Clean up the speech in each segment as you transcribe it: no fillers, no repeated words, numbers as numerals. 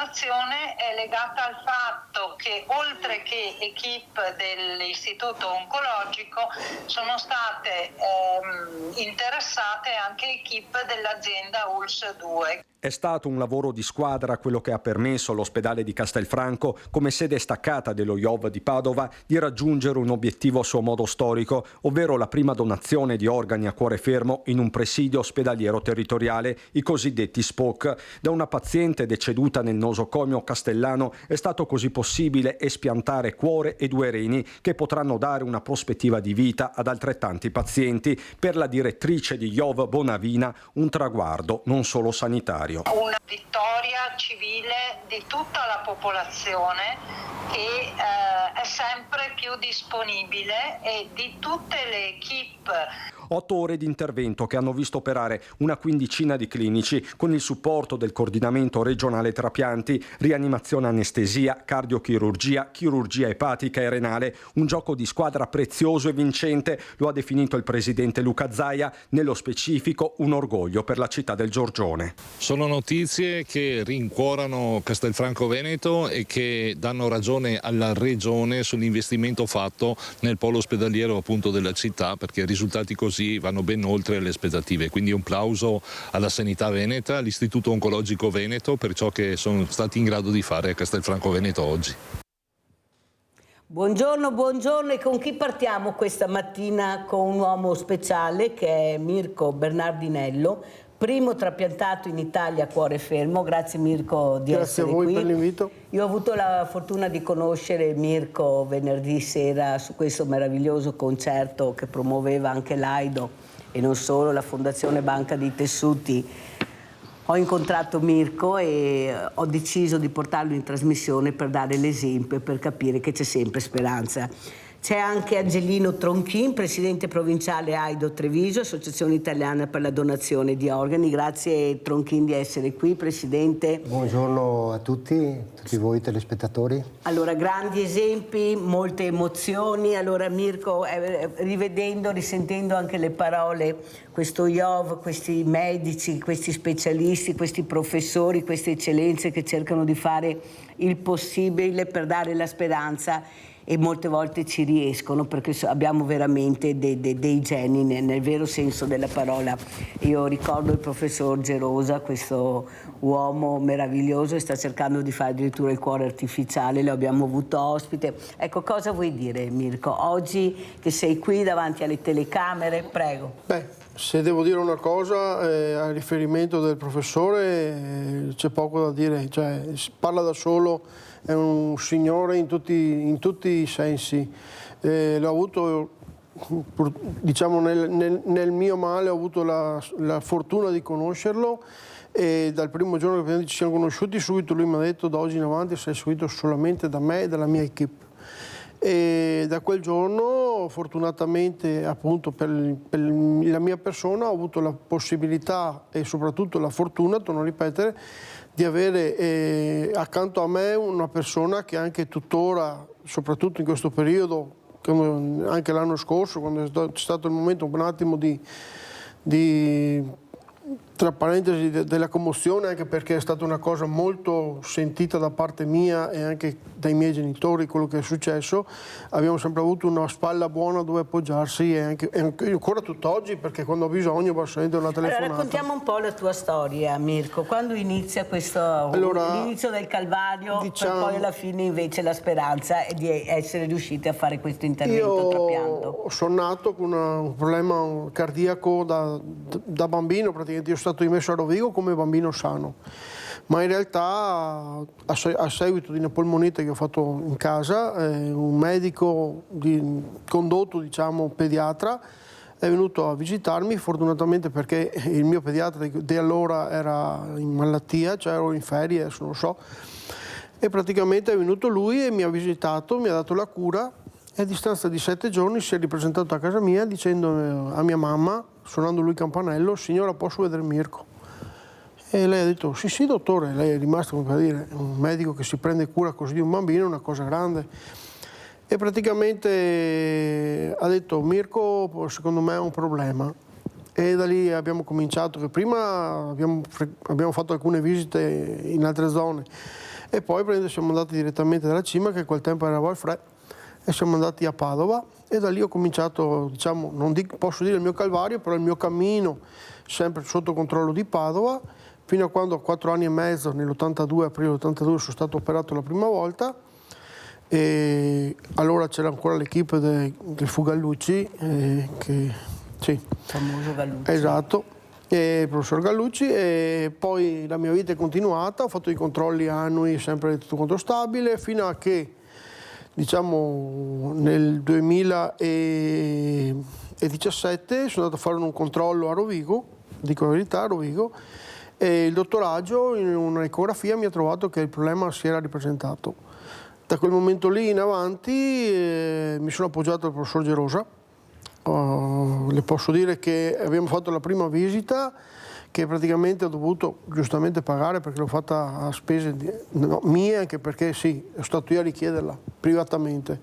donazione è legata al fatto che oltre che equip dell'istituto oncologico sono state interessate anche equip dell'azienda ULSS 2. È stato un lavoro di squadra quello che ha permesso all'ospedale di Castelfranco, come sede staccata dello IOV di Padova, di raggiungere un obiettivo a suo modo storico, ovvero la prima donazione di organi a cuore fermo in un presidio ospedaliero territoriale, i cosiddetti SPOC. Da una paziente deceduta nel nosocomio castellano è stato così possibile espiantare cuore e 2 reni che potranno dare una prospettiva di vita ad altrettanti pazienti. Per la direttrice di IOV Bonavina un traguardo non solo sanitario. Una vittoria civile di tutta la popolazione che è sempre più disponibile e di tutte le equip. 8 ore di intervento che hanno visto operare una quindicina di clinici con il supporto del coordinamento regionale trapianti, rianimazione anestesia, cardiochirurgia, chirurgia epatica e renale. Un gioco di squadra prezioso e vincente, lo ha definito il presidente Luca Zaia, nello specifico un orgoglio per la città del Giorgione. Sono notizie che rincuorano Castelfranco Veneto e che danno ragione alla regione sull'investimento fatto nel polo ospedaliero appunto della città, perché risultati così vanno ben oltre le aspettative. Quindi un plauso alla sanità veneta, all'Istituto Oncologico Veneto per ciò che sono stati in grado di fare a Castelfranco Veneto oggi. Buongiorno, buongiorno. E con chi partiamo questa mattina? Con un uomo speciale che è Mirko Bernardinello, primo trapiantato in Italia a cuore fermo. Grazie Mirko di essere qui. Grazie a voi per l'invito. Io ho avuto la fortuna di conoscere Mirko venerdì sera su questo meraviglioso concerto che promuoveva anche l'AIDO e non solo, la Fondazione Banca dei Tessuti. Ho incontrato Mirko e ho deciso di portarlo in trasmissione per dare l'esempio e per capire che c'è sempre speranza. C'è anche Angelino Tronchin, presidente provinciale AIDO Treviso, Associazione Italiana per la Donazione di Organi. Grazie Tronchin di essere qui, presidente. Buongiorno a tutti voi telespettatori. Allora, grandi esempi, molte emozioni. Allora Mirko, rivedendo, risentendo anche le parole, questo IOV, questi medici, questi specialisti, questi professori, queste eccellenze che cercano di fare il possibile per dare la speranza, e molte volte ci riescono perché abbiamo veramente dei geni nel vero senso della parola. Io ricordo il professor Gerosa, questo uomo meraviglioso, sta cercando di fare addirittura il cuore artificiale, lo abbiamo avuto ospite. Ecco, cosa vuoi dire Mirko? Oggi che sei qui davanti alle telecamere, prego. Beh, se devo dire una cosa, a riferimento del professore c'è poco da dire, cioè parla da solo. È un signore in tutti i sensi. L'ho avuto, diciamo, nel mio male ho avuto la fortuna di conoscerlo e dal primo giorno che ci siamo conosciuti subito lui mi ha detto: da oggi in avanti sei seguito solamente da me e dalla mia equipe. E da quel giorno fortunatamente appunto per la mia persona ho avuto la possibilità e soprattutto la fortuna, torno a ripetere, di avere accanto a me una persona che anche tuttora, soprattutto in questo periodo, anche l'anno scorso, quando è stato il momento un attimo di tra parentesi della commozione, anche perché è stata una cosa molto sentita da parte mia e anche dai miei genitori quello che è successo, abbiamo sempre avuto una spalla buona dove appoggiarsi e ancora tutt'oggi, perché quando ho bisogno basta una telefonata. Allora raccontiamo un po' la tua storia Mirko, quando inizia l'inizio del calvario, diciamo, per poi alla fine invece la speranza è di essere riusciti a fare questo intervento trapianto. Io sono nato con un problema cardiaco da bambino, praticamente io sono stato rimesso a Rovigo come bambino sano, ma in realtà a seguito di una polmonite che ho fatto in casa, un medico condotto, diciamo, pediatra, è venuto a visitarmi, fortunatamente perché il mio pediatra di allora era in malattia, cioè ero in ferie, adesso non so, e praticamente è venuto lui e mi ha visitato, mi ha dato la cura e a distanza di 7 giorni si è ripresentato a casa mia dicendo a mia mamma, suonando lui il campanello: signora, posso vedere Mirko? E lei ha detto: sì sì dottore. Lei è rimasta, come per dire, un medico che si prende cura così di un bambino è una cosa grande. E praticamente ha detto: Mirko secondo me è un problema. E da lì abbiamo cominciato, che prima abbiamo fatto alcune visite in altre zone e poi siamo andati direttamente dalla cima, che a quel tempo era Valfrè, e siamo andati a Padova, e da lì ho cominciato, diciamo, posso dire il mio calvario, però il mio cammino sempre sotto controllo di Padova, fino a quando a 4 anni e mezzo, nell'82, aprile 82, sono stato operato la prima volta, e allora c'era ancora l'equipe del Fu Gallucci, sì, famoso Gallucci. Esatto, il professor Gallucci, e poi la mia vita è continuata, ho fatto i controlli annui, sempre tutto quanto stabile, fino a che, diciamo, nel 2017 sono andato a fare un controllo a Rovigo, dico la verità, a Rovigo, e il dottoraggio in un'ecografia mi ha trovato che il problema si era ripresentato. Da quel momento lì in avanti mi sono appoggiato al professor Gerosa. Le posso dire che abbiamo fatto la prima visita, che praticamente ho dovuto giustamente pagare perché l'ho fatta a spese mie, anche perché sì, sono stato io a richiederla privatamente.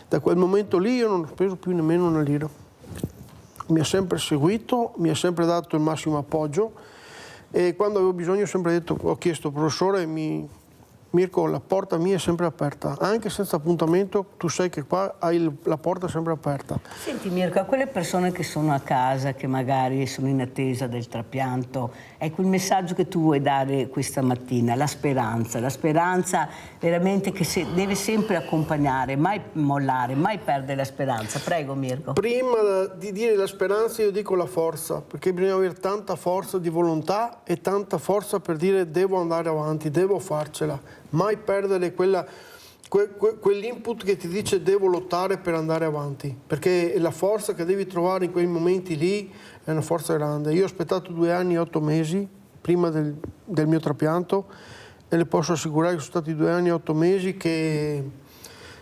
Da quel momento lì io non ho speso più nemmeno una lira. Mi ha sempre seguito, mi ha sempre dato il massimo appoggio, e quando avevo bisogno ho chiesto, professore, Mirko, la porta mia è sempre aperta, anche senza appuntamento, tu sai che qua hai la porta sempre aperta. Senti Mirko, a quelle persone che sono a casa, che magari sono in attesa del trapianto, ecco il messaggio che tu vuoi dare questa mattina, la speranza veramente che deve sempre accompagnare, mai mollare, mai perdere la speranza. Prego Mirko. Prima di dire la speranza io dico la forza, perché bisogna avere tanta forza di volontà e tanta forza per dire devo andare avanti, devo farcela. Mai perdere quell'input che ti dice devo lottare per andare avanti, perché la forza che devi trovare in quei momenti lì è una forza grande. Io ho aspettato 2 anni e 8 mesi prima del mio trapianto, e le posso assicurare che sono stati 2 anni e 8 mesi che,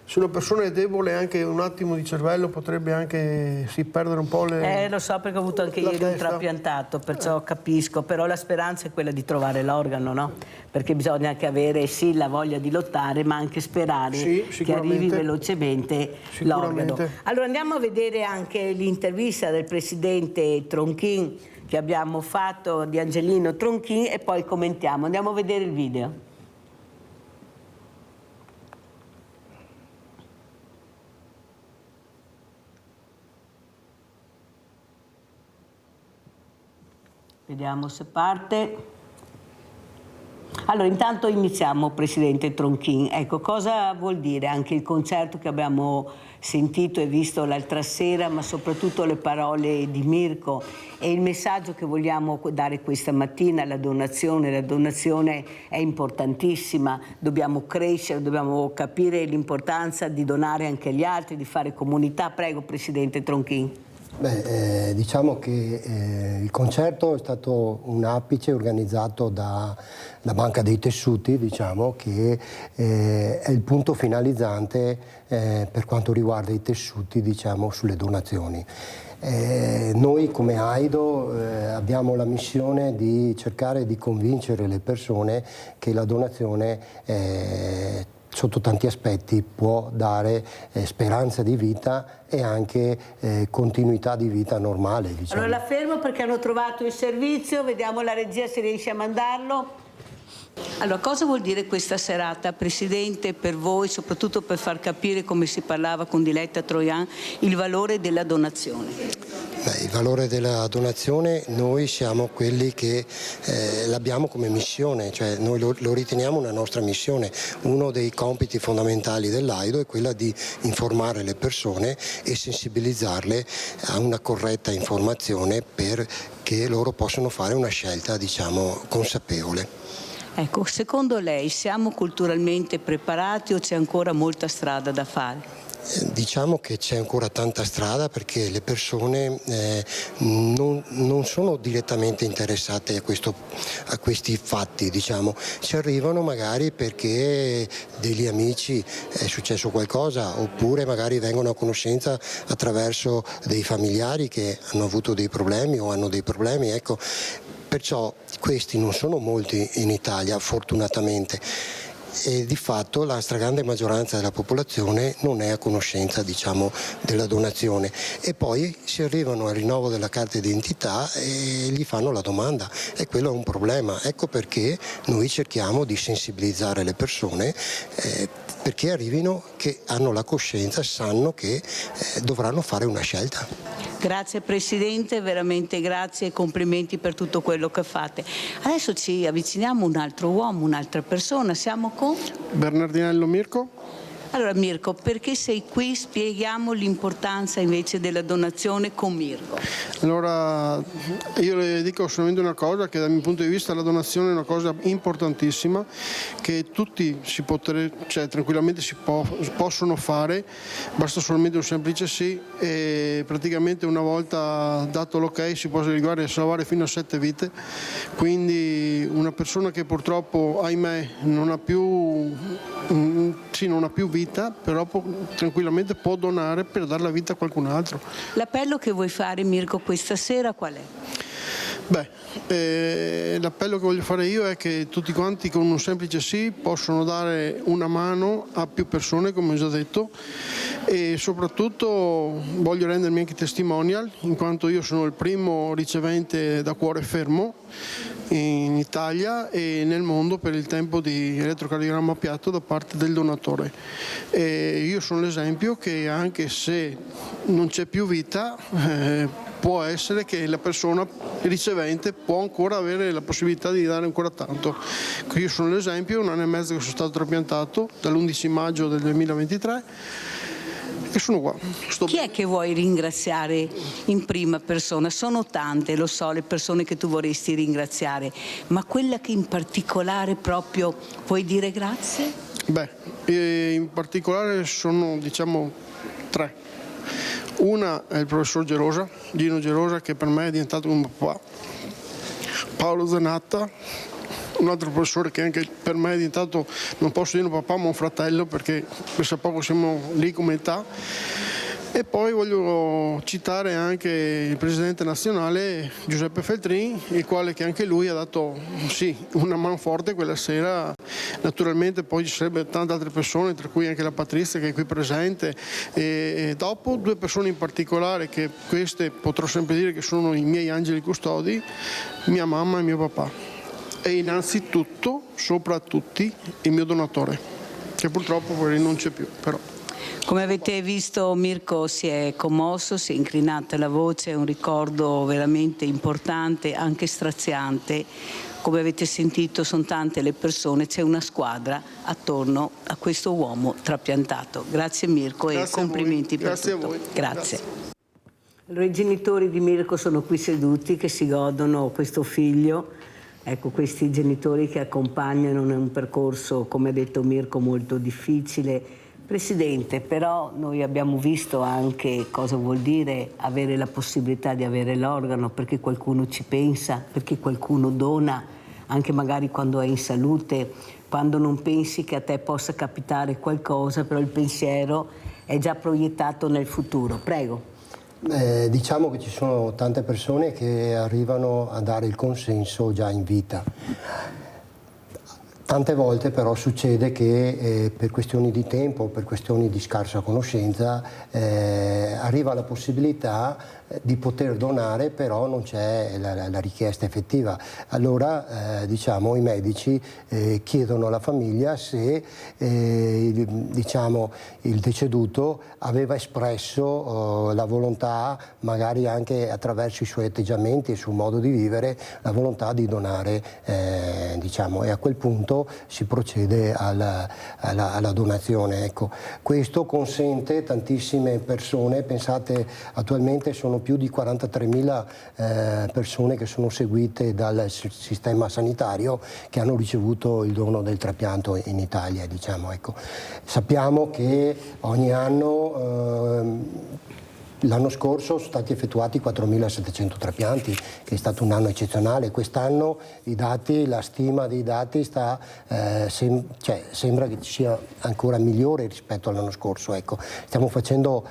se una persona è debole, anche un attimo di cervello potrebbe anche perdere un po' le... Lo so, perché ho avuto anche ieri un trapiantato, perciò capisco, però la speranza è quella di trovare l'organo, no? Perché bisogna anche avere sì la voglia di lottare, ma anche sperare che arrivi velocemente l'organo. Allora andiamo a vedere anche l'intervista del presidente Tronchin che abbiamo fatto, di Angelino Tronchin, e poi commentiamo. Andiamo a vedere il video. Vediamo se parte. Allora, intanto iniziamo, Presidente Tronchin. Ecco, cosa vuol dire anche il concerto che abbiamo sentito e visto l'altra sera, ma soprattutto le parole di Mirko e il messaggio che vogliamo dare questa mattina, la donazione. La donazione è importantissima, dobbiamo crescere, dobbiamo capire l'importanza di donare anche agli altri, di fare comunità. Prego, Presidente Tronchin. Diciamo che il concerto è stato un apice organizzato dalla Banca dei Tessuti, diciamo, che è il punto finalizzante per quanto riguarda i tessuti, diciamo, sulle donazioni. Noi come AIDO abbiamo la missione di cercare di convincere le persone che la donazione sotto tanti aspetti può dare speranza di vita e anche continuità di vita normale, diciamo. Allora la fermo perché hanno trovato il servizio, vediamo la regia se riesce a mandarlo. Allora, cosa vuol dire questa serata, Presidente, per voi, soprattutto per far capire, come si parlava con Diletta Troian, il valore della donazione? Il valore della donazione, noi siamo quelli che l'abbiamo come missione, cioè noi lo riteniamo una nostra missione. Uno dei compiti fondamentali dell'AIDO è quella di informare le persone e sensibilizzarle a una corretta informazione perché loro possano fare una scelta, diciamo, consapevole. Ecco, secondo lei siamo culturalmente preparati o c'è ancora molta strada da fare? Diciamo che c'è ancora tanta strada perché le persone non sono direttamente interessate a questi fatti, diciamo. Ci arrivano magari perché degli amici è successo qualcosa, oppure magari vengono a conoscenza attraverso dei familiari che hanno avuto dei problemi o hanno dei problemi, ecco. Perciò questi non sono molti in Italia, fortunatamente. e di fatto la stragrande maggioranza della popolazione non è a conoscenza, diciamo, della donazione, e poi si arrivano al rinnovo della carta d'identità e gli fanno la domanda, e quello è un problema. Ecco perché noi cerchiamo di sensibilizzare le persone perché arrivino che hanno la coscienza, sanno che dovranno fare una scelta. Grazie Presidente, veramente grazie e complimenti per tutto quello che fate. Adesso ci avviciniamo a un altro uomo, un'altra persona. Siamo con? Bernardinello Mirko. Allora Mirko, perché sei qui? Spieghiamo l'importanza invece della donazione con Mirko. Allora, io le dico solamente una cosa, che dal mio punto di vista la donazione è una cosa importantissima, che tutti tranquillamente possono fare, basta solamente un semplice sì, e praticamente una volta dato l'ok si può arrivare a salvare fino a 7 vite, quindi una persona che purtroppo, ahimè, non ha più vita, però tranquillamente può donare per dare la vita a qualcun altro. L'appello che vuoi fare Mirko questa sera qual è? L'appello che voglio fare io è che tutti quanti con un semplice sì possono dare una mano a più persone, come ho già detto, e soprattutto voglio rendermi anche testimonial, in quanto io sono il primo ricevente da cuore fermo in Italia e nel mondo per il tempo di elettrocardiogramma a piatto da parte del donatore. E io sono l'esempio che anche se non c'è più vita, può essere che la persona ricevente può ancora avere la possibilità di dare ancora tanto. Io sono l'esempio, 1 anno e mezzo che sono stato trapiantato, dall'11 maggio del 2023, e sono qua. Chi è che vuoi ringraziare in prima persona? Sono tante, lo so, le persone che tu vorresti ringraziare, ma quella che in particolare proprio vuoi dire grazie? In particolare sono, 3. Una è il professor Gino Gerosa, che per me è diventato un papà. Paolo Zanatta, un altro professore che anche per me è diventato, non posso dire un papà ma un fratello, perché pensa poco siamo lì come età. E poi voglio citare anche il presidente nazionale Giuseppe Feltrin, il quale che anche lui ha dato una mano forte quella sera. Naturalmente poi ci sarebbero tante altre persone, tra cui anche la Patrizia che è qui presente, e dopo 2 persone in particolare, che queste potrò sempre dire che sono i miei angeli custodi, mia mamma e mio papà, e innanzitutto, sopra tutti, il mio donatore, che purtroppo non c'è più, però. Come avete visto Mirko si è commosso, si è incrinata la voce, è un ricordo veramente importante, anche straziante. Come avete sentito sono tante le persone, c'è una squadra attorno a questo uomo trapiantato. Grazie Mirko e complimenti per tutto. Grazie a voi. Grazie. Allora, i genitori di Mirko sono qui seduti che si godono questo figlio. Ecco, questi genitori che accompagnano in un percorso, come ha detto Mirko, molto difficile. Presidente, però noi abbiamo visto anche cosa vuol dire avere la possibilità di avere l'organo, perché qualcuno ci pensa, perché qualcuno dona, anche magari quando è in salute, quando non pensi che a te possa capitare qualcosa, però il pensiero è già proiettato nel futuro. Prego. Diciamo che ci sono tante persone che arrivano a dare il consenso già in vita. Tante volte però succede che per questioni di tempo, per questioni di scarsa conoscenza, arriva la possibilità di poter donare, però non c'è la richiesta effettiva. Allora i medici chiedono alla famiglia se il deceduto aveva espresso la volontà, magari anche attraverso i suoi atteggiamenti e il suo modo di vivere, la volontà di donare, e a quel punto si procede alla donazione. Ecco. Questo consente tantissime persone, pensate attualmente sono più di 43.000 persone che sono seguite dal sistema sanitario che hanno ricevuto il dono del trapianto in Italia. Ecco. Sappiamo che ogni anno l'anno scorso sono stati effettuati 4.700 trapianti, che è stato un anno eccezionale. Quest'anno la stima dei dati sembra che sia ancora migliore rispetto all'anno scorso. Ecco. Stiamo facendo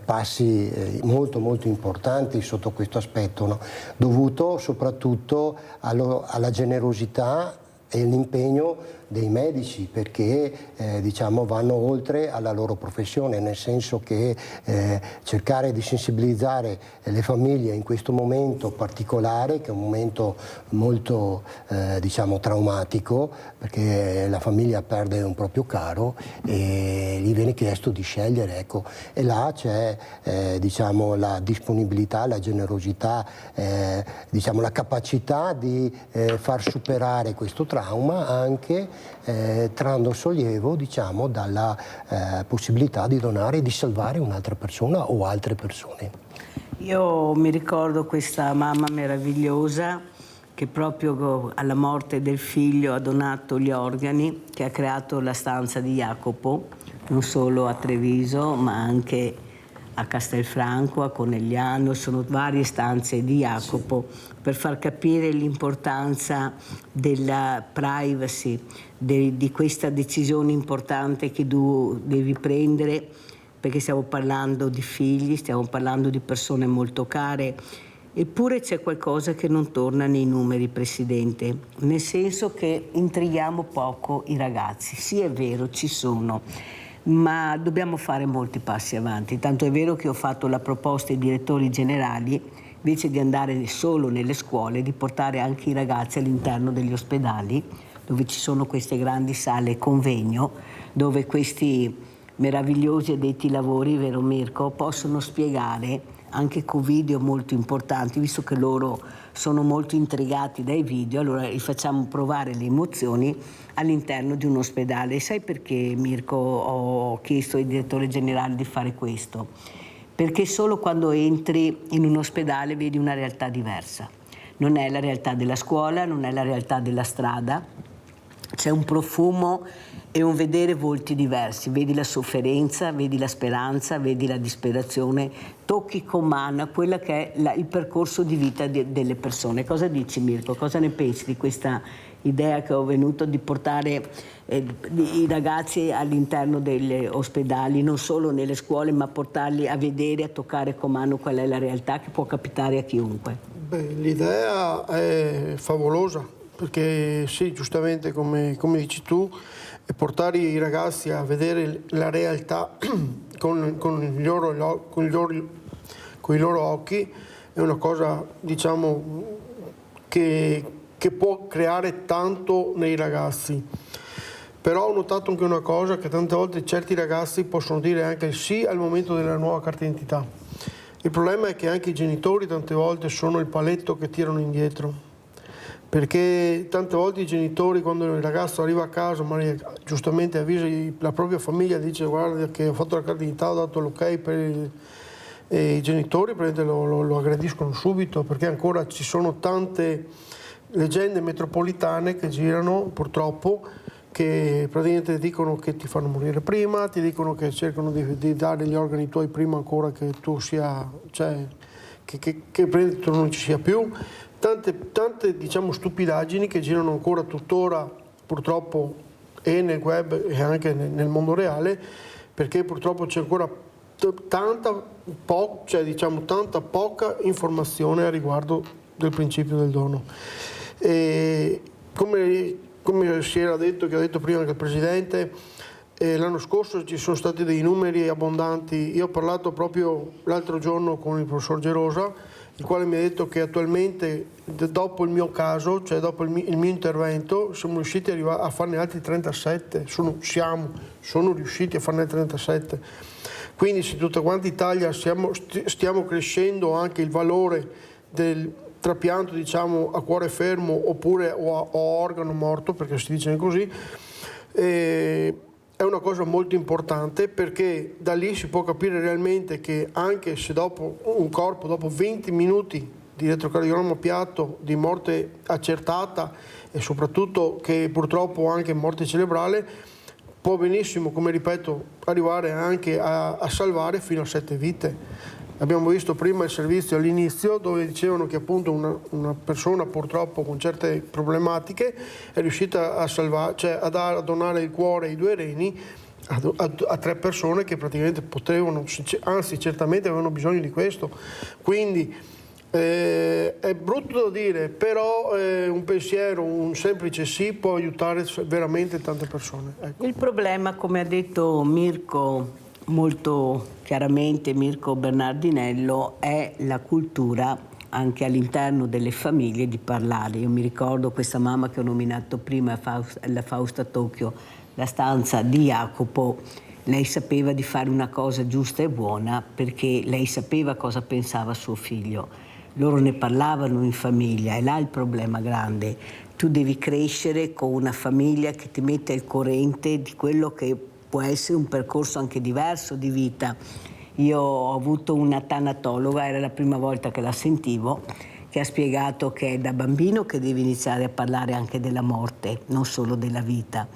passi molto molto importanti sotto questo aspetto, no? Dovuto soprattutto alla generosità e l'impegno dei medici, perché diciamo vanno oltre alla loro professione, nel senso che cercare di sensibilizzare le famiglie in questo momento particolare, che è un momento molto diciamo traumatico, perché la famiglia perde un proprio caro e gli viene chiesto di scegliere, ecco. E là c'è diciamo la disponibilità, la generosità, diciamo la capacità di far superare questo trauma, anche trarendo sollievo diciamo dalla possibilità di donare e di salvare un'altra persona o altre persone. Io mi ricordo questa mamma meravigliosa che proprio alla morte del figlio ha donato gli organi, che ha creato la stanza di Jacopo, non solo a Treviso ma anche a Castelfranco, a Conegliano. Sono varie stanze di Jacopo, per far capire l'importanza della privacy, di questa decisione importante che tu devi prendere, perché stiamo parlando di figli, stiamo parlando di persone molto care. Eppure c'è qualcosa che non torna nei numeri, Presidente, nel senso che intrighiamo poco i ragazzi. Sì, è vero, ci sono, ma dobbiamo fare molti passi avanti. Tanto è vero che ho fatto la proposta ai direttori generali, invece di andare solo nelle scuole, di portare anche i ragazzi all'interno degli ospedali, dove ci sono queste grandi sale convegno, dove questi meravigliosi addetti ai lavori, vero Mirko, possono spiegare anche con video molto importanti, visto che loro sono molto intrigati dai video, allora li facciamo provare le emozioni all'interno di un ospedale. Sai perché, Mirko, ho chiesto ai direttori generali di fare questo? Perché solo quando entri in un ospedale vedi una realtà diversa. Non è la realtà della scuola, non è la realtà della strada, c'è un profumo e un vedere volti diversi, vedi la sofferenza, vedi la speranza, vedi la disperazione, tocchi con mano quella che è il percorso di vita delle persone. Cosa dici, Mirko? Cosa ne pensi di questa idea che ho venuto di portare i ragazzi all'interno degli ospedali, non solo nelle scuole, ma portarli a vedere, a toccare con mano qual è la realtà che può capitare a chiunque? Beh, l'idea è favolosa, perché sì, giustamente come dici tu, portare i ragazzi a vedere la realtà con i loro occhi è una cosa, diciamo, che può creare tanto nei ragazzi. Però ho notato anche una cosa, che tante volte certi ragazzi possono dire anche sì al momento della nuova carta d'identità. Il problema è che anche i genitori tante volte sono il paletto che tirano indietro. Perché tante volte i genitori, quando il ragazzo arriva a casa, magari giustamente avvisa la propria famiglia, dice guarda che ho fatto la carta d'identità, ho dato l'ok per i genitori lo aggrediscono subito, perché ancora ci sono tante leggende metropolitane che girano purtroppo, che praticamente dicono che ti fanno morire prima, ti dicono che cercano di dare gli organi tuoi prima ancora che tu sia, cioè che tu non ci sia più. Tante diciamo stupidaggini che girano ancora tuttora purtroppo e nel web e anche nel mondo reale, perché purtroppo c'è ancora tanta poca informazione a riguardo del principio del dono. E come si era detto, che ha detto prima anche il Presidente, l'anno scorso ci sono stati dei numeri abbondanti. Io ho parlato proprio l'altro giorno con il professor Gerosa, il quale mi ha detto che attualmente, dopo il mio caso, cioè dopo il mio intervento, siamo riusciti a farne altri 37, sono riusciti a farne 37. Quindi se tutta quanta Italia stiamo crescendo anche il valore del trapianto, diciamo, a cuore fermo oppure o organo morto, perché si dice così, è una cosa molto importante, perché da lì si può capire realmente che anche se dopo un corpo, dopo 20 minuti di elettrocardiogramma piatto, di morte accertata e soprattutto che purtroppo anche morte cerebrale, può benissimo, come ripeto, arrivare anche a salvare fino a 7 vite. Abbiamo visto prima il servizio all'inizio dove dicevano che appunto una persona purtroppo con certe problematiche è riuscita a salvare, cioè a donare il cuore e i 2 reni a 3 persone che praticamente potevano, anzi certamente avevano bisogno di questo. Quindi È brutto da dire, però un pensiero, un semplice sì può aiutare veramente tante persone. Ecco. Il problema, come ha detto Mirko molto chiaramente, Mirko Bernardinello, è la cultura anche all'interno delle famiglie di parlare. Io mi ricordo questa mamma che ho nominato prima, la Fausta Tokyo, la stanza di Jacopo. Lei sapeva di fare una cosa giusta e buona perché lei sapeva cosa pensava suo figlio. Loro ne parlavano in famiglia, e là il problema grande. Tu devi crescere con una famiglia che ti mette al corrente di quello che può essere un percorso anche diverso di vita. Io ho avuto una tanatologa, era la prima volta che la sentivo, che ha spiegato che è da bambino che devi iniziare a parlare anche della morte, non solo della vita.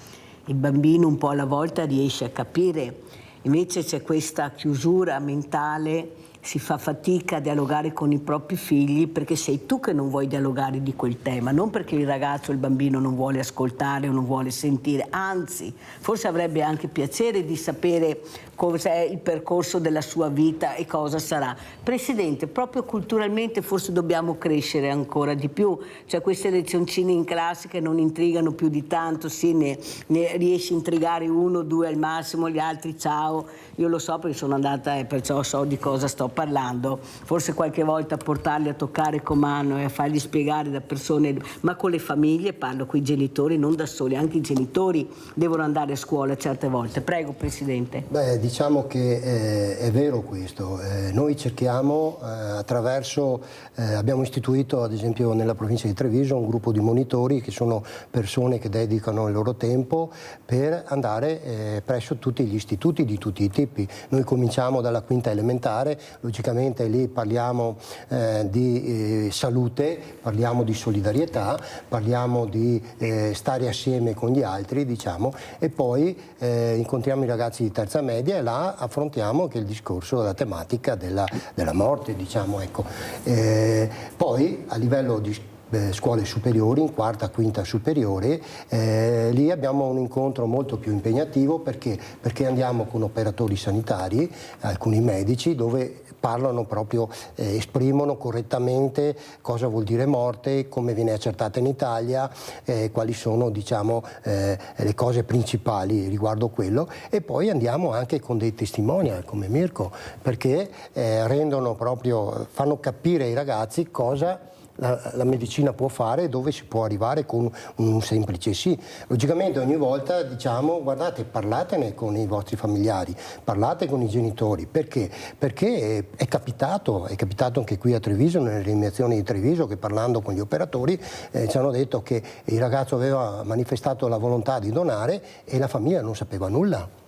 Il bambino un po' alla volta riesce a capire, invece c'è questa chiusura mentale, si fa fatica a dialogare con i propri figli perché sei tu che non vuoi dialogare di quel tema, non perché il ragazzo o il bambino non vuole ascoltare o non vuole sentire, anzi, forse avrebbe anche piacere di sapere cos'è il percorso della sua vita e cosa sarà. Presidente, proprio culturalmente forse dobbiamo crescere ancora di più, cioè queste lezioncine in classe che non intrigano più di tanto, sì, ne riesci a intrigare uno, due al massimo, gli altri ciao, io lo so perché sono andata e perciò so di cosa sto parlando, forse qualche volta portarli a toccare con mano e a fargli spiegare da persone, ma con le famiglie, parlo con i genitori, non da soli, anche i genitori devono andare a scuola certe volte. Prego, Presidente. Beh, diciamo che è vero questo, noi cerchiamo attraverso, abbiamo istituito ad esempio nella provincia di Treviso un gruppo di monitori che sono persone che dedicano il loro tempo per andare presso tutti gli istituti di tutti i tipi. Noi cominciamo dalla quinta elementare, logicamente lì parliamo di salute, parliamo di solidarietà, parliamo di stare assieme con gli altri, diciamo, e poi incontriamo i ragazzi di terza media e là affrontiamo anche il discorso della tematica della morte, diciamo, ecco. Poi a livello di scuole superiori, in quarta, quinta superiore, lì abbiamo un incontro molto più impegnativo perché andiamo con operatori sanitari, alcuni medici, dove parlano proprio, esprimono correttamente cosa vuol dire morte, come viene accertata in Italia, quali sono, diciamo, le cose principali riguardo quello, e poi andiamo anche con dei testimonial come Mirko, perché rendono proprio, fanno capire ai ragazzi cosa la medicina può fare e dove si può arrivare con un semplice sì. Logicamente ogni volta diciamo: guardate, parlatene con i vostri familiari, parlate con i genitori, perché è capitato anche qui a Treviso, nelle eliminazioni di Treviso, che parlando con gli operatori ci hanno detto che il ragazzo aveva manifestato la volontà di donare e la famiglia non sapeva nulla.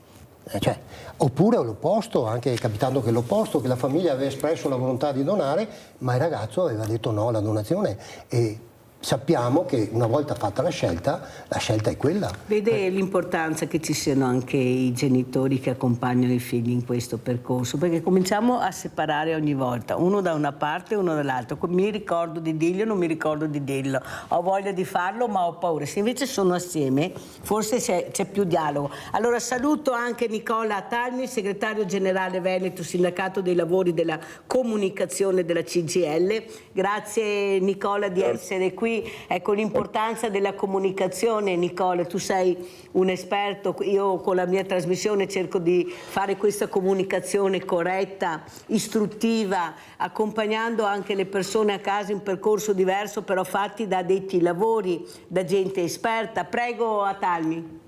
Cioè, oppure l'opposto, anche è capitato che l'opposto, che la famiglia aveva espresso la volontà di donare, ma il ragazzo aveva detto no alla donazione, e sappiamo che una volta fatta la scelta è quella. Vede l'importanza che ci siano anche i genitori che accompagnano i figli in questo percorso, perché cominciamo a separare ogni volta, uno da una parte e uno dall'altra. Mi ricordo di dirlo, non mi ricordo di dirlo, ho voglia di farlo ma ho paura. Se invece sono assieme forse c'è più dialogo. Allora saluto anche Nicola Atalmi, segretario generale Veneto, sindacato dei lavori della comunicazione della CGIL. Grazie Nicola di essere qui. Ecco l'importanza della comunicazione. Nicola, tu sei un esperto, io con la mia trasmissione cerco di fare questa comunicazione corretta, istruttiva, accompagnando anche le persone a casa in percorso diverso, però fatti da addetti ai lavori, da gente esperta. Prego Atalmi.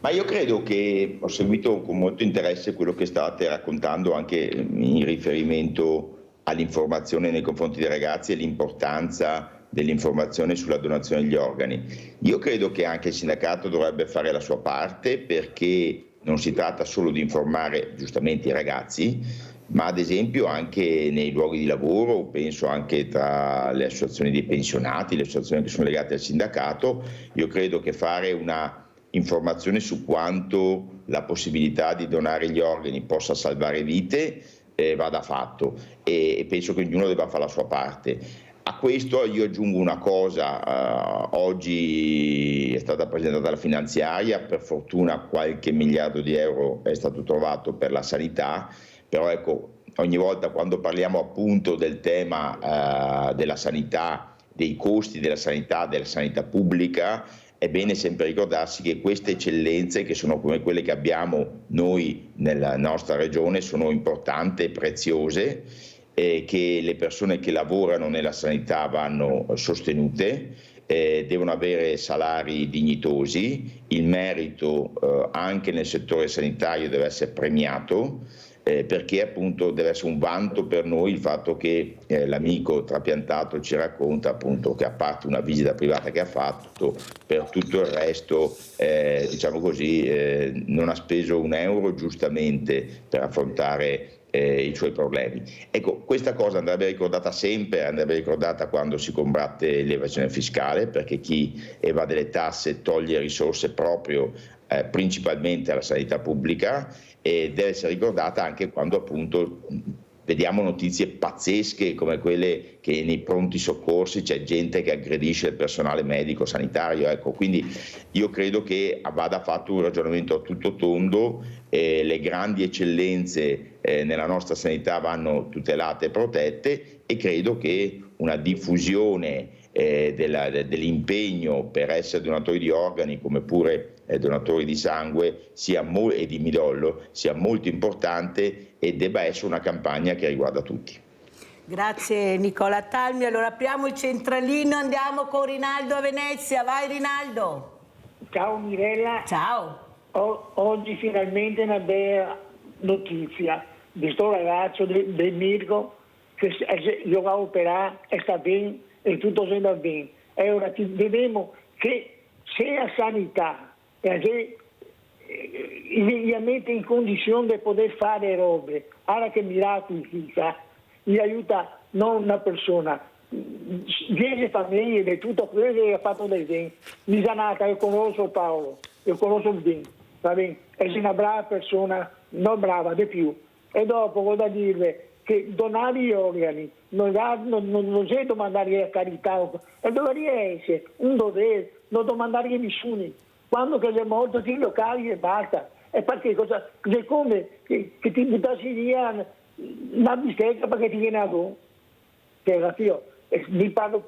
Ma io credo che ho seguito con molto interesse quello che state raccontando anche in riferimento all'informazione nei confronti dei ragazzi e l'importanza dell'informazione sulla donazione degli organi. Io credo che anche il sindacato dovrebbe fare la sua parte, perché non si tratta solo di informare giustamente i ragazzi, ma ad esempio anche nei luoghi di lavoro, penso anche tra le associazioni dei pensionati, le associazioni che sono legate al sindacato. Io credo che fare una informazione su quanto la possibilità di donare gli organi possa salvare vite vada fatto, e penso che ognuno debba fare la sua parte. A questo io aggiungo una cosa: oggi è stata presentata la finanziaria, per fortuna qualche miliardo di euro è stato trovato per la sanità, però ecco, ogni volta quando parliamo appunto del tema della sanità, dei costi della sanità pubblica, è bene sempre ricordarsi che queste eccellenze, che sono come quelle che abbiamo noi nella nostra regione, sono importanti e preziose, che le persone che lavorano nella sanità vanno sostenute, devono avere salari dignitosi, il merito anche nel settore sanitario deve essere premiato, perché appunto deve essere un vanto per noi il fatto che l'amico trapiantato ci racconta appunto che, a parte una visita privata che ha fatto, per tutto il resto diciamo così non ha speso un euro giustamente per affrontare i suoi problemi. Ecco, questa cosa andrebbe ricordata sempre, andrebbe ricordata quando si combatte l'evasione fiscale, perché chi evade le tasse toglie risorse proprio principalmente alla sanità pubblica, e deve essere ricordata anche quando appunto vediamo notizie pazzesche come quelle che nei pronti soccorsi c'è gente che aggredisce il personale medico sanitario. Ecco, quindi io credo che vada fatto un ragionamento a tutto tondo, le grandi eccellenze nella nostra sanità vanno tutelate e protette, e credo che una diffusione dell'impegno per essere donatori di organi come pure donatori di sangue e di midollo sia molto importante, e debba essere una campagna che riguarda tutti. Grazie Nicola Talmi. Allora apriamo il centralino, andiamo con Rinaldo a Venezia. Vai Rinaldo. Ciao Mirella. Ciao. Oggi finalmente una bella notizia di sto ragazzo del Mirko che io ho operato e sta bene e tutto sembra bene. E ora vediamo che se la sanità immediatamente in condizione di poter fare robe, ora che miracoli si fa, gli aiuta non una persona, 10 famiglie di tutto quello che ha fatto del bene. Mi sanata, io conosco Paolo, io conosco il bene, va bene? E se una brava persona, non brava di più. E dopo voglio dirvi che donare gli organi non c'è domandare a carità, e dovrebbe essere un dovere, non domandare a nessuno. Quando che è morto ti locali e basta. E perché cosa? È come che ti buttassi via una bistecca perché ti viene a go. Che io mi parlo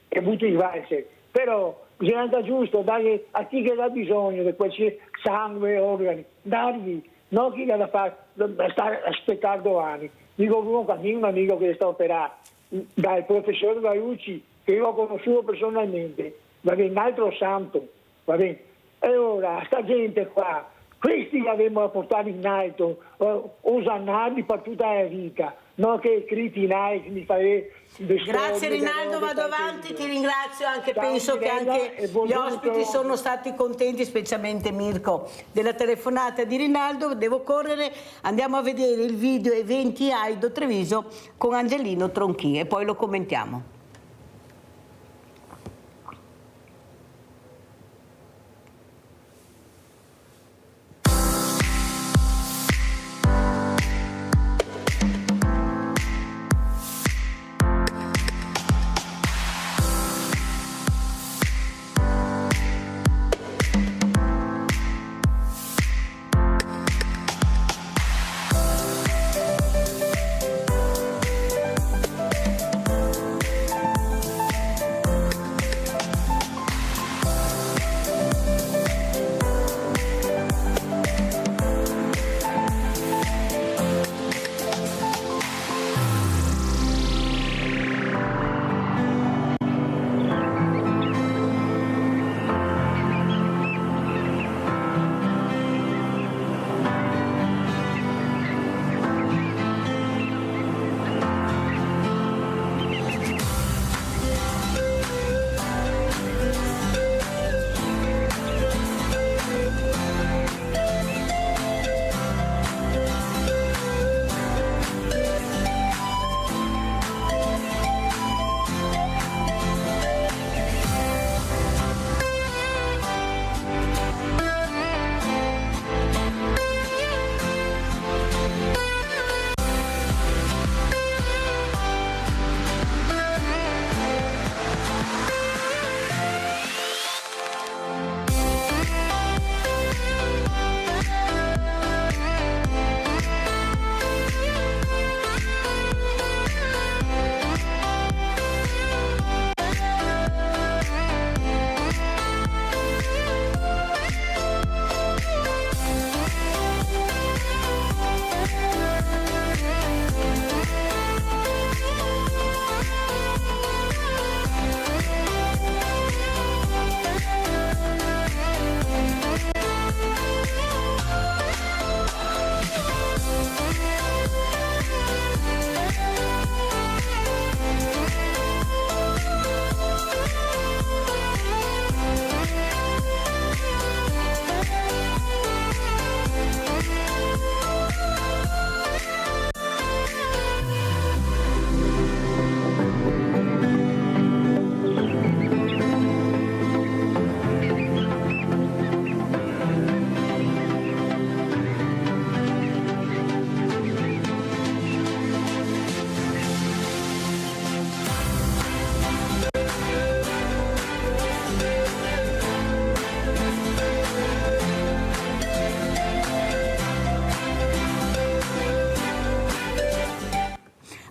e butto in valse. Però bisogna andare giusto, dare a chi che ha bisogno di quel sangue e organi, dargli, non chi che ha da fare, aspettare 2 anni. Dico un amico che sta operando, dal professore Vaiucci, che io ho conosciuto personalmente, va bene, un altro santo, va bene. E ora, sta gente qua, questi li avremmo da portare in alto, osannarli per tutta la vita, non che critinare, mi fai. Grazie Rinaldo, vado avanti, ti ringrazio anche, ciao, penso Mirella, che anche gli ospiti sono stati contenti, specialmente Mirko, della telefonata di Rinaldo. Devo correre, andiamo a vedere il video Eventi Aido Treviso con Angelino Tronchi e poi lo commentiamo.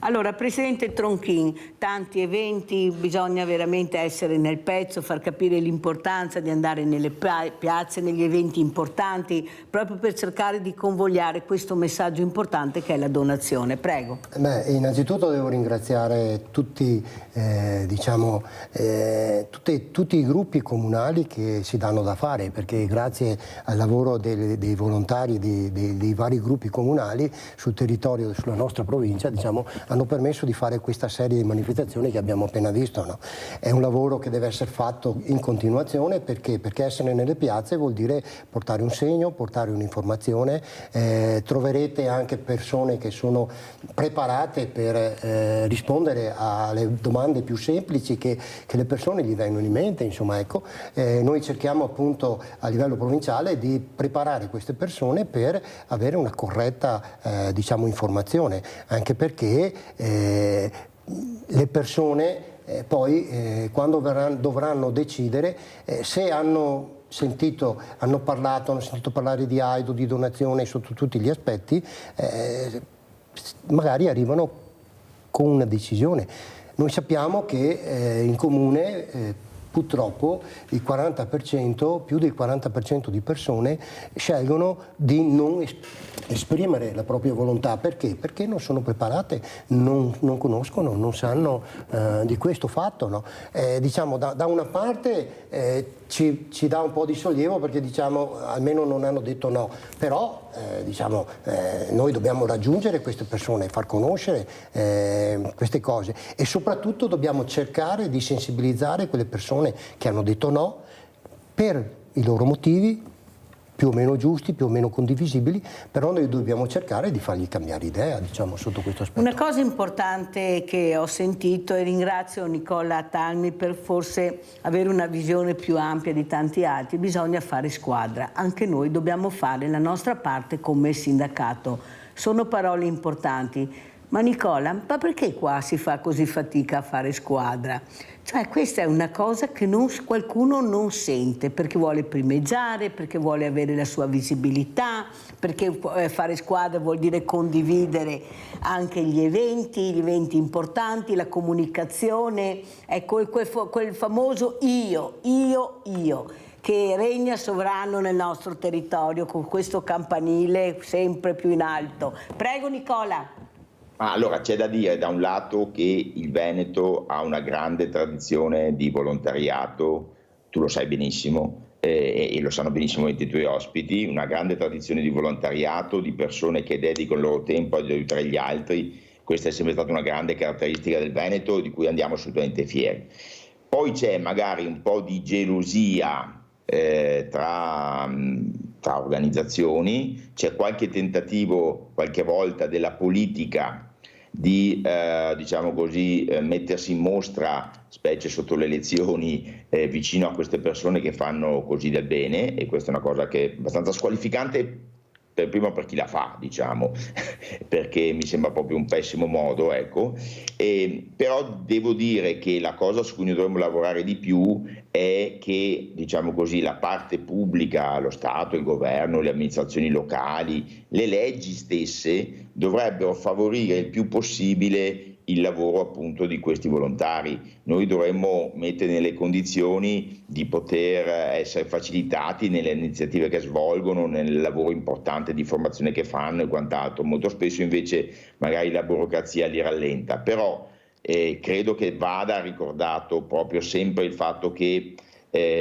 Allora, Presidente Tronchin, tanti eventi, bisogna veramente essere nel pezzo, far capire l'importanza di andare nelle piazze, negli eventi importanti, proprio per cercare di convogliare questo messaggio importante che è la donazione. Prego. Innanzitutto devo ringraziare tutti, tutti i gruppi comunali che si danno da fare, perché grazie al lavoro dei volontari dei vari gruppi comunali sul territorio, sulla nostra provincia, hanno permesso di fare questa serie di manifestazioni che abbiamo appena visto. No? È un lavoro che deve essere fatto in continuazione, perché essere nelle piazze vuol dire portare un segno, portare un'informazione. Troverete anche persone che sono preparate per rispondere alle domande più semplici che le persone gli vengono in mente. Insomma, ecco, noi cerchiamo appunto a livello provinciale di preparare queste persone per avere una corretta informazione, anche perché le persone poi quando dovranno decidere se hanno sentito parlare di AIDO, di donazione sotto tutti gli aspetti, magari arrivano con una decisione. Noi sappiamo che in comune purtroppo il 40%, più del 40% di persone scelgono di non esprimere la propria volontà. Perché? Perché non sono preparate, non conoscono, non sanno di questo fatto. No? Da una parte ci dà un po' di sollievo, perché almeno non hanno detto no, però noi dobbiamo raggiungere queste persone, far conoscere queste cose, e soprattutto dobbiamo cercare di sensibilizzare quelle persone che hanno detto no per i loro motivi, più o meno giusti, più o meno condivisibili, però noi dobbiamo cercare di fargli cambiare idea, sotto questo aspetto. Una cosa importante che ho sentito, e ringrazio Nicola Talmi per forse avere una visione più ampia di tanti altri, bisogna fare squadra. Anche noi dobbiamo fare la nostra parte come sindacato. Sono parole importanti. Ma Nicola, ma perché qua si fa così fatica a fare squadra? Cioè, questa è una cosa che qualcuno non sente, perché vuole primeggiare, perché vuole avere la sua visibilità, perché fare squadra vuol dire condividere anche gli eventi importanti, la comunicazione, ecco quel famoso io, che regna sovrano nel nostro territorio, con questo campanile sempre più in alto. Prego Nicola. Allora, c'è da dire da un lato che il Veneto ha una grande tradizione di volontariato, tu lo sai benissimo e lo sanno benissimo i tuoi ospiti, una grande tradizione di volontariato, di persone che dedicano il loro tempo ad aiutare gli altri. Questa è sempre stata una grande caratteristica del Veneto, di cui andiamo assolutamente fieri. Poi c'è magari un po' di gelosia tra organizzazioni, c'è qualche tentativo qualche volta della politica di mettersi in mostra, specie sotto le elezioni, vicino a queste persone che fanno così del bene, e questa è una cosa che è abbastanza squalificante prima per chi la fa, perché mi sembra proprio un pessimo modo, ecco. Però devo dire che la cosa su cui noi dovremmo lavorare di più è che, la parte pubblica, lo Stato, il governo, le amministrazioni locali, le leggi stesse dovrebbero favorire il più possibile il lavoro appunto di questi volontari. Noi dovremmo mettere nelle condizioni di poter essere facilitati nelle iniziative che svolgono, nel lavoro importante di formazione che fanno e quant'altro. Molto spesso invece magari la burocrazia li rallenta, però credo che vada ricordato proprio sempre il fatto che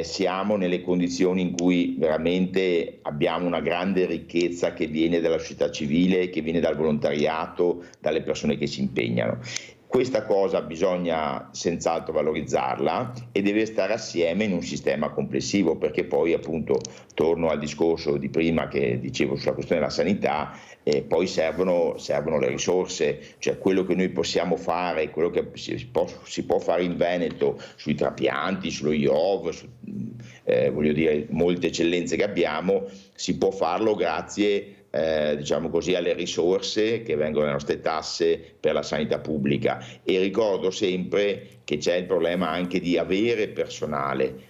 siamo nelle condizioni in cui veramente abbiamo una grande ricchezza che viene dalla società civile, che viene dal volontariato, dalle persone che si impegnano. Questa cosa bisogna senz'altro valorizzarla e deve stare assieme in un sistema complessivo, perché poi appunto torno al discorso di prima che dicevo sulla questione della sanità, poi servono le risorse, cioè quello che noi possiamo fare, quello che si può fare in Veneto sui trapianti, sullo IOV, molte eccellenze che abbiamo, si può farlo grazie diciamo così, alle risorse che vengono dalle nostre tasse per la sanità pubblica. E ricordo sempre che c'è il problema anche di avere personale,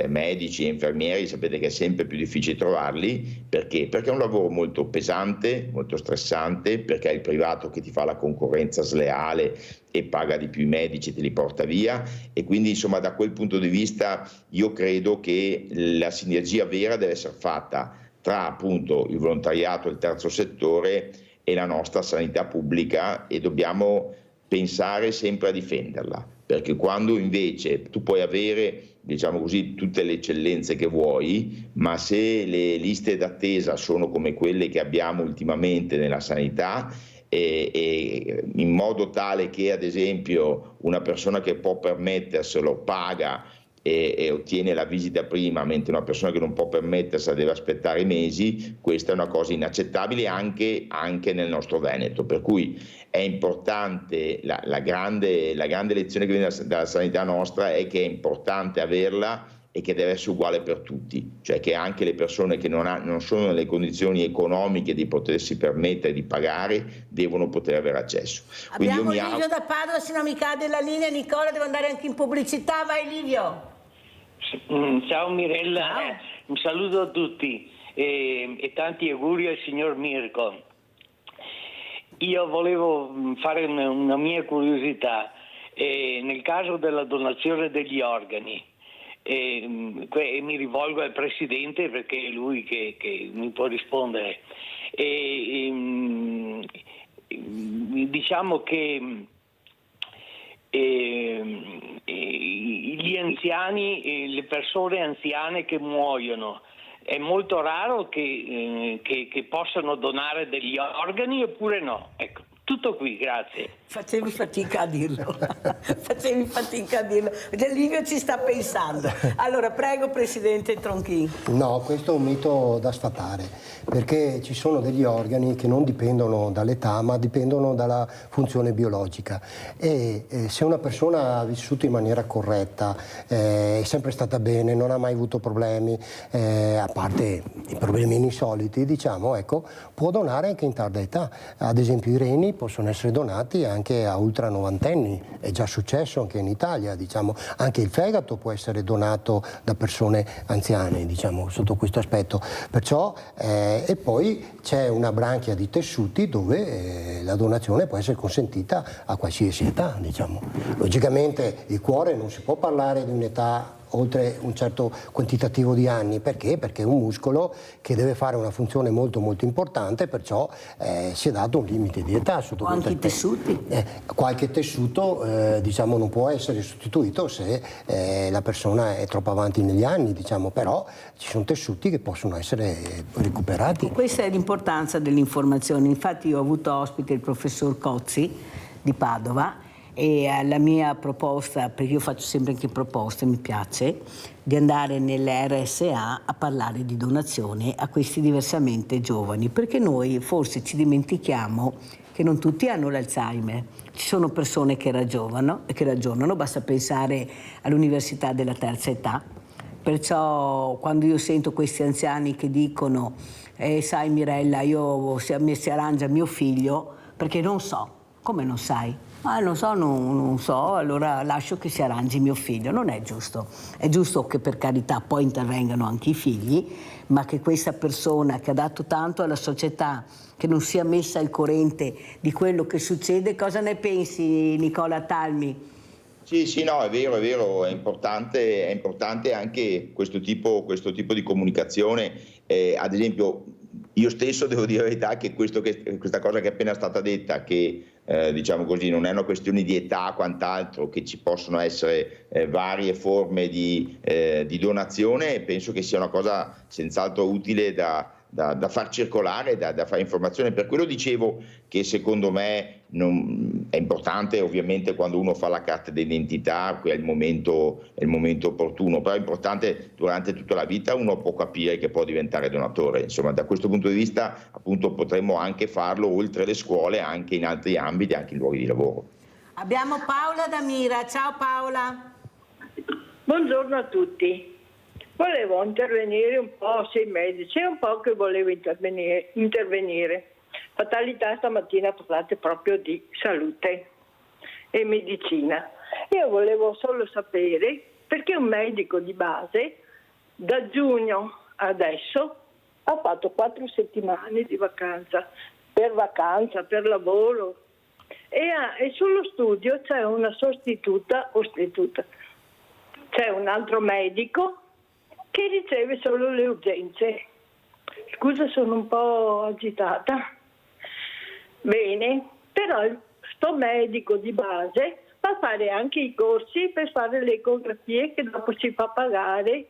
medici e infermieri, sapete che è sempre più difficile trovarli, perché è un lavoro molto pesante, molto stressante, perché è il privato che ti fa la concorrenza sleale e paga di più i medici, te li porta via, e quindi insomma da quel punto di vista io credo che la sinergia vera deve essere fatta tra appunto il volontariato, il terzo settore e la nostra sanità pubblica, e dobbiamo pensare sempre a difenderla, perché quando invece tu puoi avere, diciamo così, tutte le eccellenze che vuoi, ma se le liste d'attesa sono come quelle che abbiamo ultimamente nella sanità, e in modo tale che ad esempio una persona che può permetterselo paga e ottiene la visita prima, mentre una persona che non può permettersela deve aspettare mesi, questa è una cosa inaccettabile anche nel nostro Veneto, per cui è importante, la grande lezione che viene dalla sanità nostra è che è importante averla e che deve essere uguale per tutti, cioè che anche le persone che non sono nelle condizioni economiche di potersi permettere di pagare devono poter avere accesso. Abbiamo Livio da Padova, se non mi cade la linea. Nicola deve andare anche in pubblicità, vai Livio. Ciao Mirella, Ciao. un saluto a tutti e tanti auguri al signor Mirko. Io volevo fare una mia curiosità, nel caso della donazione degli organi, mi rivolgo al Presidente perché è lui che mi può rispondere. Diciamo che gli anziani, le persone anziane che muoiono, è molto raro che possano donare degli organi oppure no? Ecco, tutto qui, grazie. Facevi fatica a dirlo. Livio ci sta pensando. Allora, prego Presidente Tronchi. No, questo è un mito da sfatare, perché ci sono degli organi che non dipendono dall'età, ma dipendono dalla funzione biologica, e se una persona ha vissuto in maniera corretta, è sempre stata bene, non ha mai avuto problemi, a parte i problemi insoliti, diciamo, ecco, può donare anche in tarda età. Ad esempio i reni possono essere donati anche a ultra novantenni, è già successo anche in Italia, diciamo. Anche il fegato può essere donato da persone anziane, diciamo, sotto questo aspetto. Perciò, e poi c'è una branchia di tessuti dove la donazione può essere consentita a qualsiasi età, diciamo. Logicamente il cuore non si può parlare di un'età oltre un certo quantitativo di anni, perché? Perché è un muscolo che deve fare una funzione molto molto importante, perciò si è dato un limite di età sotto questo aspetto. Tessuti? Qualche tessuto diciamo non può essere sostituito se la persona è troppo avanti negli anni, diciamo, però ci sono tessuti che possono essere recuperati. Questa è l'importanza dell'informazione. Infatti io ho avuto ospite il professor Cozzi di Padova, e la mia proposta, perché io faccio sempre anche proposte, mi piace, di andare nelle RSA a parlare di donazione a questi diversamente giovani, perché noi forse ci dimentichiamo che non tutti hanno l'Alzheimer, ci sono persone che ragionano, basta pensare all'università della terza età. Perciò quando io sento questi anziani che dicono sai Mirella, io si arrangia mio figlio, perché non so, come non sai? Non so, allora lascio che si arrangi mio figlio. Non è giusto. È giusto che per carità poi intervengano anche i figli, ma che questa persona che ha dato tanto alla società, che non sia messa al corrente di quello che succede. Cosa ne pensi, Nicola Talmi? Sì, no, è vero, è importante anche questo tipo di comunicazione. Ad esempio, io stesso devo dire la verità che questa cosa che è appena stata detta, che diciamo così, non è una questione di età, quant'altro, che ci possono essere varie forme di donazione, penso che sia una cosa senz'altro utile da far circolare, da fare informazione. Per quello dicevo che secondo me è importante, ovviamente quando uno fa la carta d'identità, qui è il momento opportuno, però è importante durante tutta la vita, uno può capire che può diventare donatore. Insomma, da questo punto di vista appunto potremmo anche farlo oltre le scuole, anche in altri ambiti, anche in luoghi di lavoro. Abbiamo Paola da Mira. Ciao Paola. Buongiorno a tutti. volevo intervenire un po' sui medici, è un po' che volevo intervenire. Fatalità, stamattina parlate proprio di salute e medicina. Io volevo solo sapere perché un medico di base da giugno adesso ha fatto 4 settimane di vacanza, per lavoro, e sullo studio c'è una sostituta, c'è un altro medico che riceve solo le urgenze. Scusa, sono un po' agitata. Bene, però sto medico di base fa fare anche i corsi per fare le ecografie che dopo si fa pagare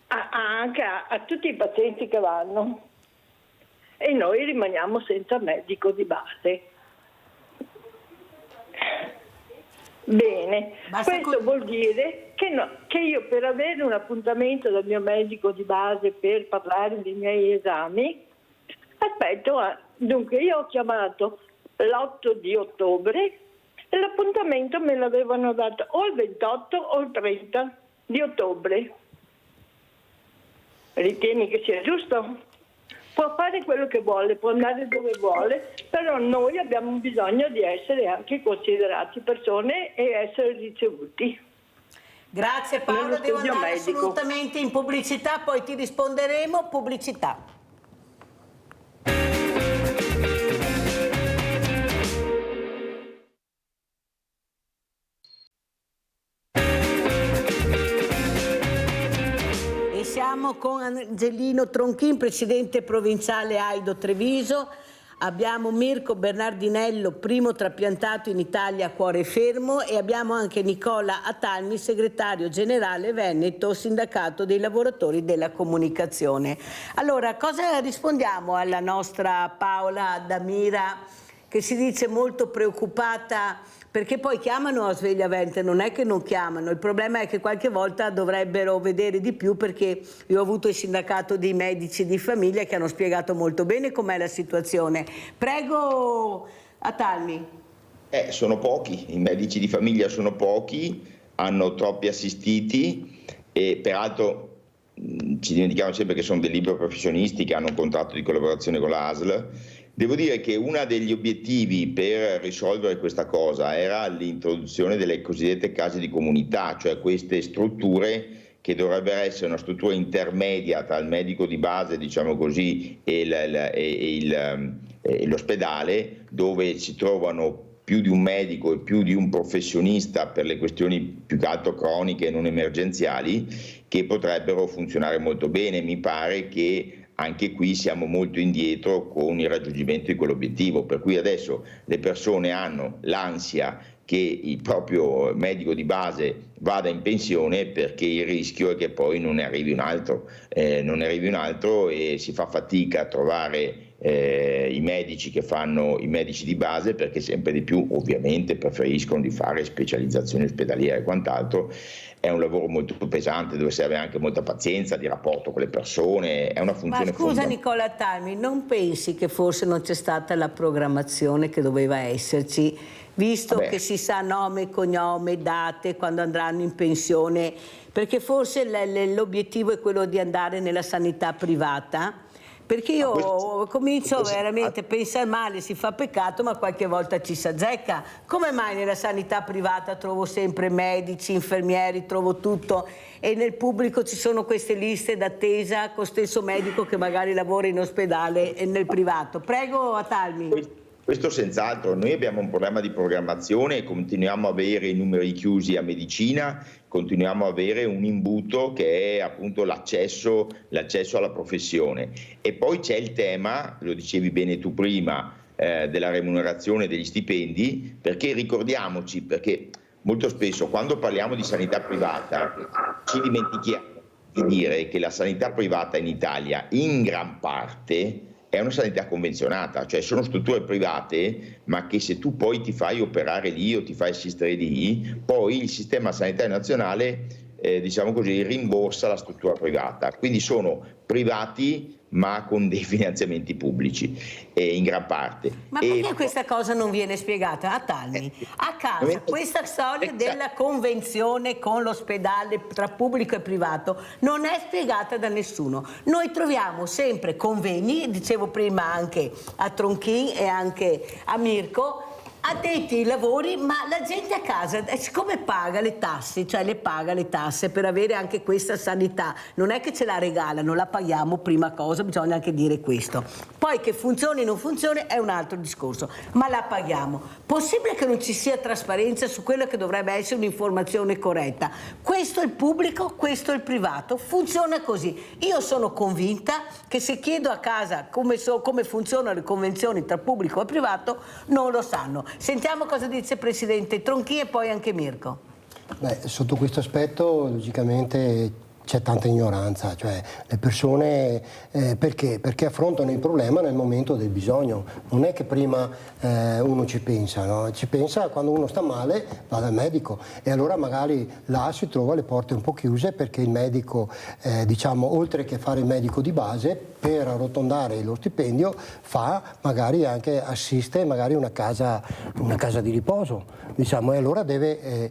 anche a tutti i pazienti che vanno, e noi rimaniamo senza medico di base. Bene, questo vuol dire che io per avere un appuntamento dal mio medico di base per parlare dei miei esami aspetto. Dunque io ho chiamato l'8 di ottobre e l'appuntamento me l'avevano dato o il 28 o il 30 di ottobre. Ritieni che sia giusto? Può fare quello che vuole, può andare dove vuole, però noi abbiamo bisogno di essere anche considerati persone e essere ricevuti. Grazie Paola, devo andare assolutamente in pubblicità, poi ti risponderemo. Pubblicità. Siamo con Angelino Tronchin, presidente provinciale AIDO Treviso. Abbiamo Mirko Bernardinello, primo trapiantato in Italia a cuore fermo, e abbiamo anche Nicola Atalmi, segretario generale Veneto, sindacato dei lavoratori della comunicazione. Allora, cosa rispondiamo alla nostra Paola Damira, che si dice molto preoccupata? Perché poi chiamano a Svegliavente, non è che non chiamano, il problema è che qualche volta dovrebbero vedere di più, perché io ho avuto il sindacato dei medici di famiglia che hanno spiegato molto bene com'è la situazione. Prego Atalmi. Sono pochi, i medici di famiglia sono pochi, hanno troppi assistiti e peraltro ci dimentichiamo sempre che sono dei liberi professionisti che hanno un contratto di collaborazione con l'ASL. Devo dire che uno degli obiettivi per risolvere questa cosa era l'introduzione delle cosiddette case di comunità, cioè queste strutture che dovrebbero essere una struttura intermedia tra il medico di base, diciamo così, e l'ospedale, dove si trovano più di un medico e più di un professionista per le questioni più che altro croniche e non emergenziali, che potrebbero funzionare molto bene. Mi pare che anche qui siamo molto indietro con il raggiungimento di quell'obiettivo, per cui adesso le persone hanno l'ansia che il proprio medico di base vada in pensione, perché il rischio è che poi non ne arrivi un altro, e si fa fatica a trovare i medici che fanno i medici di base, perché sempre di più ovviamente preferiscono di fare specializzazioni ospedaliere e quant'altro. È un lavoro molto pesante, dove serve anche molta pazienza di rapporto con le persone, è una funzione fondamentale. Ma scusa Nicola Talmi, non pensi che forse non c'è stata la programmazione che doveva esserci, visto che si sa nome, cognome, date, quando andranno in pensione? Perché forse l'obiettivo è quello di andare nella sanità privata? Perché io comincio veramente a pensare male, si fa peccato, ma qualche volta ci si azzecca. Come mai nella sanità privata trovo sempre medici, infermieri, trovo tutto, e nel pubblico ci sono queste liste d'attesa con stesso medico che magari lavora in ospedale e nel privato? Prego Atalmi. Questo senz'altro. Noi abbiamo un problema di programmazione, continuiamo a avere i numeri chiusi a medicina, continuiamo a avere un imbuto che è appunto l'accesso alla professione. E poi c'è il tema, lo dicevi bene tu prima, della remunerazione degli stipendi, perché ricordiamoci, perché molto spesso quando parliamo di sanità privata ci dimentichiamo di dire che la sanità privata in Italia in gran parte è una sanità convenzionata, cioè sono strutture private, ma che se tu poi ti fai operare lì o ti fai assistere lì, poi il sistema sanitario nazionale, diciamo così, rimborsa la struttura privata. Quindi sono privati ma con dei finanziamenti pubblici in gran parte. Ma perché questa cosa non viene spiegata a Talmi? A casa questa storia della convenzione con l'ospedale tra pubblico e privato non è spiegata da nessuno. Noi troviamo sempre convegni, dicevo prima anche a Tronchin e anche a Mirko, addetti ai lavori, ma la gente a casa, siccome paga le tasse, cioè le paga le tasse per avere anche questa sanità, non è che ce la regalano, la paghiamo, prima cosa, bisogna anche dire questo. Poi che funzioni o non funzioni è un altro discorso, ma la paghiamo. Possibile che non ci sia trasparenza su quello che dovrebbe essere un'informazione corretta? Questo è il pubblico, questo è il privato, funziona così. Io sono convinta che se chiedo a casa come funzionano le convenzioni tra pubblico e privato, non lo sanno. Sentiamo cosa dice il Presidente Tronchin e poi anche Mirko. Beh, sotto questo aspetto logicamente c'è tanta ignoranza, cioè le persone perché affrontano il problema nel momento del bisogno, non è che prima uno ci pensa, no? Ci pensa quando uno sta male, va dal medico e allora magari là si trova le porte un po' chiuse perché il medico diciamo oltre che fare il medico di base per arrotondare lo stipendio fa magari anche assiste magari una casa di riposo, diciamo, e allora deve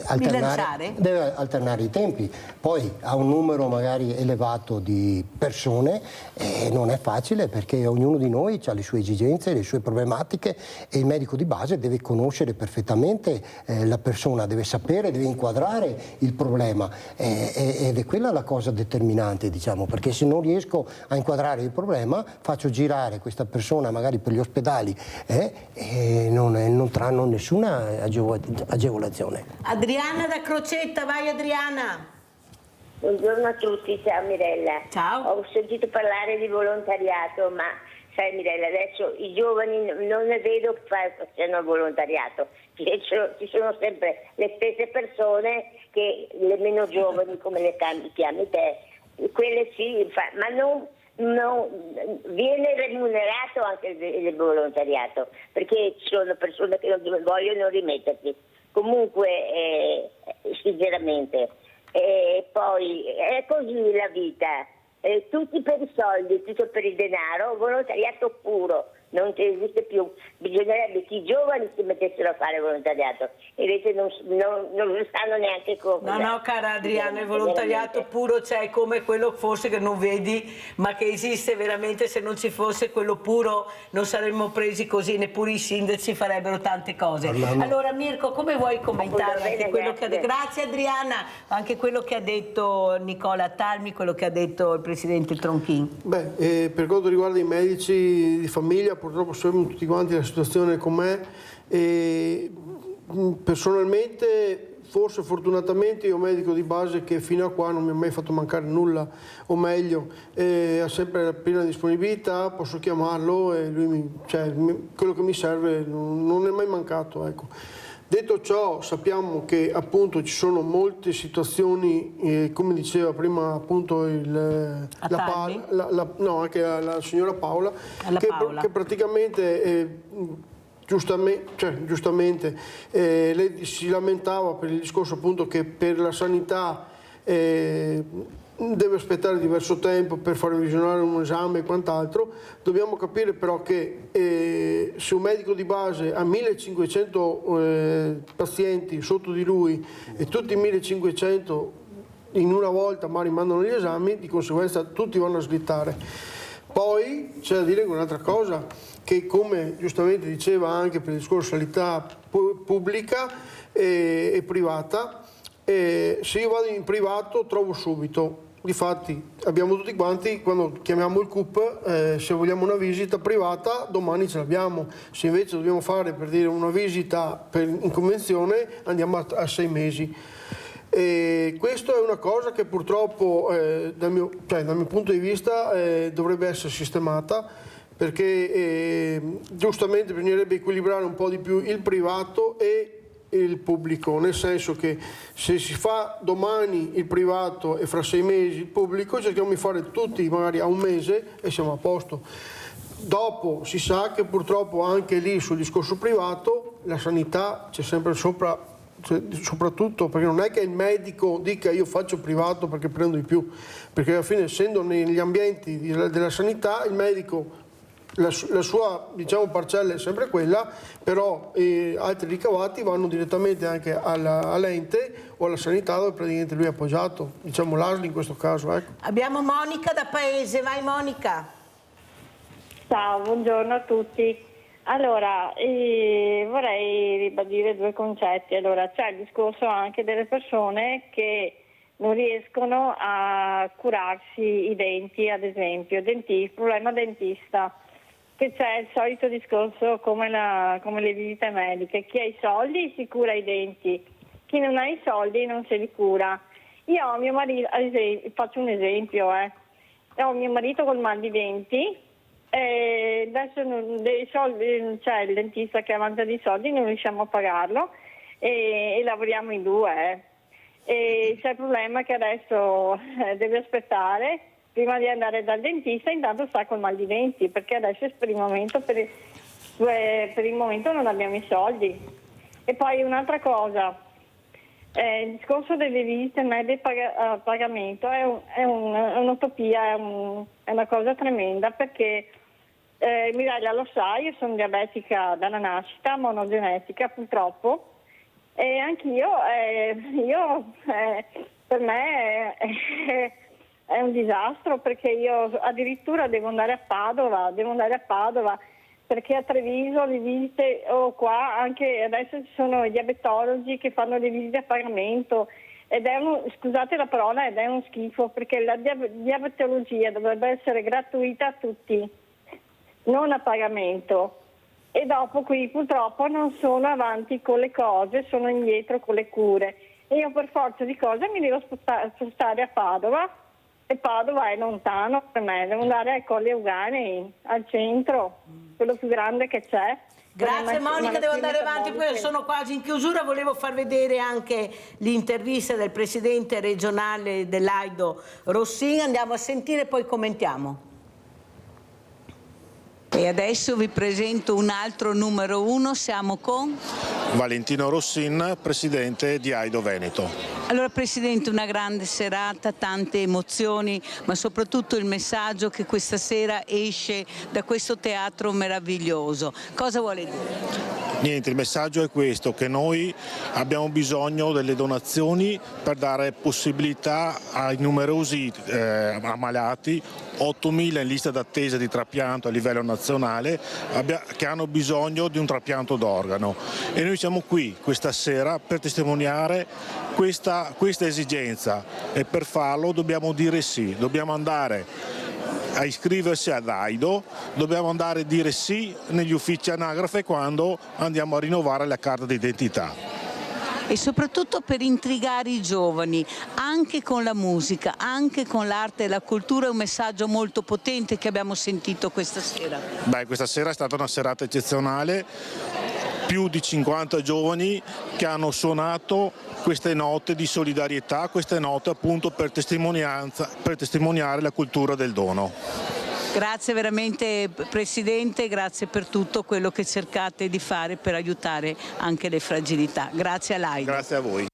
alternare i tempi. Poi ha un numero magari elevato di persone e non è facile perché ognuno di noi ha le sue esigenze, le sue problematiche e il medico di base deve conoscere perfettamente la persona, deve sapere, deve inquadrare il problema ed è quella la cosa determinante, diciamo, perché se non riesco a inquadrare il problema faccio girare questa persona magari per gli ospedali e non trarranno nessuna agevolazione. Adriana da Crocetta, vai Adriana. Buongiorno a tutti, ciao Mirella. Ciao. Ho sentito parlare di volontariato, ma sai Mirella, adesso i giovani non è vero che facciano volontariato, ci sono sempre le stesse persone che le meno giovani, come le chiami te, quelle sì, ma non viene remunerato anche il volontariato, perché ci sono persone che non vogliono rimettersi. Comunque, sinceramente. E poi è così la vita, tutti per i soldi, tutto per il denaro, volontariato puro, non esiste più. Bisognerebbe che i giovani si mettessero a fare volontariato, invece non lo sanno neanche come. No, cara Adriana, il volontariato puro c'è come quello forse che non vedi, ma che esiste veramente. Se non ci fosse quello puro non saremmo presi così, neppure i sindaci farebbero tante cose. Allora Mirko, come vuoi commentare anche quello che ha detto? Grazie Adriana, anche quello che ha detto Nicola Talmi, quello che ha detto il Presidente Tronchin. Beh, per quanto riguarda i medici di famiglia, purtroppo sappiamo tutti quanti la situazione com'è e personalmente forse fortunatamente io medico di base che fino a qua non mi ha mai fatto mancare nulla, o meglio ha sempre la piena disponibilità, posso chiamarlo e lui quello che mi serve non è mai mancato, ecco. Detto ciò, sappiamo che appunto ci sono molte situazioni, come diceva prima appunto anche la signora Paola, che praticamente giustamente lei si lamentava per il discorso appunto che per la sanità deve aspettare diverso tempo per fare visionare un esame e quant'altro. Dobbiamo capire però che se un medico di base ha 1500 pazienti sotto di lui e tutti i 1500 in una volta ma rimandano gli esami, di conseguenza tutti vanno a slittare. Poi c'è da dire un'altra cosa, che come giustamente diceva anche per il discorso sanità pubblica e privata, se io vado in privato trovo subito. Difatti abbiamo tutti quanti, quando chiamiamo il CUP, se vogliamo una visita privata domani ce l'abbiamo, se invece dobbiamo fare per dire una visita in convenzione andiamo a 6 mesi. E questo è una cosa che purtroppo dal mio punto di vista dovrebbe essere sistemata, perché giustamente bisognerebbe equilibrare un po' di più il privato e il pubblico, nel senso che se si fa domani il privato e fra 6 mesi il pubblico, cerchiamo di fare tutti magari a un mese e siamo a posto. Dopo si sa che purtroppo anche lì sul discorso privato la sanità c'è sempre sopra soprattutto perché non è che il medico dica io faccio privato perché prendo di più, perché alla fine, essendo negli ambienti della sanità, il medico la sua, diciamo, parcella è sempre quella, però altri ricavati vanno direttamente anche all'ente o alla sanità dove praticamente lui è appoggiato, diciamo l'ASL in questo caso. Ecco. Abbiamo Monica da Paese, vai Monica. Ciao, buongiorno a tutti. Allora, vorrei ribadire due concetti. Allora, c'è il discorso anche delle persone che non riescono a curarsi i denti, ad esempio, problema dentista. Che c'è il solito discorso come le visite mediche, chi ha i soldi si cura i denti, chi non ha i soldi non se li cura. Io ho mio marito, faccio un esempio, ho mio marito col mal di denti, adesso dei soldi, c'è il dentista che avanza dei soldi, non riusciamo a pagarlo e lavoriamo in due. E c'è il problema che adesso deve aspettare prima di andare dal dentista, intanto sta col mal di denti, perché adesso per il momento non abbiamo i soldi. E poi un'altra cosa, il discorso delle visite medie a pagamento è un'utopia, è una cosa tremenda, perché Miraglia lo sa, io sono diabetica dalla nascita, monogenetica purtroppo, e anch'io, per me è un disastro, perché io addirittura devo andare a Padova perché a Treviso le visite, qua anche adesso ci sono i diabetologi che fanno le visite a pagamento ed scusate la parola, ed è uno schifo, perché la diabetologia dovrebbe essere gratuita a tutti, non a pagamento. E dopo qui purtroppo non sono avanti con le cose, sono indietro con le cure. E io per forza di cose mi devo spostare a Padova, e Padova è lontano per me, devo andare a Colli Euganei, al centro, quello più grande che c'è. Grazie Monica, devo andare avanti, poi sono quasi in chiusura. Volevo far vedere anche l'intervista del presidente regionale dell'Aido Rossini, andiamo a sentire e poi commentiamo. E adesso vi presento un altro numero uno, siamo con Valentino Rossin, presidente di Aido Veneto. Allora Presidente, una grande serata, tante emozioni, ma soprattutto il messaggio che questa sera esce da questo teatro meraviglioso. Cosa vuole dire? Niente, il messaggio è questo, che noi abbiamo bisogno delle donazioni per dare possibilità ai numerosi ammalati, 8.000 in lista d'attesa di trapianto a livello nazionale, che hanno bisogno di un trapianto d'organo. E noi siamo qui questa sera per testimoniare questa esigenza, e per farlo dobbiamo dire sì, dobbiamo andare a iscriversi ad Aido, dobbiamo andare a dire sì negli uffici anagrafe quando andiamo a rinnovare la carta d'identità. E soprattutto per intrigare i giovani, anche con la musica, anche con l'arte e la cultura, è un messaggio molto potente che abbiamo sentito questa sera. Beh, questa sera è stata una serata eccezionale, più di 50 giovani che hanno suonato queste note di solidarietà, queste note appunto per testimoniare la cultura del dono. Grazie veramente Presidente, grazie per tutto quello che cercate di fare per aiutare anche le fragilità. Grazie all'Aido. Grazie a voi.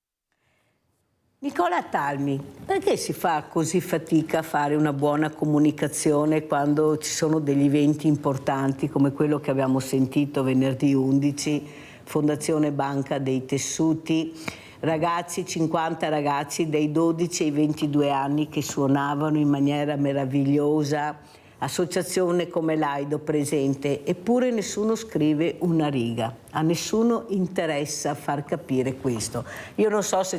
Nicola Talmi, perché si fa così fatica a fare una buona comunicazione quando ci sono degli eventi importanti come quello che abbiamo sentito venerdì 11, Fondazione Banca dei Tessuti, ragazzi, 50 ragazzi dai 12 ai 22 anni che suonavano in maniera meravigliosa, associazione come l'Aido presente, eppure nessuno scrive una riga, a nessuno interessa far capire questo. Io non so se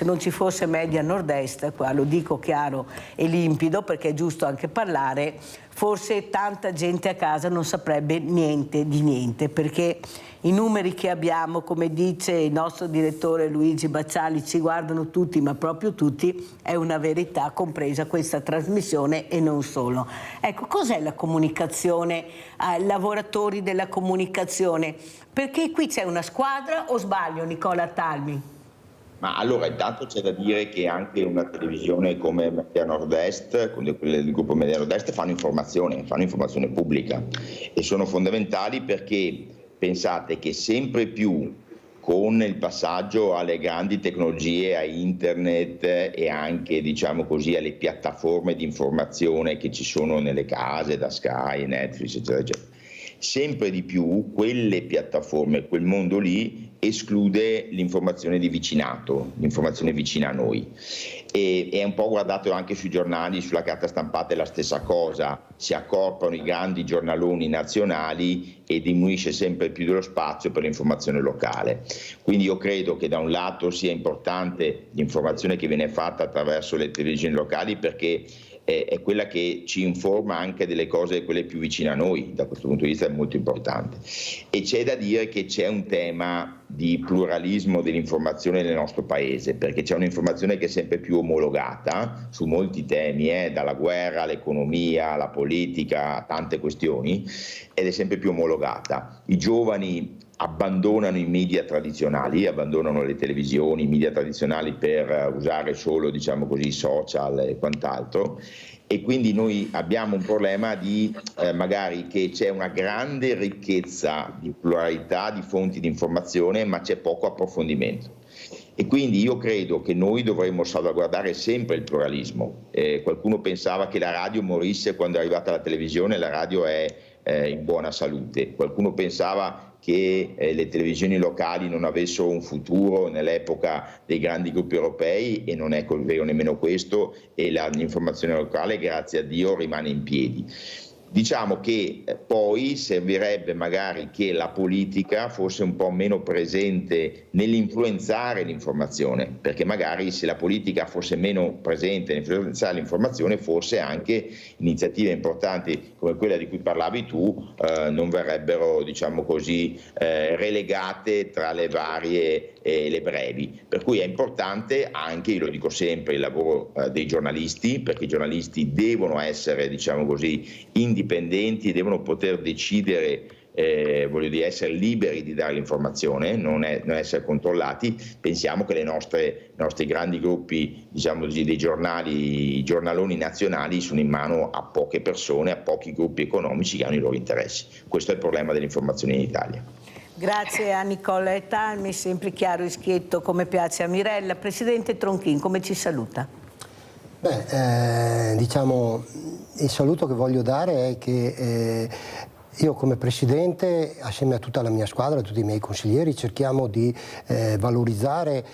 non ci fosse Media Nord-Est, qua lo dico chiaro e limpido perché è giusto anche parlare, forse tanta gente a casa non saprebbe niente di niente, perché i numeri che abbiamo, come dice il nostro direttore Luigi Bacciali, ci guardano tutti, ma proprio tutti, è una verità, compresa questa trasmissione e non solo. Ecco, cos'è la comunicazione ai lavoratori della comunicazione? Perché qui c'è una squadra, o sbaglio Nicola Talmi? Ma allora intanto c'è da dire che anche una televisione come Media Nord-Est, quelle del gruppo Media Nord-Est, fanno informazione pubblica e sono fondamentali perché pensate che sempre più con il passaggio alle grandi tecnologie, a internet e anche, diciamo così, alle piattaforme di informazione che ci sono nelle case, da Sky, Netflix, eccetera, eccetera. Sempre di più quelle piattaforme, quel mondo lì esclude l'informazione di vicinato, l'informazione vicina a noi. E è un po' guardato anche sui giornali, sulla carta stampata è la stessa cosa, si accorpano i grandi giornaloni nazionali e diminuisce sempre più dello spazio per l'informazione locale. Quindi io credo che da un lato sia importante l'informazione che viene fatta attraverso le televisioni locali, perché è quella che ci informa anche delle cose, quelle più vicine a noi, da questo punto di vista è molto importante. E c'è da dire che c'è un tema di pluralismo dell'informazione nel nostro paese, perché c'è un'informazione che è sempre più omologata su molti temi, dalla guerra all'economia, alla politica, a tante questioni, ed è sempre più omologata. I giovani abbandonano i media tradizionali, abbandonano le televisioni, i media tradizionali per usare solo, diciamo così, social e quant'altro, e quindi noi abbiamo un problema di magari che c'è una grande ricchezza di pluralità di fonti di informazione, ma c'è poco approfondimento. E quindi io credo che noi dovremmo salvaguardare sempre il pluralismo. Qualcuno pensava che la radio morisse quando è arrivata la televisione, la radio è in buona salute. Qualcuno pensava che le televisioni locali non avessero un futuro nell'epoca dei grandi gruppi europei, e non è vero nemmeno questo, e l'informazione locale, grazie a Dio, rimane in piedi. Diciamo che poi servirebbe magari che la politica fosse un po' meno presente nell'influenzare l'informazione, perché magari se la politica fosse meno presente nell'influenzare l'informazione, forse anche iniziative importanti come quella di cui parlavi tu non verrebbero, diciamo così, relegate tra le varie e le brevi. Per cui è importante anche, io lo dico sempre, il lavoro dei giornalisti, perché i giornalisti devono essere, diciamo così, indipendenti, devono poter decidere, voglio dire, essere liberi di dare l'informazione, non essere controllati. Pensiamo che i nostri grandi gruppi, diciamo così, dei giornali, i giornaloni nazionali, sono in mano a poche persone, a pochi gruppi economici che hanno i loro interessi. Questo è il problema dell'informazione in Italia. Grazie a Nicola Talmi, sempre chiaro e schietto come piace a Mirella. Presidente Tronchin, come ci saluta? Diciamo, il saluto che voglio dare è che io come Presidente, assieme a tutta la mia squadra, a tutti i miei consiglieri, cerchiamo di valorizzare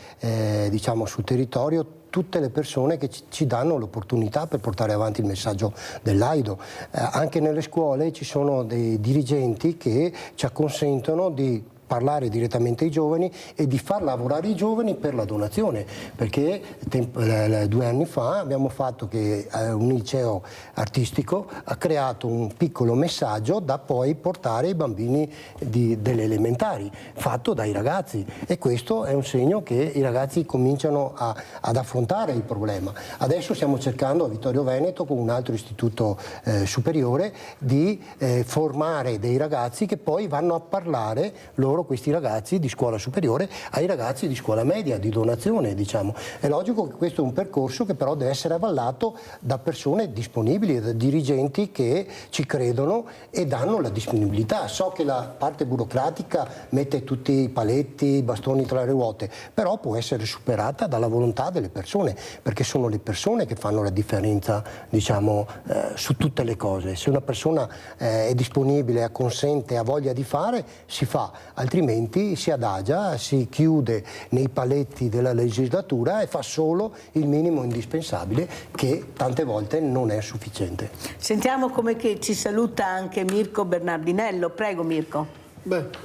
diciamo, sul territorio tutte le persone che ci danno l'opportunità per portare avanti il messaggio dell'Aido. Anche nelle scuole ci sono dei dirigenti che ci consentono di parlare direttamente ai giovani e di far lavorare i giovani per la donazione, perché 2 anni fa abbiamo fatto che un liceo artistico ha creato un piccolo messaggio da poi portare ai bambini delle elementari, fatto dai ragazzi, e questo è un segno che i ragazzi cominciano ad affrontare il problema. Adesso stiamo cercando a Vittorio Veneto, con un altro istituto superiore, di formare dei ragazzi che poi vanno a parlare loro, questi ragazzi di scuola superiore, ai ragazzi di scuola media, di donazione, diciamo. È logico che questo è un percorso che però deve essere avallato da persone disponibili, da dirigenti che ci credono e danno la disponibilità. So che la parte burocratica mette tutti i paletti, i bastoni tra le ruote, però può essere superata dalla volontà delle persone, perché sono le persone che fanno la differenza, diciamo, su tutte le cose. Se una persona è disponibile, acconsente, ha voglia di fare, si fa, altrimenti si adagia, si chiude nei paletti della legislatura e fa solo il minimo indispensabile, che tante volte non è sufficiente. Sentiamo come che ci saluta anche Mirko Bernardinello. Prego Mirko.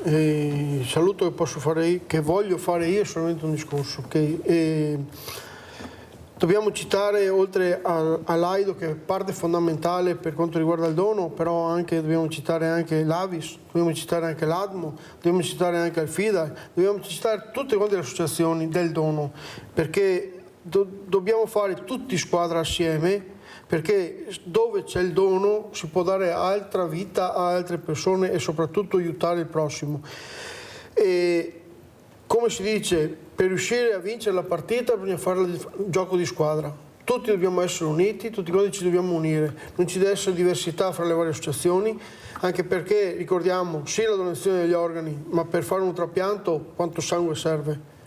Il saluto che posso fare, che voglio fare io, è solamente un discorso che dobbiamo citare, oltre all'Aido, che è parte fondamentale per quanto riguarda il dono, però dobbiamo citare anche l'Avis, dobbiamo citare anche l'ADMO, dobbiamo citare anche il FIDA, dobbiamo citare tutte quante le associazioni del dono, perché dobbiamo fare tutti squadra assieme, perché dove c'è il dono si può dare altra vita a altre persone e soprattutto aiutare il prossimo. E come si dice, per riuscire a vincere la partita bisogna fare il gioco di squadra. tutti dobbiamo essere uniti, tutti quanti ci dobbiamo unire, non ci deve essere diversità fra le varie associazioni, anche perché ricordiamo sì la donazione degli organi, ma per fare un trapianto quanto sangue serve?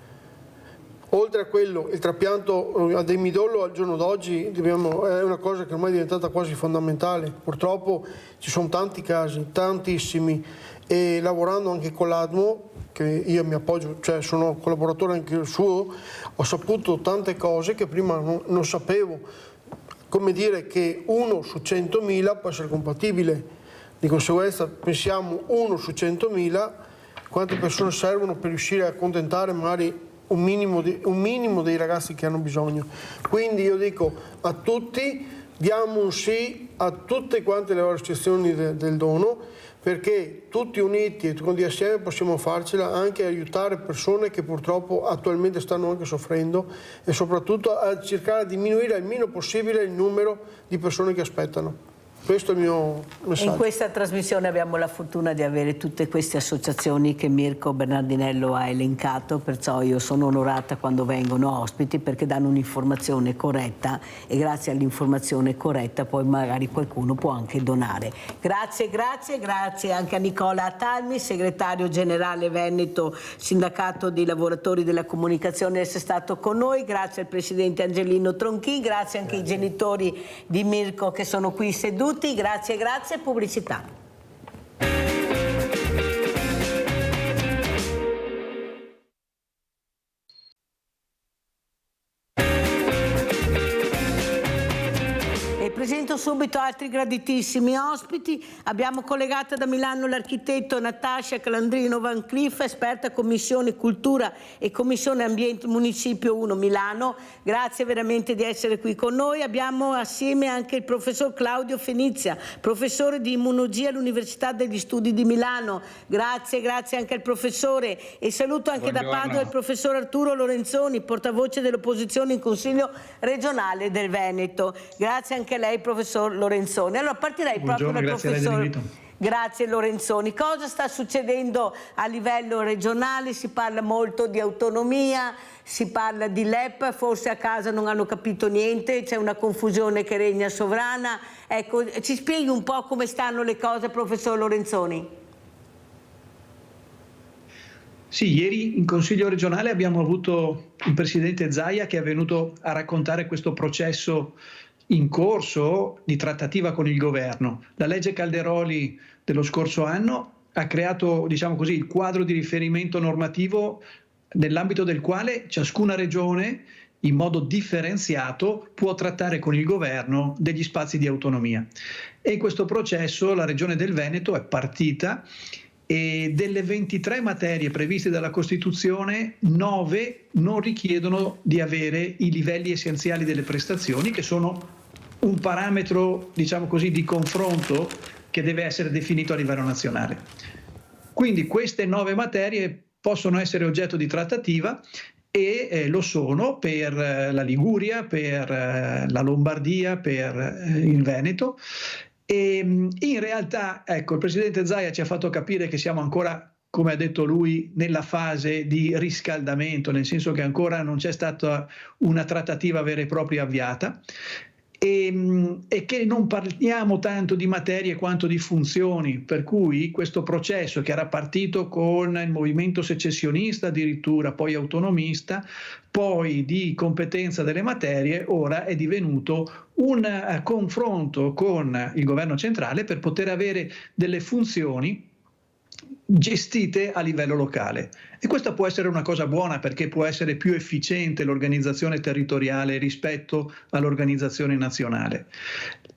Oltre a quello, il trapianto ad midollo al giorno d'oggi è una cosa che ormai è diventata quasi fondamentale. Purtroppo ci sono tanti casi, tantissimi, e lavorando anche con l'ADMO, che io mi appoggio, cioè sono collaboratore anche il suo, ho saputo tante cose che prima non sapevo. Come dire che 1 su 100.000 può essere compatibile, di conseguenza pensiamo 1 su 100.000 quante persone servono per riuscire a accontentare magari un minimo dei ragazzi che hanno bisogno. Quindi io dico a tutti, diamo un sì a tutte quante le associazioni del dono, perché tutti uniti e tutti assieme possiamo farcela, anche aiutare persone che purtroppo attualmente stanno anche soffrendo, e soprattutto a cercare di diminuire il meno possibile il numero di persone che aspettano. Questo è il mio messaggio. In questa trasmissione abbiamo la fortuna di avere tutte queste associazioni che Mirko Bernardinello ha elencato, perciò io sono onorata quando vengono ospiti, perché danno un'informazione corretta, e grazie all'informazione corretta poi magari qualcuno può anche donare. Grazie anche a Nicola Atalmi, segretario generale Veneto, Sindacato dei Lavoratori della Comunicazione, di essere stato con noi, grazie al presidente Angelino Tronchi, grazie anche ai genitori di Mirko che sono qui seduti. Grazie, pubblicità. Presento subito altri graditissimi ospiti. Abbiamo collegata da Milano l'architetto Natascia Calandrino Van Cliff, esperta Commissione Cultura e Commissione Ambiente Municipio 1 Milano. Grazie veramente di essere qui con noi. Abbiamo assieme anche il professor Claudio Fenizia, professore di immunologia all'Università degli Studi di Milano. Grazie anche al professore, e saluto anche da Padova il professor Arturo Lorenzoni, portavoce dell'opposizione in Consiglio regionale del Veneto. Grazie anche a lei, professor Lorenzoni. Allora partirei proprio dal professor. Grazie Lorenzoni. Cosa sta succedendo a livello regionale? Si parla molto di autonomia, si parla di LEP, forse a casa non hanno capito niente, c'è una confusione che regna sovrana. Ecco, ci spieghi un po' come stanno le cose, professor Lorenzoni? Sì, ieri in Consiglio regionale abbiamo avuto il presidente Zaia che è venuto a raccontare questo processo in corso di trattativa con il governo. La legge Calderoli dello scorso anno ha creato, diciamo così, il quadro di riferimento normativo nell'ambito del quale ciascuna regione in modo differenziato può trattare con il governo degli spazi di autonomia. E in questo processo la Regione del Veneto è partita, e delle 23 materie previste dalla Costituzione, 9 non richiedono di avere i livelli essenziali delle prestazioni, che sono un parametro, diciamo così, di confronto che deve essere definito a livello nazionale. Quindi queste 9 materie possono essere oggetto di trattativa, e lo sono per la Liguria, per la Lombardia, per il Veneto. E in realtà, ecco, il presidente Zaia ci ha fatto capire che siamo ancora, come ha detto lui, nella fase di riscaldamento, nel senso che ancora non c'è stata una trattativa vera e propria avviata, e che non parliamo tanto di materie quanto di funzioni, per cui questo processo, che era partito con il movimento secessionista addirittura, poi autonomista, poi di competenza delle materie, ora è divenuto un confronto con il governo centrale per poter avere delle funzioni gestite a livello locale. E questa può essere una cosa buona, perché può essere più efficiente l'organizzazione territoriale rispetto all'organizzazione nazionale.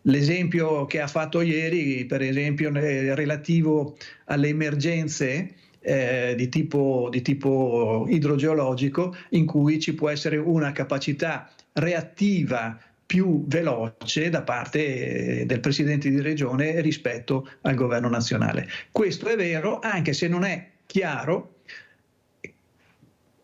L'esempio che ha fatto ieri, per esempio, relativo alle emergenze di tipo idrogeologico, in cui ci può essere una capacità reattiva più veloce da parte del Presidente di Regione rispetto al Governo nazionale. Questo è vero, anche se non è chiaro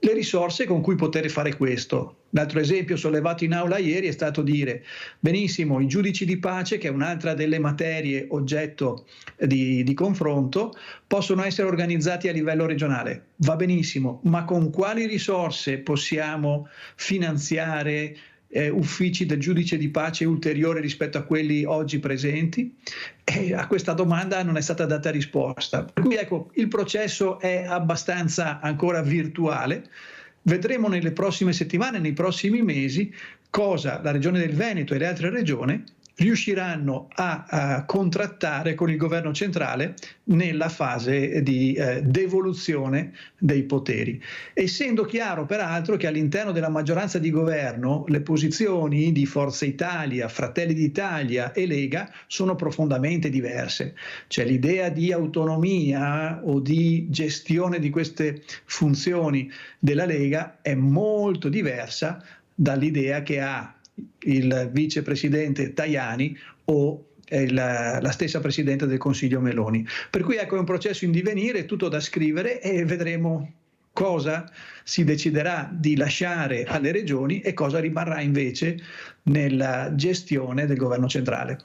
le risorse con cui poter fare questo. L'altro esempio sollevato in aula ieri è stato dire: benissimo, i giudici di pace, che è un'altra delle materie oggetto di confronto, possono essere organizzati a livello regionale. Va benissimo, ma con quali risorse possiamo finanziare uffici del giudice di pace ulteriori rispetto a quelli oggi presenti? E a questa domanda non è stata data risposta. Per cui ecco, il processo è abbastanza ancora virtuale. Vedremo nelle prossime settimane, nei prossimi mesi, cosa la Regione del Veneto e le altre regioni riusciranno a contrattare con il governo centrale nella fase di devoluzione dei poteri. Essendo chiaro peraltro che all'interno della maggioranza di governo le posizioni di Forza Italia, Fratelli d'Italia e Lega sono profondamente diverse. Cioè l'idea di autonomia o di gestione di queste funzioni della Lega è molto diversa dall'idea che ha il vicepresidente Tajani o la stessa Presidente del Consiglio Meloni. Per cui ecco, è un processo in divenire, tutto da scrivere, e vedremo cosa si deciderà di lasciare alle regioni e cosa rimarrà invece nella gestione del governo centrale.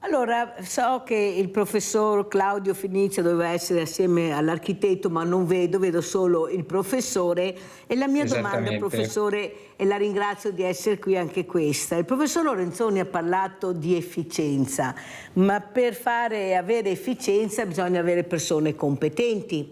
Allora, so che il professor Claudio Finizia doveva essere assieme all'architetto, ma non vedo solo il professore, e la mia domanda, professore, e la ringrazio di essere qui, anche questa. Il professor Lorenzoni ha parlato di efficienza, ma per avere efficienza bisogna avere persone competenti.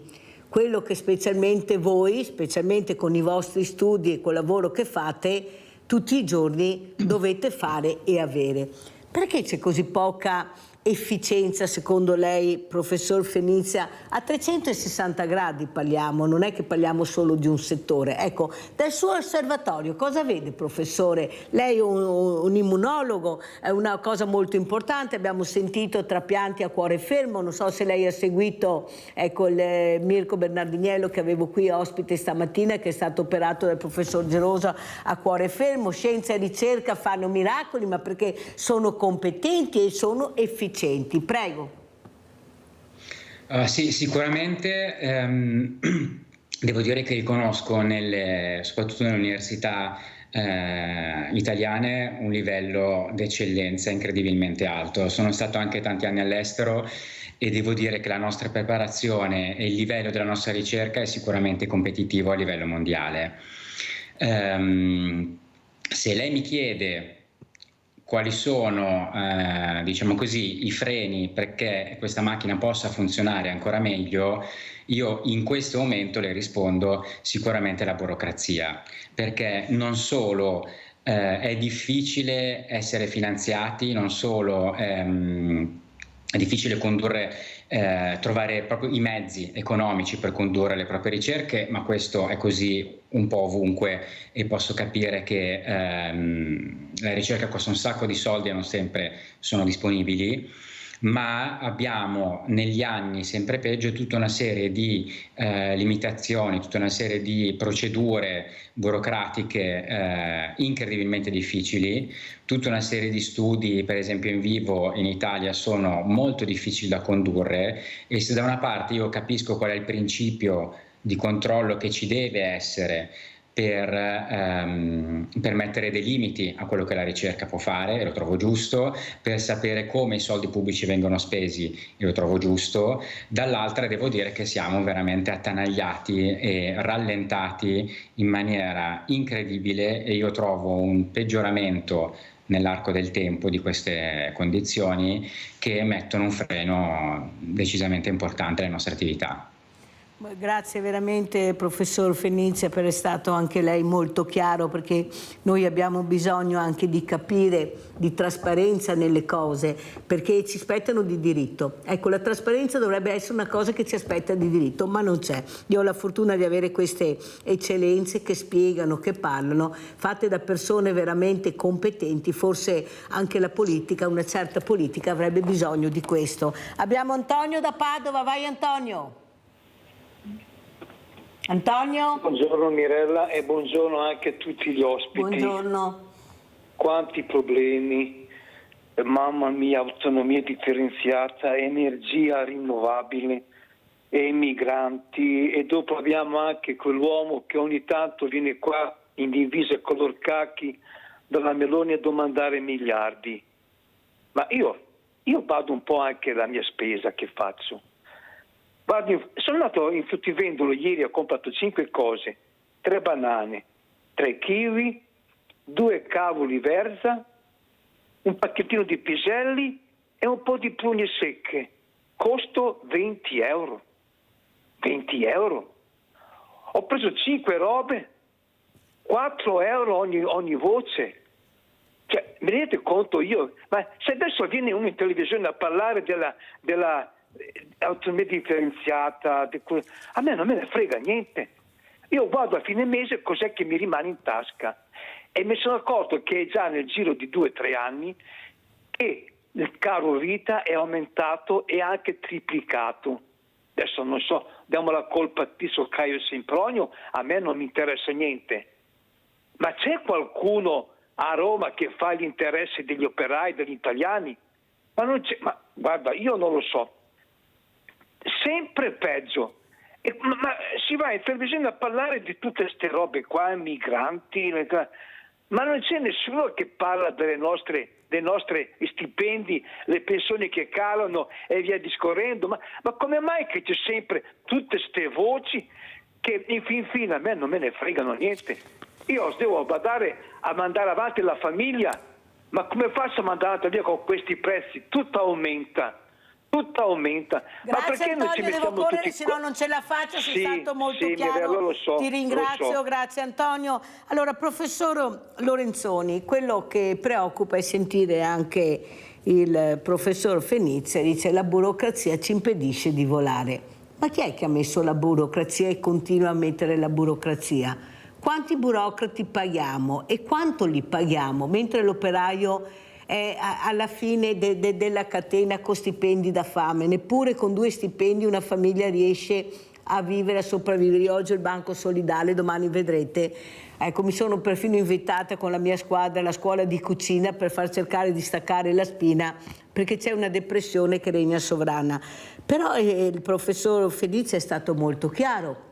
Quello che specialmente voi, specialmente con i vostri studi e col lavoro che fate, tutti i giorni dovete fare e avere. Perché c'è così poca efficienza, secondo lei, professor Finizia? A 360 gradi parliamo, non è che parliamo solo di un settore. Ecco, dal suo osservatorio cosa vede, professore? Lei è un immunologo, è una cosa molto importante, abbiamo sentito trapianti a cuore fermo, non so se lei ha seguito, ecco, il Mirko Bernardiniello che avevo qui ospite stamattina, che è stato operato dal professor Gerosa a cuore fermo. Scienza e ricerca fanno miracoli, ma perché sono competenti e sono efficienti. Prego. Sì, sicuramente devo dire che riconosco soprattutto nelle università italiane un livello d'eccellenza incredibilmente alto. Sono stato anche tanti anni all'estero e devo dire che la nostra preparazione e il livello della nostra ricerca è sicuramente competitivo a livello mondiale. Se lei mi chiede quali sono, diciamo così, i freni perché questa macchina possa funzionare ancora meglio, io in questo momento le rispondo sicuramente la burocrazia, perché non solo è difficile essere finanziati, non solo è difficile trovare proprio i mezzi economici per condurre le proprie ricerche, ma questo è così un po' ovunque, e posso capire che la ricerca costa un sacco di soldi e non sempre sono disponibili, ma abbiamo negli anni sempre peggio tutta una serie di limitazioni, tutta una serie di procedure burocratiche incredibilmente difficili, tutta una serie di studi, per esempio in vivo in Italia, sono molto difficili da condurre, e se da una parte io capisco qual è il principio di controllo che ci deve essere per mettere dei limiti a quello che la ricerca può fare, e lo trovo giusto, per sapere come i soldi pubblici vengono spesi, e lo trovo giusto, dall'altra devo dire che siamo veramente attanagliati e rallentati in maniera incredibile, e io trovo un peggioramento nell'arco del tempo di queste condizioni che mettono un freno decisamente importante alle nostre attività. Grazie veramente, professor Finizia, per essere stato anche lei molto chiaro, perché noi abbiamo bisogno anche di capire, di trasparenza nelle cose, perché ci aspettano di diritto. Ecco, la trasparenza dovrebbe essere una cosa che ci aspetta di diritto, ma non c'è. Io ho la fortuna di avere queste eccellenze che spiegano, che parlano, fatte da persone veramente competenti. Forse anche la politica, una certa politica, avrebbe bisogno di questo. Abbiamo Antonio da Padova, vai Antonio. Antonio? Buongiorno Mirella, e buongiorno anche a tutti gli ospiti. Buongiorno. Quanti problemi, mamma mia, autonomia differenziata, energia rinnovabile e migranti, e dopo abbiamo anche quell'uomo che ogni tanto viene qua in divisa color cacchi dalla Meloni a domandare miliardi. Ma io vado un po' anche la mia spesa che faccio. Sono andato in fruttivendolo ieri, ho comprato 5 cose, 3 banane, 3 kiwi, 2 cavoli Verza, un pacchettino di piselli e un po' di prugne secche. Costo 20 euro. 20 euro. Ho preso 5 robe, 4 euro ogni voce. Cioè, mi rendete conto io? Ma se adesso viene uno in televisione a parlare della autonomia differenziata, a me non me ne frega niente. Io guardo a fine mese cos'è che mi rimane in tasca e mi sono accorto che già nel giro di 2 o 3 anni che il caro vita è aumentato e anche triplicato. Adesso non so, diamo la colpa a Tiso Caio Sempronio, a me non mi interessa niente. Ma c'è qualcuno a Roma che fa gli interessi degli operai, degli italiani? Ma non c'è, ma guarda, io non lo so. Sempre peggio. Ma si va in televisione a parlare di tutte queste robe qua, migranti, ma non c'è nessuno che parla dei nostri stipendi, le pensioni che calano e via discorrendo. Ma come mai che c'è sempre tutte queste voci che in fin fine a me non me ne fregano niente? Io devo badare a mandare avanti la famiglia, ma come faccio a mandare via con questi prezzi? Tutto aumenta. Grazie, Ma perché Antonio, non ci mettiamo devo correre, tutti se no non ce la faccio, sei stato molto chiaro. Lo so, ti ringrazio, lo so. Grazie Antonio. Allora, professor Lorenzoni, quello che preoccupa è sentire anche il professor Fenizia, dice la burocrazia ci impedisce di volare. Ma chi è che ha messo la burocrazia e continua a mettere la burocrazia? Quanti burocrati paghiamo e quanto li paghiamo, mentre l'operaio è alla fine della catena con stipendi da fame? Neppure con 2 stipendi una famiglia riesce a vivere, a sopravvivere. Oggi il Banco Solidale, domani vedrete. Ecco, mi sono perfino invitata con la mia squadra alla scuola di cucina per far cercare di staccare la spina, perché c'è una depressione che regna sovrana. Però il professor Fenizia è stato molto chiaro.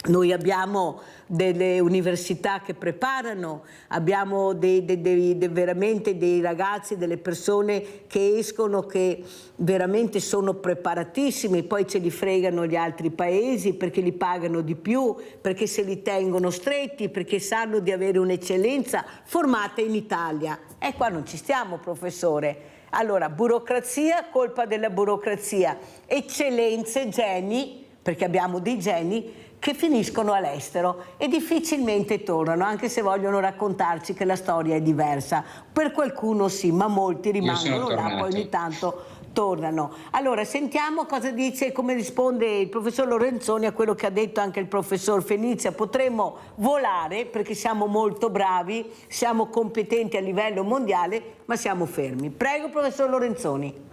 Noi abbiamo delle università che preparano, abbiamo veramente dei ragazzi, delle persone che escono che veramente sono preparatissimi, poi ce li fregano gli altri paesi perché li pagano di più, perché se li tengono stretti, perché sanno di avere un'eccellenza formata in Italia. E qua non ci stiamo, professore. Allora, burocrazia, colpa della burocrazia, eccellenze, geni, perché abbiamo dei geni che finiscono all'estero e difficilmente tornano, anche se vogliono raccontarci che la storia è diversa. Per qualcuno sì, ma molti rimangono là, poi ogni tanto tornano. Allora, sentiamo cosa dice, come risponde il professor Lorenzoni a quello che ha detto anche il professor Fenizia. Potremmo volare perché siamo molto bravi, siamo competenti a livello mondiale, ma siamo fermi. Prego, professor Lorenzoni.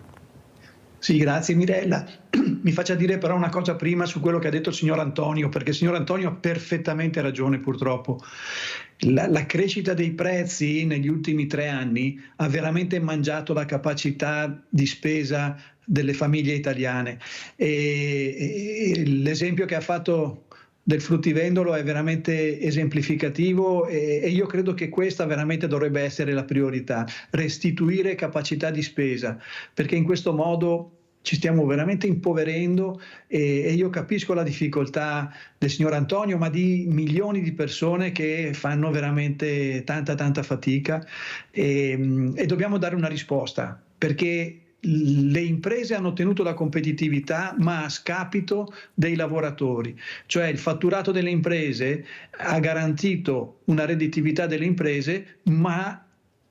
Sì, grazie Mirella. Mi faccia dire però una cosa prima su quello che ha detto il signor Antonio, perché il signor Antonio ha perfettamente ragione purtroppo. La crescita dei prezzi negli ultimi 3 anni ha veramente mangiato la capacità di spesa delle famiglie italiane. E l'esempio che ha fatto del fruttivendolo è veramente esemplificativo e io credo che questa veramente dovrebbe essere la priorità, restituire capacità di spesa, perché in questo modo ci stiamo veramente impoverendo e io capisco la difficoltà del signor Antonio, ma di milioni di persone che fanno veramente tanta fatica e dobbiamo dare una risposta, perché le imprese hanno ottenuto la competitività ma a scapito dei lavoratori, cioè il fatturato delle imprese ha garantito una redditività delle imprese ma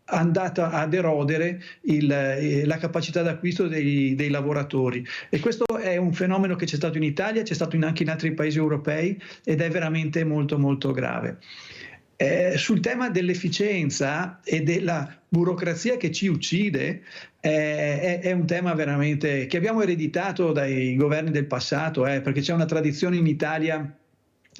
andata ad erodere la capacità d'acquisto dei lavoratori, e questo è un fenomeno che c'è stato in Italia, c'è stato anche in altri paesi europei ed è veramente molto grave. Sul tema dell'efficienza e della burocrazia che ci uccide è un tema veramente che abbiamo ereditato dai governi del passato, perché c'è una tradizione in Italia,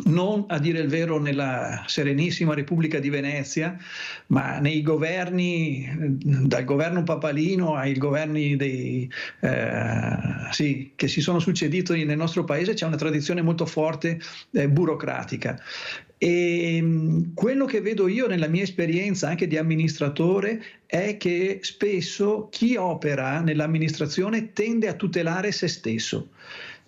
non a dire il vero nella Serenissima Repubblica di Venezia, ma nei governi, dal governo Papalino ai governi che si sono succeduti nel nostro paese, c'è una tradizione molto forte burocratica. E quello che vedo io nella mia esperienza anche di amministratore è che spesso chi opera nell'amministrazione tende a tutelare se stesso.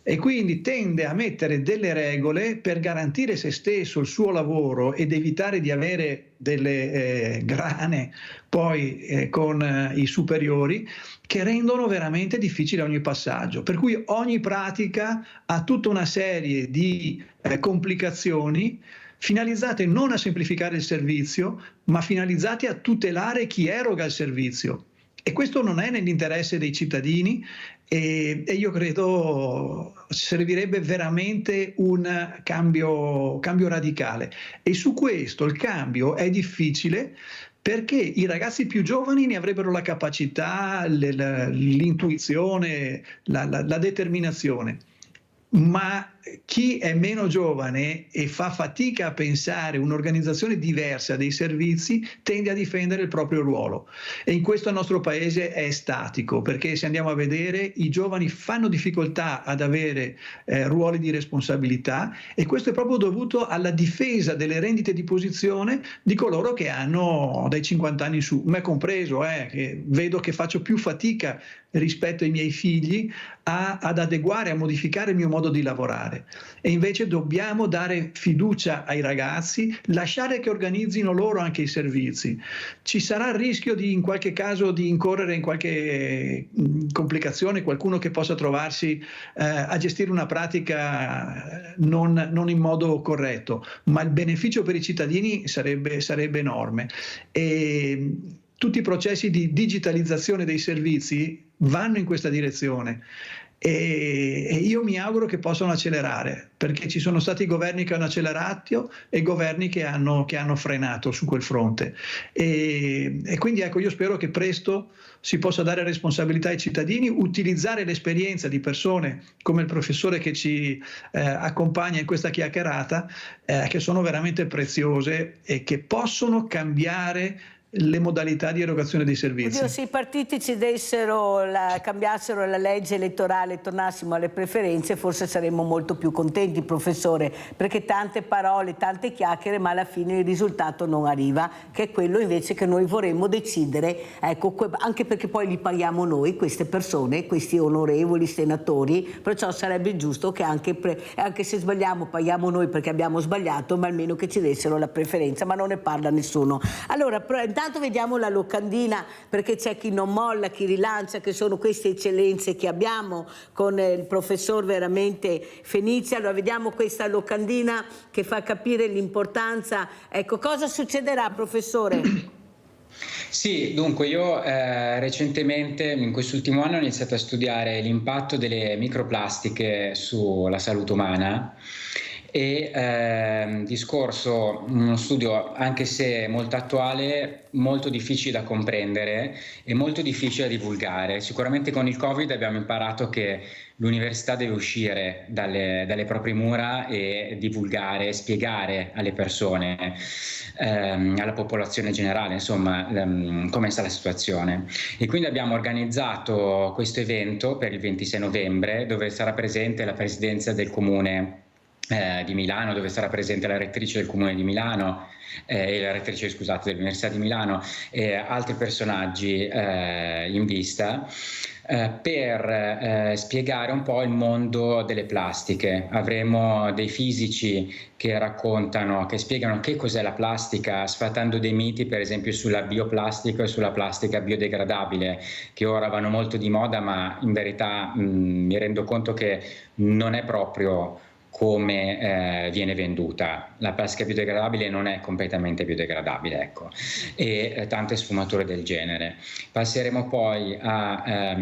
e quindi tende a mettere delle regole per garantire se stesso, il suo lavoro, ed evitare di avere delle grane poi con i superiori, che rendono veramente difficile ogni passaggio, per cui ogni pratica ha tutta una serie di complicazioni finalizzate non a semplificare il servizio, ma finalizzate a tutelare chi eroga il servizio. E questo non è nell'interesse dei cittadini, e io credo servirebbe veramente un cambio radicale. E su questo il cambio è difficile, perché i ragazzi più giovani ne avrebbero la capacità, l'intuizione, la determinazione. Ma chi è meno giovane e fa fatica a pensare un'organizzazione diversa dei servizi tende a difendere il proprio ruolo, e in questo il nostro paese è statico, perché se andiamo a vedere i giovani fanno difficoltà ad avere ruoli di responsabilità, e questo è proprio dovuto alla difesa delle rendite di posizione di coloro che hanno dai 50 anni in su, me compreso, che vedo che faccio più fatica rispetto ai miei figli ad adeguare, a modificare il mio modo di lavorare. E invece dobbiamo dare fiducia ai ragazzi, lasciare che organizzino loro anche i servizi. Ci sarà il rischio in qualche caso di incorrere in qualche complicazione, qualcuno che possa trovarsi a gestire una pratica non in modo corretto, ma il beneficio per i cittadini sarebbe enorme. E tutti i processi di digitalizzazione dei servizi vanno in questa direzione. E io mi auguro che possano accelerare, perché ci sono stati governi che hanno accelerato e governi che hanno frenato su quel fronte, e quindi ecco, io spero che presto si possa dare responsabilità ai cittadini, utilizzare l'esperienza di persone come il professore che ci accompagna in questa chiacchierata, che sono veramente preziose e che possono cambiare le modalità di erogazione dei servizi. Oddio, se i partiti ci cambiassero la legge elettorale e tornassimo alle preferenze, forse saremmo molto più contenti, professore, perché tante parole, tante chiacchiere, ma alla fine il risultato non arriva, che è quello invece che noi vorremmo decidere, ecco, anche perché poi li paghiamo noi, queste persone, questi onorevoli senatori, perciò sarebbe giusto che anche se sbagliamo paghiamo noi perché abbiamo sbagliato, ma almeno che ci dessero la preferenza, ma non ne parla nessuno. Allora, intanto vediamo la locandina, perché c'è chi non molla, chi rilancia, che sono queste eccellenze che abbiamo con il professor veramente Fenizi. Allora vediamo questa locandina che fa capire l'importanza. Ecco, cosa succederà, professore? Sì, dunque io recentemente, in quest'ultimo anno, ho iniziato a studiare l'impatto delle microplastiche sulla salute umana. E discorso, uno studio anche se molto attuale, molto difficile da comprendere e molto difficile da divulgare. Sicuramente con il Covid abbiamo imparato che l'università deve uscire dalle proprie mura e divulgare, spiegare alle persone, alla popolazione generale, insomma, come sta la situazione. E quindi abbiamo organizzato questo evento per il 26 novembre, dove sarà presente la presidenza del comune di Milano, dove sarà presente la rettrice del Comune di Milano e la rettrice, scusate, dell'Università di Milano e altri personaggi in vista per spiegare un po' il mondo delle plastiche. Avremo dei fisici che raccontano, che spiegano che cos'è la plastica, sfatando dei miti per esempio sulla bioplastica e sulla plastica biodegradabile, che ora vanno molto di moda, ma in verità mi rendo conto che non è proprio come viene venduta. La plastica biodegradabile non è completamente biodegradabile, ecco, e tante sfumature del genere. Passeremo poi a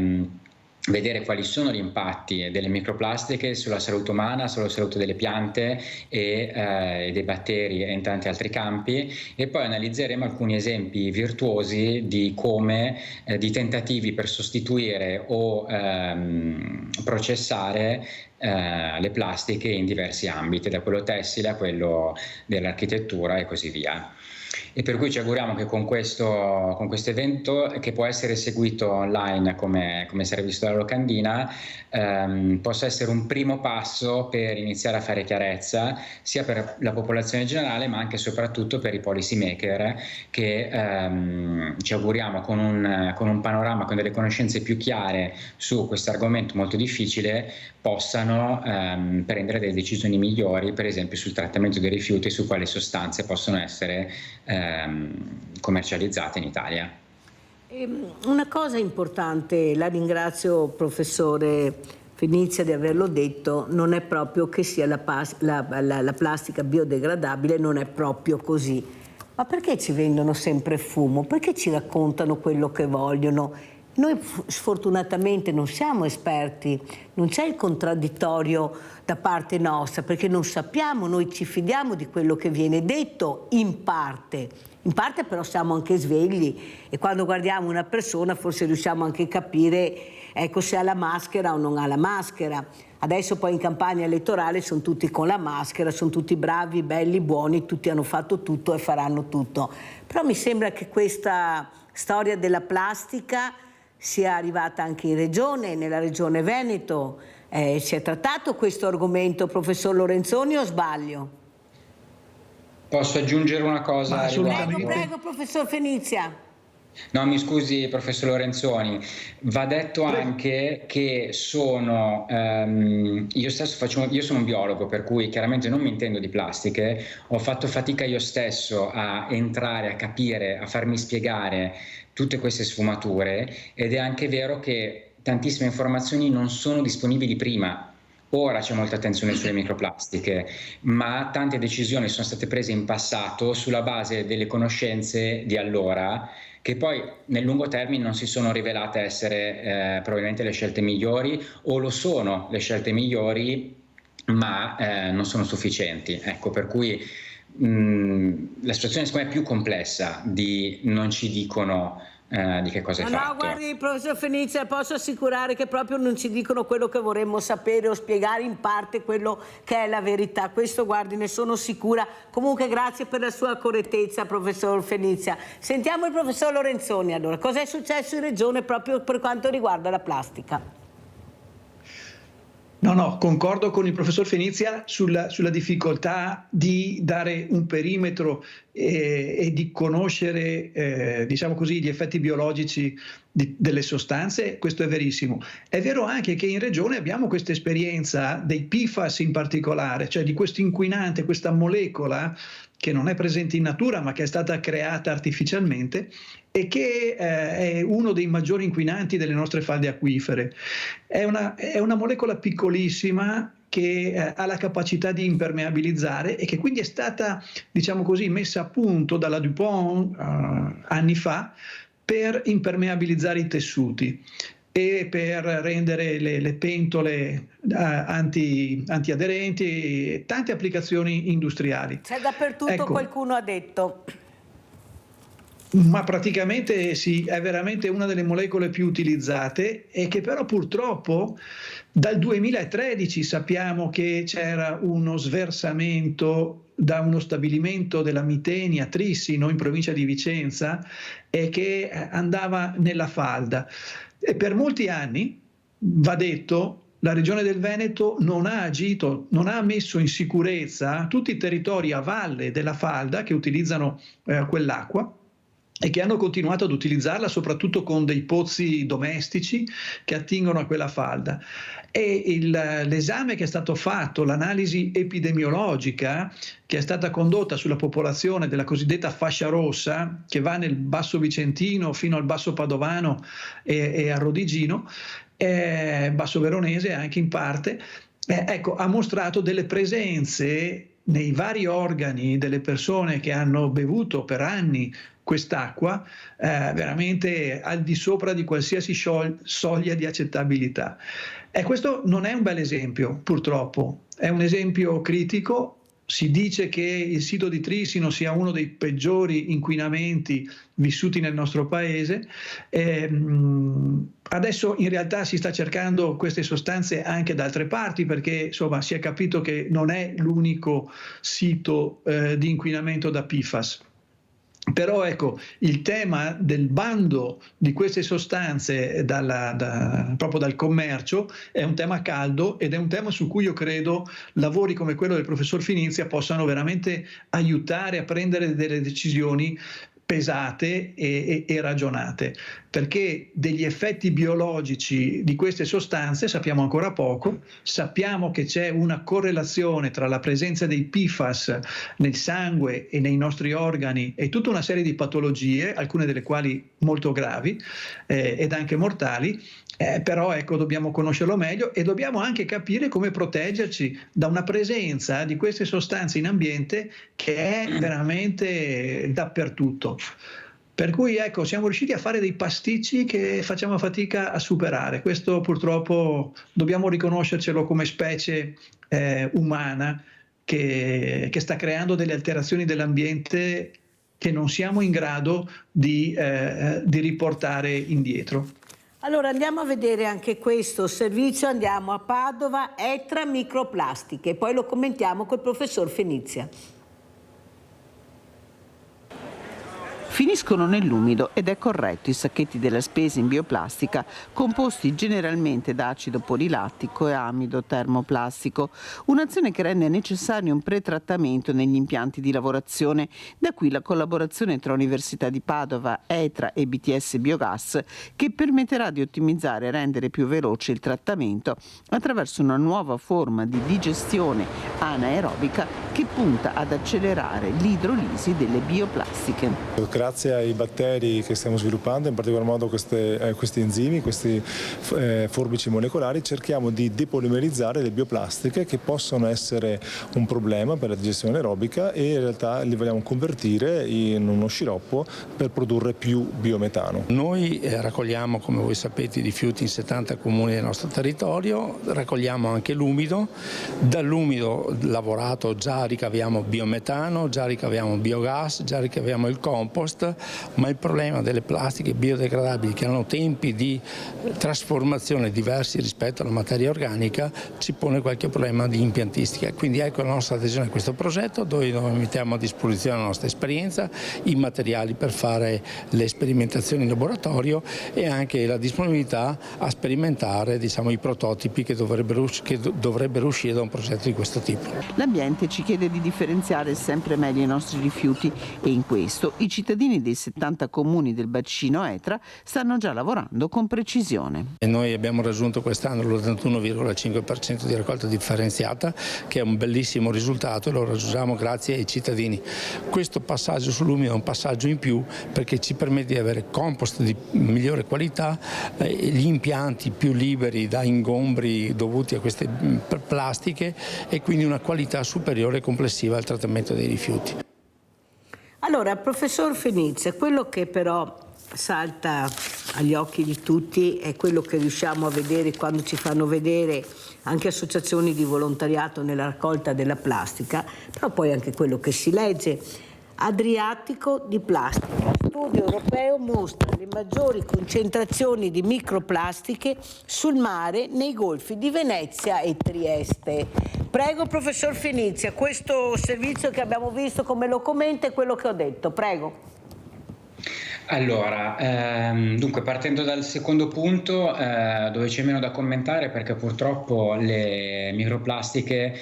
vedere quali sono gli impatti delle microplastiche sulla salute umana, sulla salute delle piante e dei batteri e in tanti altri campi, e poi analizzeremo alcuni esempi virtuosi di come di tentativi per sostituire o processare le plastiche in diversi ambiti, da quello tessile a quello dell'architettura e così via. E per cui ci auguriamo che con questo evento, che può essere seguito online come sarà visto dalla locandina, possa essere un primo passo per iniziare a fare chiarezza sia per la popolazione generale, ma anche e soprattutto per i policy maker, che ci auguriamo con un panorama, con delle conoscenze più chiare su questo argomento molto difficile, possano possano prendere delle decisioni migliori, per esempio sul trattamento dei rifiuti e su quali sostanze possono essere commercializzate in Italia. Una cosa importante, la ringrazio professore Fenizia di averlo detto, non è proprio che sia la plastica biodegradabile, non è proprio così. Ma perché ci vendono sempre fumo? Perché ci raccontano quello che vogliono? Noi sfortunatamente non siamo esperti, non c'è il contraddittorio da parte nostra, perché non sappiamo, noi ci fidiamo di quello che viene detto in parte però siamo anche svegli e quando guardiamo una persona forse riusciamo anche a capire, ecco, se ha la maschera o non ha la maschera. Adesso poi in campagna elettorale sono tutti con la maschera, sono tutti bravi, belli, buoni, tutti hanno fatto tutto e faranno tutto. Però mi sembra che questa storia della plastica sia arrivata anche in regione, nella regione Veneto. Si è trattato questo argomento, professor Lorenzoni, o sbaglio? Posso aggiungere una cosa? Prego, professor Fenizia. No, mi scusi, professor Lorenzoni, va detto anche che io sono un biologo, per cui chiaramente non mi intendo di plastiche, ho fatto fatica io stesso a entrare, a capire, a farmi spiegare tutte queste sfumature, ed è anche vero che tantissime informazioni non sono disponibili prima. Ora c'è molta attenzione sulle microplastiche, ma tante decisioni sono state prese in passato sulla base delle conoscenze di allora, che poi nel lungo termine non si sono rivelate essere probabilmente le scelte migliori, o lo sono le scelte migliori, ma non sono sufficienti. Ecco, per cui la situazione secondo me è più complessa di non ci dicono di che cosa è fatto. No, guardi, professor Fenizia, posso assicurare che proprio non ci dicono quello che vorremmo sapere o spiegare in parte quello che è la verità. Questo, guardi, ne sono sicura. Comunque grazie per la sua correttezza, professor Fenizia. Sentiamo il professor Lorenzoni allora. Cosa è successo in regione proprio per quanto riguarda la plastica? No, concordo con il professor Fenizia sulla difficoltà di dare un perimetro e di conoscere, diciamo così, gli effetti biologici delle sostanze. Questo è verissimo. È vero anche che in regione abbiamo questa esperienza dei PFAS in particolare, cioè di questo inquinante, questa molecola che non è presente in natura ma che è stata creata artificialmente e che è uno dei maggiori inquinanti delle nostre falde acquifere. È una molecola piccolissima che ha la capacità di impermeabilizzare e che quindi è stata, diciamo così, messa a punto dalla DuPont anni fa per impermeabilizzare i tessuti e per rendere le pentole antiaderenti e tante applicazioni industriali. C'è dappertutto, ecco, qualcuno ha detto. Ma praticamente sì, è veramente una delle molecole più utilizzate e che però purtroppo dal 2013 sappiamo che c'era uno sversamento da uno stabilimento della Miteni a Trissino in provincia di Vicenza e che andava nella falda. E per molti anni, va detto, la Regione del Veneto non ha agito, non ha messo in sicurezza tutti i territori a valle della falda che utilizzano quell'acqua e che hanno continuato ad utilizzarla soprattutto con dei pozzi domestici che attingono a quella falda. E l'esame che è stato fatto, l'analisi epidemiologica che è stata condotta sulla popolazione della cosiddetta fascia rossa, che va nel Basso Vicentino fino al Basso Padovano e a Rodigino, Basso Veronese anche in parte, ecco, ha mostrato delle presenze nei vari organi delle persone che hanno bevuto per anni quest'acqua veramente al di sopra di qualsiasi soglia di accettabilità. E questo non è un bel esempio, purtroppo, è un esempio critico. Si dice che il sito di Trissino sia uno dei peggiori inquinamenti vissuti nel nostro paese. Adesso in realtà si sta cercando queste sostanze anche da altre parti perché insomma si è capito che non è l'unico sito di inquinamento da PFAS. Però ecco, il tema del bando di queste sostanze proprio dal commercio è un tema caldo ed è un tema su cui io credo lavori come quello del professor Fenizia possano veramente aiutare a prendere delle decisioni pesate e ragionate. perché degli effetti biologici di queste sostanze sappiamo ancora poco. Sappiamo che c'è una correlazione tra la presenza dei PFAS nel sangue e nei nostri organi e tutta una serie di patologie, alcune delle quali molto gravi ed anche mortali. Però ecco, dobbiamo conoscerlo meglio e dobbiamo anche capire come proteggerci da una presenza di queste sostanze in ambiente che è veramente dappertutto. Per cui ecco, siamo riusciti a fare dei pasticci che facciamo fatica a superare. Questo purtroppo dobbiamo riconoscercelo come specie umana che sta creando delle alterazioni dell'ambiente che non siamo in grado di riportare indietro. Allora andiamo a vedere anche questo servizio, andiamo a Padova, Etra Microplastiche, poi lo commentiamo col professor Fenizia. Finiscono nell'umido ed è corretto i sacchetti della spesa in bioplastica composti generalmente da acido polilattico e amido termoplastico, un'azione che rende necessario un pretrattamento negli impianti di lavorazione, da qui la collaborazione tra Università di Padova, Etra e BTS Biogas che permetterà di ottimizzare e rendere più veloce il trattamento attraverso una nuova forma di digestione anaerobica che punta ad accelerare l'idrolisi delle bioplastiche. Grazie ai batteri che stiamo sviluppando, in particolar modo questi enzimi, questi forbici molecolari, cerchiamo di depolimerizzare le bioplastiche che possono essere un problema per la digestione aerobica e in realtà li vogliamo convertire in uno sciroppo per produrre più biometano. Noi raccogliamo, come voi sapete, i rifiuti in 70 comuni del nostro territorio, raccogliamo anche l'umido, dall'umido lavorato già ricaviamo biometano, già ricaviamo biogas, già ricaviamo il compost, ma il problema delle plastiche biodegradabili che hanno tempi di trasformazione diversi rispetto alla materia organica ci pone qualche problema di impiantistica. Quindi ecco la nostra adesione a questo progetto, dove noi mettiamo a disposizione la nostra esperienza, i materiali per fare le sperimentazioni in laboratorio e anche la disponibilità a sperimentare, diciamo, i prototipi che dovrebbero uscire da un progetto di questo tipo. L'ambiente ci chiede di differenziare sempre meglio i nostri rifiuti e in questo i cittadini dei 70 comuni del bacino Etra stanno già lavorando con precisione. E noi abbiamo raggiunto quest'anno l'81,5% di raccolta differenziata, che è un bellissimo risultato e lo raggiungiamo grazie ai cittadini. Questo passaggio sull'umido è un passaggio in più perché ci permette di avere compost di migliore qualità, gli impianti più liberi da ingombri dovuti a queste plastiche e quindi una qualità superiore complessiva al trattamento dei rifiuti. Allora, professor Fenizia, quello che però salta agli occhi di tutti è quello che riusciamo a vedere quando ci fanno vedere anche associazioni di volontariato nella raccolta della plastica, però poi anche quello che si legge. Adriatico di plastica. Studio europeo mostra le maggiori concentrazioni di microplastiche sul mare nei golfi di Venezia e Trieste. Prego, professor Fenizia, questo servizio che abbiamo visto, come lo commenta, è quello che ho detto. Prego. Allora, dunque partendo dal secondo punto, dove c'è meno da commentare, perché purtroppo le microplastiche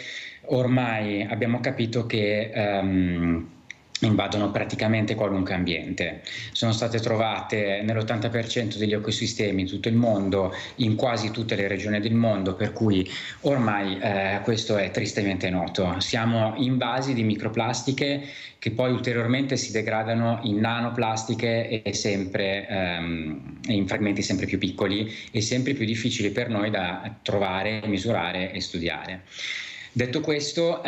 ormai abbiamo capito che invadono praticamente qualunque ambiente. Sono state trovate nell'80% degli ecosistemi in tutto il mondo, in quasi tutte le regioni del mondo, per cui ormai questo è tristemente noto. Siamo invasi di microplastiche che poi ulteriormente si degradano in nanoplastiche e sempre in fragmenti sempre più piccoli e sempre più difficili per noi da trovare, misurare e studiare. Detto questo,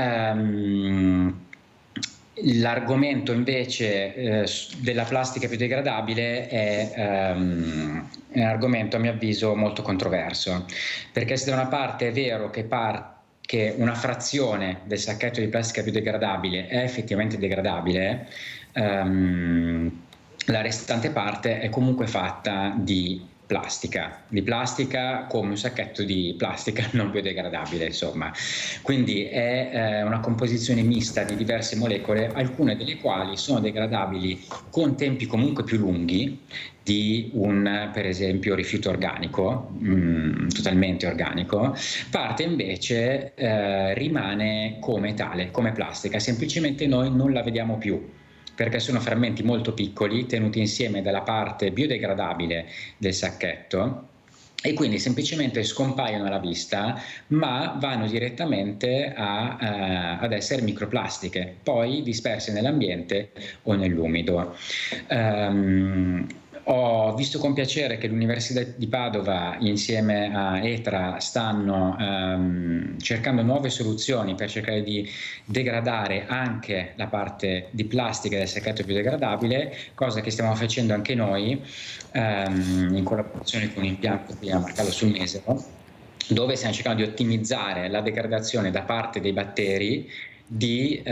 l'argomento invece della plastica biodegradabile è un argomento a mio avviso molto controverso, perché se da una parte è vero che una frazione del sacchetto di plastica biodegradabile è effettivamente degradabile, la restante parte è comunque fatta di plastica come un sacchetto di plastica non biodegradabile, insomma. Quindi è una composizione mista di diverse molecole, alcune delle quali sono degradabili con tempi comunque più lunghi di un, per esempio, rifiuto organico, totalmente organico. Parte invece rimane come tale, come plastica, semplicemente noi non la vediamo più. perché sono frammenti molto piccoli tenuti insieme dalla parte biodegradabile del sacchetto, e quindi semplicemente scompaiono alla vista, ma vanno direttamente ad essere microplastiche, poi disperse nell'ambiente o nell'umido. Ho visto con piacere che l'Università di Padova insieme a ETRA stanno cercando nuove soluzioni per cercare di degradare anche la parte di plastica del sacchetto biodegradabile, cosa che stiamo facendo anche noi in collaborazione con un impianto qui a Marcallo sul Mesero, dove stiamo cercando di ottimizzare la degradazione da parte dei batteri di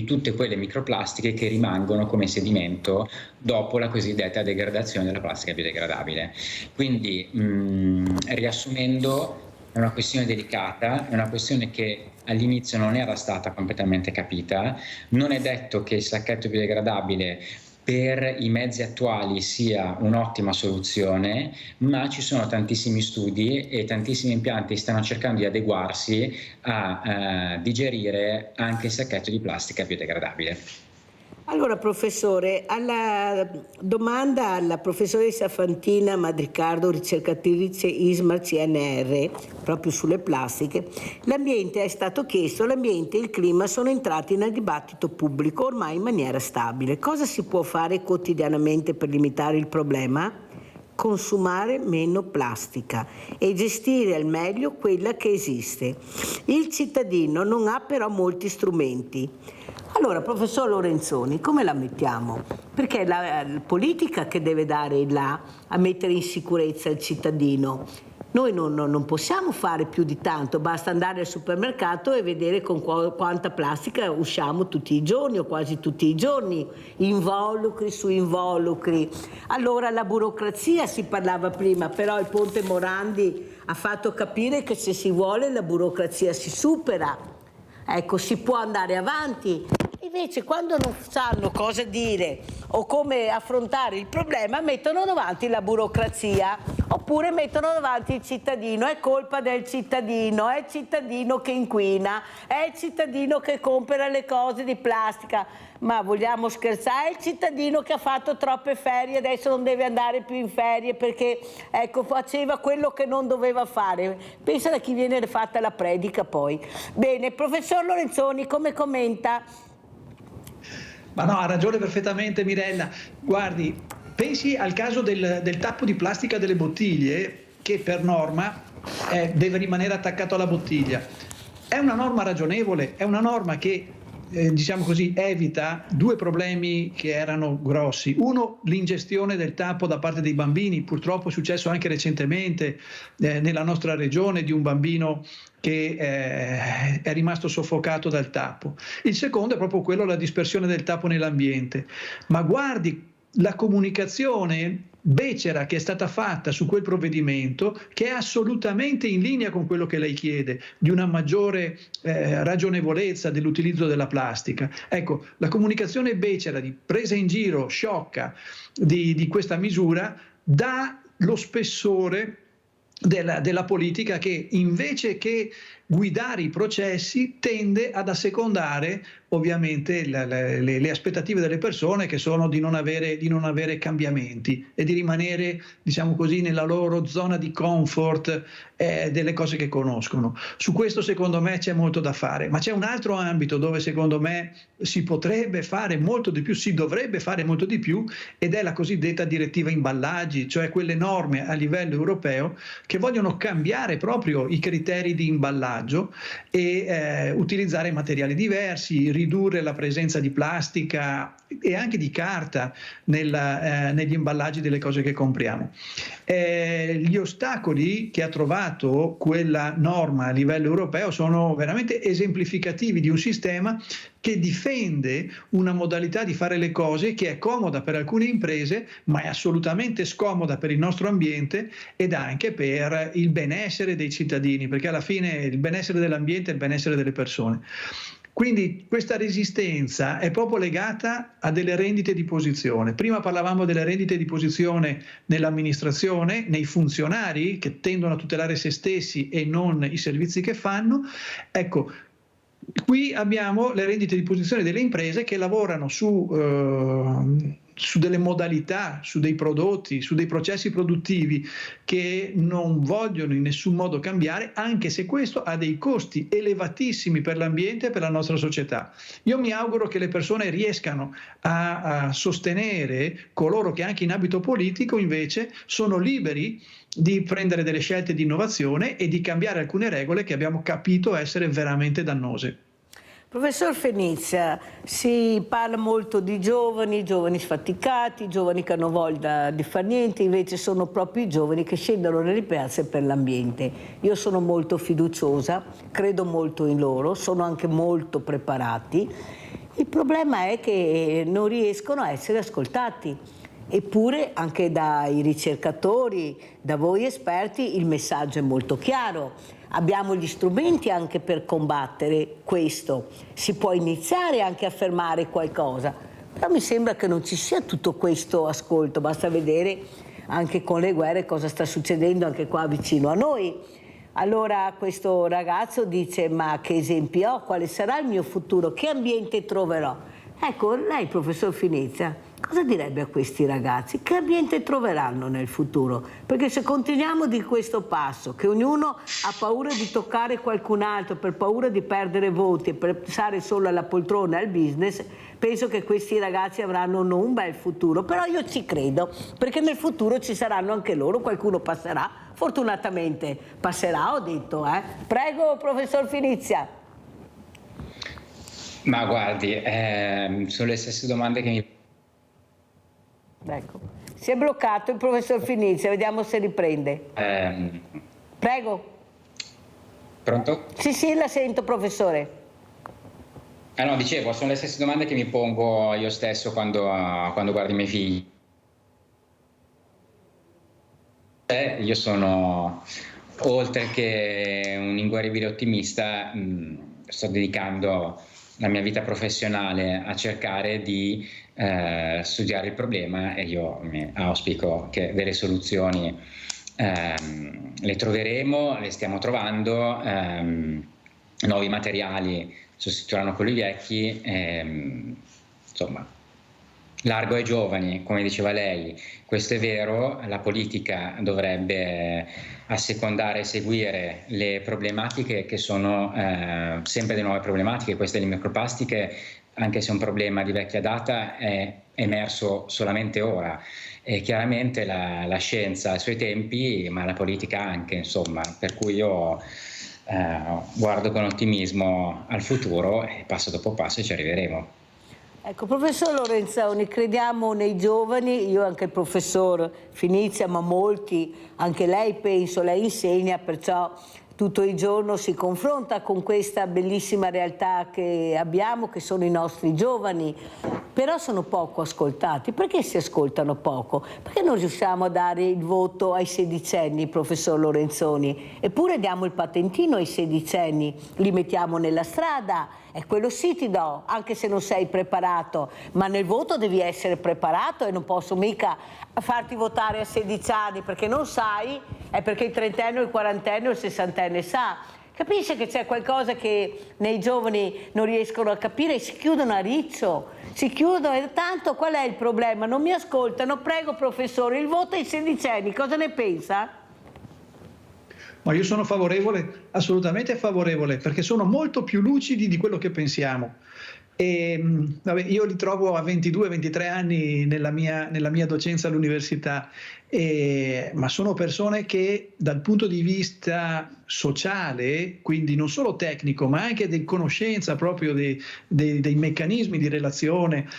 tutte quelle microplastiche che rimangono come sedimento dopo la cosiddetta degradazione della plastica biodegradabile. Quindi riassumendo, è una questione delicata, è una questione che all'inizio non era stata completamente capita. Non è detto che il sacchetto biodegradabile per i mezzi attuali sia un'ottima soluzione, ma ci sono tantissimi studi e tantissimi impianti stanno cercando di adeguarsi a digerire anche il sacchetto di plastica biodegradabile. Allora professore, alla domanda alla professoressa Fantina Madricardo, ricercatrice ISMAR CNR, proprio sulle plastiche, l'ambiente è stato chiesto, l'ambiente e il clima sono entrati nel dibattito pubblico ormai in maniera stabile. Cosa si può fare quotidianamente per limitare il problema? Consumare meno plastica e gestire al meglio quella che esiste. Il cittadino non ha però molti strumenti. Allora, professor Lorenzoni, come la mettiamo? Perché è la politica che deve dare il là a mettere in sicurezza il cittadino. Noi non possiamo fare più di tanto, basta andare al supermercato e vedere con quanta plastica usciamo tutti i giorni o quasi tutti i giorni, involucri su involucri. Allora la burocrazia, si parlava prima, però il Ponte Morandi ha fatto capire che se si vuole la burocrazia si supera. Ecco, si può andare avanti. Invece quando non sanno cosa dire o come affrontare il problema mettono davanti la burocrazia oppure mettono davanti il cittadino. È colpa del cittadino, è il cittadino che inquina, è il cittadino che compra le cose di plastica. Ma vogliamo scherzare? È il cittadino che ha fatto troppe ferie, adesso non deve andare più in ferie perché ecco, faceva quello che non doveva fare. Pensa da chi viene fatta la predica poi. Bene, professor Lorenzoni, come commenta? Ma no, ha ragione perfettamente Mirella. Guardi, pensi al caso del tappo di plastica delle bottiglie che per norma deve rimanere attaccato alla bottiglia. È una norma ragionevole, è una norma che diciamo così evita due problemi che erano grossi. Uno, l'ingestione del tappo da parte dei bambini. Purtroppo è successo anche recentemente nella nostra regione di un bambino che è rimasto soffocato dal tappo. Il secondo è proprio quello, la dispersione del tappo nell'ambiente. Ma guardi la comunicazione becera che è stata fatta su quel provvedimento, che è assolutamente in linea con quello che lei chiede, di una maggiore ragionevolezza dell'utilizzo della plastica. Ecco, la comunicazione becera, di presa in giro, sciocca di questa misura, dà lo spessore della politica che invece che guidare i processi tende ad assecondare ovviamente le aspettative delle persone, che sono di non avere cambiamenti e di rimanere, diciamo così, nella loro zona di comfort delle cose che conoscono. Su questo secondo me c'è molto da fare, ma c'è un altro ambito dove secondo me si potrebbe fare molto di più, si dovrebbe fare molto di più, ed è la cosiddetta direttiva imballaggi, cioè quelle norme a livello europeo che vogliono cambiare proprio i criteri di imballaggio e utilizzare materiali diversi, ridurre la presenza di plastica e anche di carta negli imballaggi delle cose che compriamo. Gli ostacoli che ha trovato quella norma a livello europeo sono veramente esemplificativi di un sistema che difende una modalità di fare le cose che è comoda per alcune imprese, ma è assolutamente scomoda per il nostro ambiente ed anche per il benessere dei cittadini, perché alla fine il benessere dell'ambiente è il benessere delle persone. Quindi questa resistenza è proprio legata a delle rendite di posizione. Prima parlavamo delle rendite di posizione nell'amministrazione, nei funzionari che tendono a tutelare se stessi e non i servizi che fanno. Ecco, Qui abbiamo le rendite di posizione delle imprese che lavorano su delle modalità, su dei prodotti, su dei processi produttivi che non vogliono in nessun modo cambiare, anche se questo ha dei costi elevatissimi per l'ambiente e per la nostra società. Io mi auguro che le persone riescano a sostenere coloro che anche in ambito politico invece sono liberi di prendere delle scelte di innovazione e di cambiare alcune regole che abbiamo capito essere veramente dannose. Professor Fenizia, si parla molto di giovani sfaticati, giovani che hanno voglia di fare niente, invece sono proprio i giovani che scendono nelle piazze per l'ambiente. Io sono molto fiduciosa, credo molto in loro, sono anche molto preparati. Il problema è che non riescono a essere ascoltati. Eppure anche dai ricercatori, da voi esperti, il messaggio è molto chiaro. Abbiamo gli strumenti anche per combattere questo. Si può iniziare anche a fermare qualcosa. Però mi sembra che non ci sia tutto questo ascolto. Basta vedere anche con le guerre cosa sta succedendo anche qua vicino a noi. Allora questo ragazzo dice: ma che esempi ho? Quale sarà il mio futuro? Che ambiente troverò? Ecco, lei, professor Finizia, cosa direbbe a questi ragazzi? Che ambiente troveranno nel futuro? Perché se continuiamo di questo passo, che ognuno ha paura di toccare qualcun altro per paura di perdere voti e per pensare solo alla poltrona e al business, penso che questi ragazzi avranno non un bel futuro. Però io ci credo, perché nel futuro ci saranno anche loro, qualcuno passerà, fortunatamente passerà, ho detto. Prego, professor Finizia. Ma guardi, sono le stesse domande che mi... Ecco, si è bloccato il professor Finizia, vediamo se riprende. Prego. Pronto? Sì, la sento, professore. No, dicevo, sono le stesse domande che mi pongo io stesso quando guardo i miei figli. Io sono, oltre che un inguaribile ottimista, sto dedicando la mia vita professionale a cercare di studiare il problema, e io auspico che delle soluzioni le troveremo, le stiamo trovando, nuovi materiali sostituiranno quelli vecchi, insomma, largo ai giovani, come diceva lei, questo è vero, la politica dovrebbe assecondare e seguire le problematiche che sono sempre delle nuove problematiche. Queste delle microplastiche, anche se è un problema di vecchia data, è emerso solamente ora, e chiaramente la scienza ha i suoi tempi, ma la politica anche, insomma, per cui io guardo con ottimismo al futuro e passo dopo passo ci arriveremo. Ecco, professor Lorenzoni, crediamo nei giovani, io anche il professor Finizia, ma molti, anche lei penso, lei insegna, perciò tutto il giorno si confronta con questa bellissima realtà che abbiamo, che sono i nostri giovani, però sono poco ascoltati. Perché si ascoltano poco? Perché non riusciamo a dare il voto ai sedicenni, professor Lorenzoni? Eppure diamo il patentino ai sedicenni, li mettiamo nella strada, e quello sì ti do, anche se non sei preparato, ma nel voto devi essere preparato, e non posso mica farti votare a 16 anni perché non sai, è perché il trentenne, il quarantenne o il sessantenne sa. Capisce che c'è qualcosa che nei giovani non riescono a capire e si chiudono a riccio, si chiudono, e tanto qual è il problema? Non mi ascoltano. Prego professore, il voto ai sedicenni, cosa ne pensa? Ma io sono favorevole, assolutamente favorevole, perché sono molto più lucidi di quello che pensiamo. E, vabbè, io li trovo a 22-23 anni nella mia docenza all'università, ma sono persone che dal punto di vista sociale, quindi non solo tecnico, ma anche di conoscenza proprio dei meccanismi di relazione,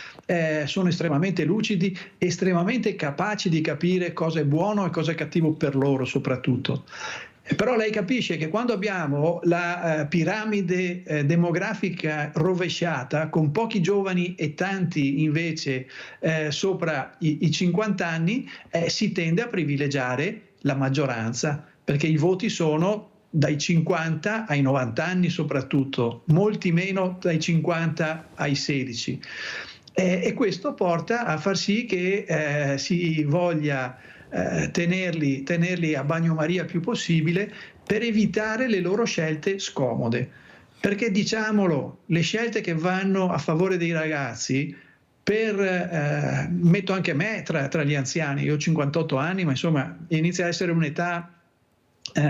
sono estremamente lucidi, estremamente capaci di capire cosa è buono e cosa è cattivo per loro soprattutto. Però lei capisce che quando abbiamo la piramide demografica rovesciata, con pochi giovani e tanti invece sopra i 50 anni, si tende a privilegiare la maggioranza, perché i voti sono dai 50 ai 90 anni soprattutto, molti meno dai 50 ai 16. E questo porta a far sì che si voglia tenerli a bagnomaria il più possibile per evitare le loro scelte scomode. perché diciamolo, le scelte che vanno a favore dei ragazzi, metto anche me tra gli anziani, io ho 58 anni, ma insomma inizia a essere un'età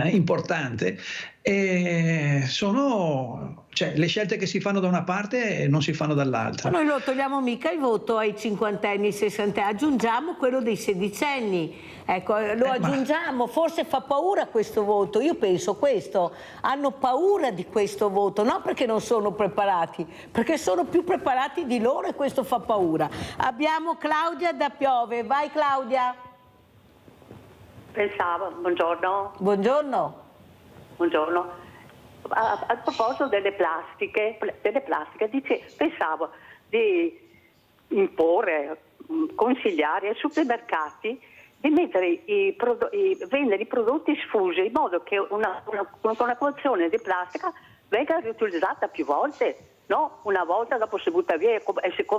importante, e sono, cioè, le scelte che si fanno da una parte non si fanno dall'altra. Noi non togliamo mica il voto ai 50enni, 60enni, aggiungiamo quello dei 16enni, ecco, lo aggiungiamo, forse fa paura questo voto, io penso questo, hanno paura di questo voto, non perché non sono preparati, perché sono più preparati di loro e questo fa paura. Abbiamo Claudia da Piove, vai Claudia. Pensavo, buongiorno. Buongiorno. Buongiorno. A proposito delle plastiche, pensavo di imporre, consigliare ai supermercati di mettere vendere i prodotti sfusi in modo che una porzione di plastica venga riutilizzata più volte, no? Una volta dopo si butta via e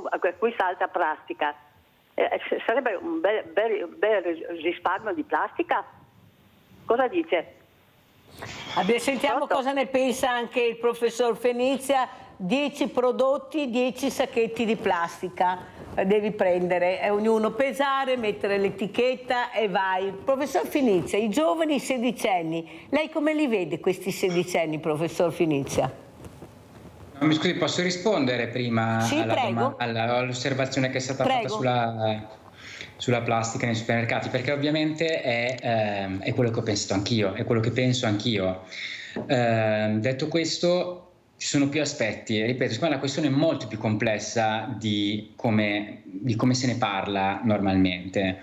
acquista altra plastica. Sarebbe un bel risparmio di plastica. Cosa dice? Sentiamo cosa ne pensa anche il professor Fenizia. 10 prodotti, 10 sacchetti di plastica devi prendere, ognuno pesare, mettere l'etichetta e vai. Professor Fenizia, i giovani sedicenni, lei come li vede questi sedicenni, professor Fenizia? Mi scusi, posso rispondere prima sì, all'osservazione che è stata fatta sulla plastica nei supermercati, perché ovviamente è quello che ho pensato anch'io, è quello che penso anch'io. Detto questo, ci sono più aspetti, e ripeto, secondo me la questione è molto più complessa di come se ne parla normalmente.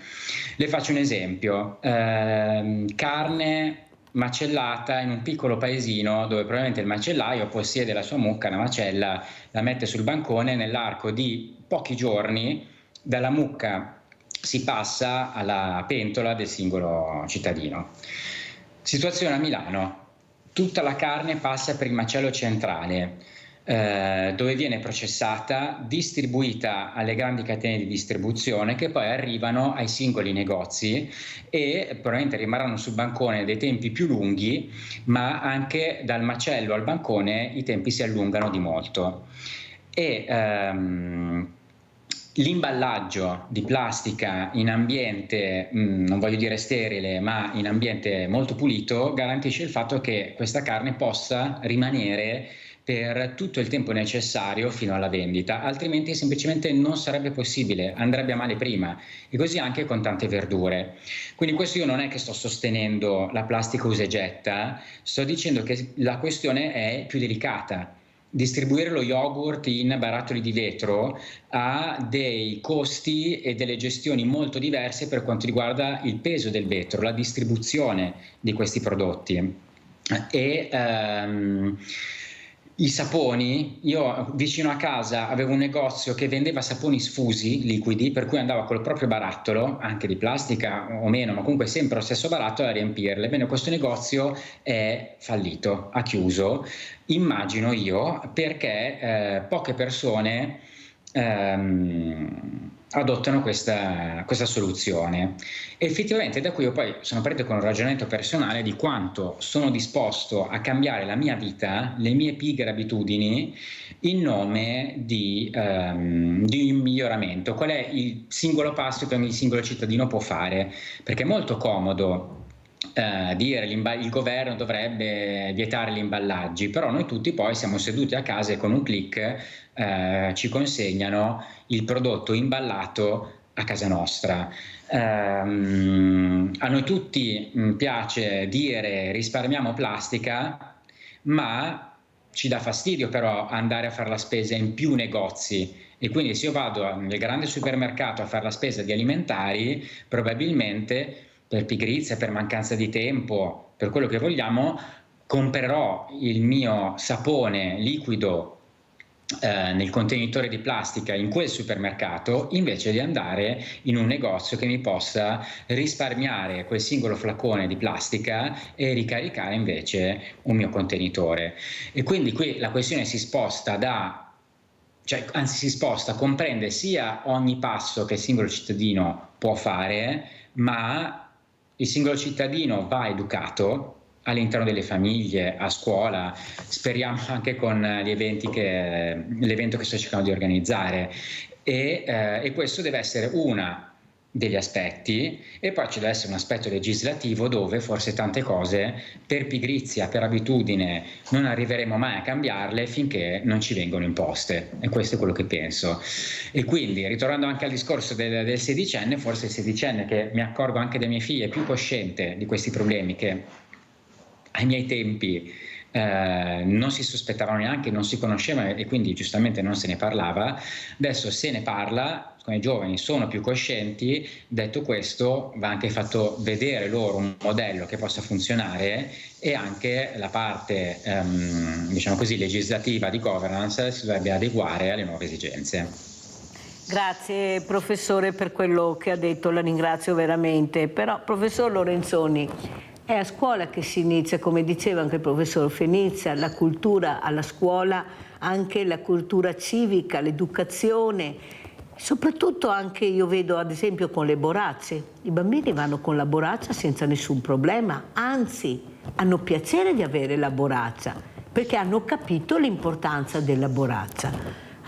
Le faccio un esempio: carne macellata in un piccolo paesino dove probabilmente il macellaio possiede la sua mucca, una macella, la mette sul bancone, nell'arco di pochi giorni dalla mucca si passa alla pentola del singolo cittadino. Situazione a Milano: tutta la carne passa per il macello centrale, dove viene processata, distribuita alle grandi catene di distribuzione che poi arrivano ai singoli negozi e probabilmente rimarranno sul bancone dei tempi più lunghi, ma anche dal macello al bancone i tempi si allungano di molto. E l'imballaggio di plastica in ambiente, non voglio dire sterile, ma in ambiente molto pulito, garantisce il fatto che questa carne possa rimanere per tutto il tempo necessario fino alla vendita, altrimenti semplicemente non sarebbe possibile, andrebbe a male prima, e così anche con tante verdure. Quindi questo, io non è che sto sostenendo la plastica usa e getta, sto dicendo che la questione è più delicata. Distribuire lo yogurt in barattoli di vetro ha dei costi e delle gestioni molto diverse per quanto riguarda il peso del vetro, la distribuzione di questi prodotti. E i saponi, io vicino a casa avevo un negozio che vendeva saponi sfusi, liquidi, per cui andavo col proprio barattolo, anche di plastica o meno, ma comunque sempre lo stesso barattolo, a riempirle. Bene, questo negozio è fallito, ha chiuso, immagino io, perché poche persone adottano questa soluzione. E effettivamente da qui io poi sono partito con un ragionamento personale di quanto sono disposto a cambiare la mia vita, le mie pigre abitudini, in nome di un miglioramento. Qual è il singolo passo che ogni singolo cittadino può fare? Perché è molto comodo dire il governo dovrebbe vietare gli imballaggi, però noi tutti poi siamo seduti a casa e con un click ci consegnano il prodotto imballato a casa nostra. A noi tutti piace dire risparmiamo plastica, ma ci dà fastidio però andare a fare la spesa in più negozi, e quindi se io vado nel grande supermercato a fare la spesa di alimentari, probabilmente per pigrizia, per mancanza di tempo, per quello che vogliamo, comprerò il mio sapone liquido nel contenitore di plastica in quel supermercato, invece di andare in un negozio che mi possa risparmiare quel singolo flacone di plastica e ricaricare invece un mio contenitore. E quindi qui la questione si sposta comprende sia ogni passo che il singolo cittadino può fare, ma il singolo cittadino va educato all'interno delle famiglie, a scuola, speriamo anche con l'evento che sto cercando di organizzare, e questo deve essere una degli aspetti, e poi ci deve essere un aspetto legislativo dove forse tante cose per pigrizia, per abitudine non arriveremo mai a cambiarle finché non ci vengono imposte, e questo è quello che penso. E quindi, ritornando anche al discorso del sedicenne, forse il sedicenne, che mi accorgo anche delle mie figlie, è più cosciente di questi problemi che ai miei tempi non si sospettavano neanche, non si conoscevano, e quindi giustamente non se ne parlava. Adesso se ne parla, con i giovani sono più coscienti. Detto questo, va anche fatto vedere loro un modello che possa funzionare, e anche la parte diciamo così legislativa di governance si dovrebbe adeguare alle nuove esigenze. Grazie professore per quello che ha detto, la ringrazio veramente. Però professor Lorenzoni, è a scuola che si inizia, come diceva anche il professor Fenizia, la cultura alla scuola, anche la cultura civica, l'educazione, soprattutto anche io vedo ad esempio con le borracce. I bambini vanno con la borraccia senza nessun problema, anzi hanno piacere di avere la borraccia perché hanno capito l'importanza della borraccia.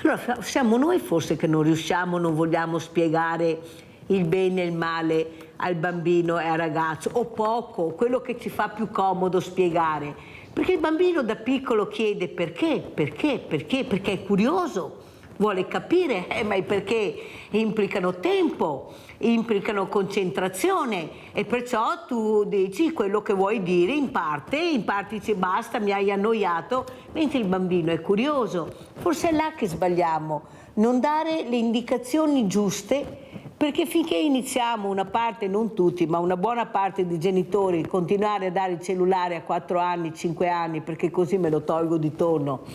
Allora siamo noi forse che non riusciamo, non vogliamo spiegare il bene e il male al bambino e al ragazzo, o poco, quello che ci fa più comodo spiegare, perché il bambino da piccolo chiede perché è curioso, vuole capire, ma i perché implicano tempo, implicano concentrazione, e perciò tu dici quello che vuoi dire in parte dici basta, mi hai annoiato, mentre il bambino è curioso. Forse è là che sbagliamo, non dare le indicazioni giuste, perché finché iniziamo una parte, non tutti, ma una buona parte di genitori, continuare a dare il cellulare a 4 anni, 5 anni, perché così me lo tolgo di torno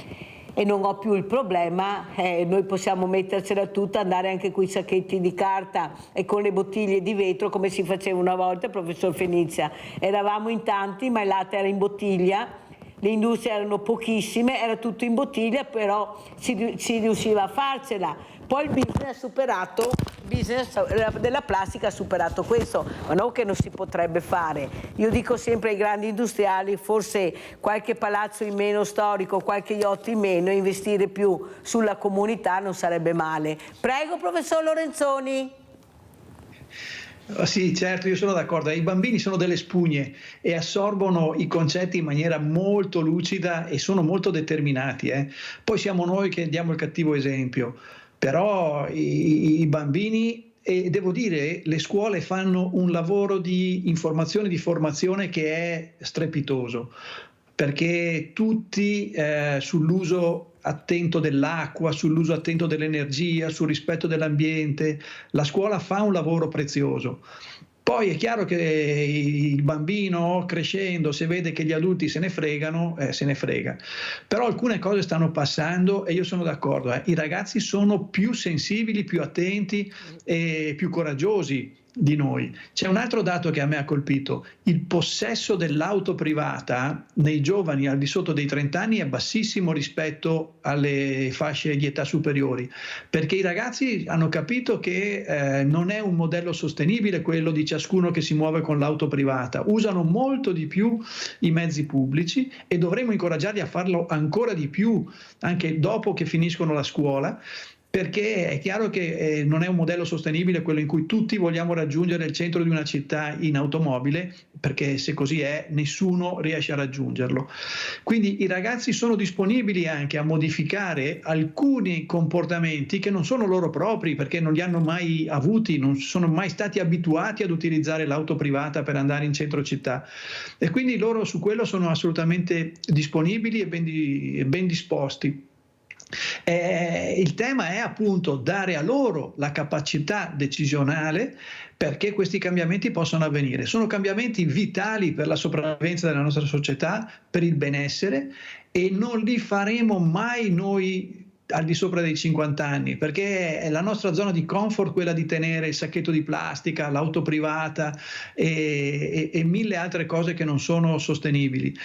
e non ho più il problema, noi possiamo mettercela tutta, andare anche con i sacchetti di carta e con le bottiglie di vetro come si faceva una volta, professor Fenizia. Eravamo in tanti, ma il latte era in bottiglia, le industrie erano pochissime, era tutto in bottiglia, però si riusciva a farcela. Poi il business della plastica ha superato questo, ma non che non si potrebbe fare. Io dico sempre ai grandi industriali, forse qualche palazzo in meno storico, qualche yacht in meno, investire più sulla comunità non sarebbe male. Prego, professor Lorenzoni. Sì, certo, io sono d'accordo. I bambini sono delle spugne e assorbono i concetti in maniera molto lucida e sono molto determinati. Poi siamo noi che diamo il cattivo esempio. Però i bambini, e devo dire, le scuole fanno un lavoro di informazione, di formazione che è strepitoso, perché tutti sull'uso attento dell'acqua, sull'uso attento dell'energia, sul rispetto dell'ambiente, la scuola fa un lavoro prezioso. Poi è chiaro che il bambino crescendo, se vede che gli adulti se ne fregano, se ne frega. Però alcune cose stanno passando e io sono d'accordo. I ragazzi sono più sensibili, più attenti e più coraggiosi di noi. C'è un altro dato che a me ha colpito: il possesso dell'auto privata nei giovani al di sotto dei 30 anni è bassissimo rispetto alle fasce di età superiori, perché i ragazzi hanno capito che non è un modello sostenibile quello di ciascuno che si muove con l'auto privata, usano molto di più i mezzi pubblici e dovremmo incoraggiarli a farlo ancora di più anche dopo che finiscono la scuola, perché è chiaro che non è un modello sostenibile quello in cui tutti vogliamo raggiungere il centro di una città in automobile, perché se così è nessuno riesce a raggiungerlo. Quindi i ragazzi sono disponibili anche a modificare alcuni comportamenti che non sono loro propri, perché non li hanno mai avuti, non sono mai stati abituati ad utilizzare l'auto privata per andare in centro città, e quindi loro su quello sono assolutamente disponibili e ben disposti. Il tema è appunto dare a loro la capacità decisionale perché questi cambiamenti possano avvenire. Sono cambiamenti vitali per la sopravvivenza della nostra società, per il benessere, e non li faremo mai noi al di sopra dei 50 anni, perché è la nostra zona di comfort quella di tenere il sacchetto di plastica, l'auto privata e mille altre cose che non sono sostenibili.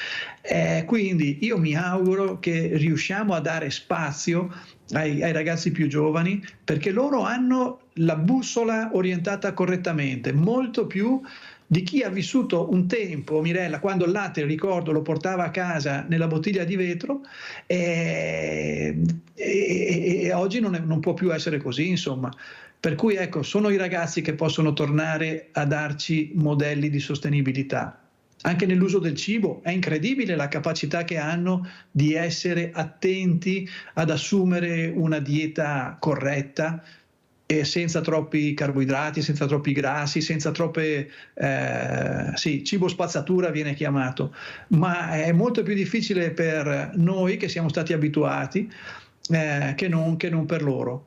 Quindi io mi auguro che riusciamo a dare spazio ai ragazzi più giovani, perché loro hanno la bussola orientata correttamente, molto più di chi ha vissuto un tempo, Mirella, quando il latte, ricordo, lo portava a casa nella bottiglia di vetro, e oggi non può più essere così, insomma. Per cui ecco, sono i ragazzi che possono tornare a darci modelli di sostenibilità. Anche nell'uso del cibo è incredibile la capacità che hanno di essere attenti ad assumere una dieta corretta, e senza troppi carboidrati, senza troppi grassi, senza troppe, cibo spazzatura viene chiamato, ma è molto più difficile per noi che siamo stati abituati che non per loro.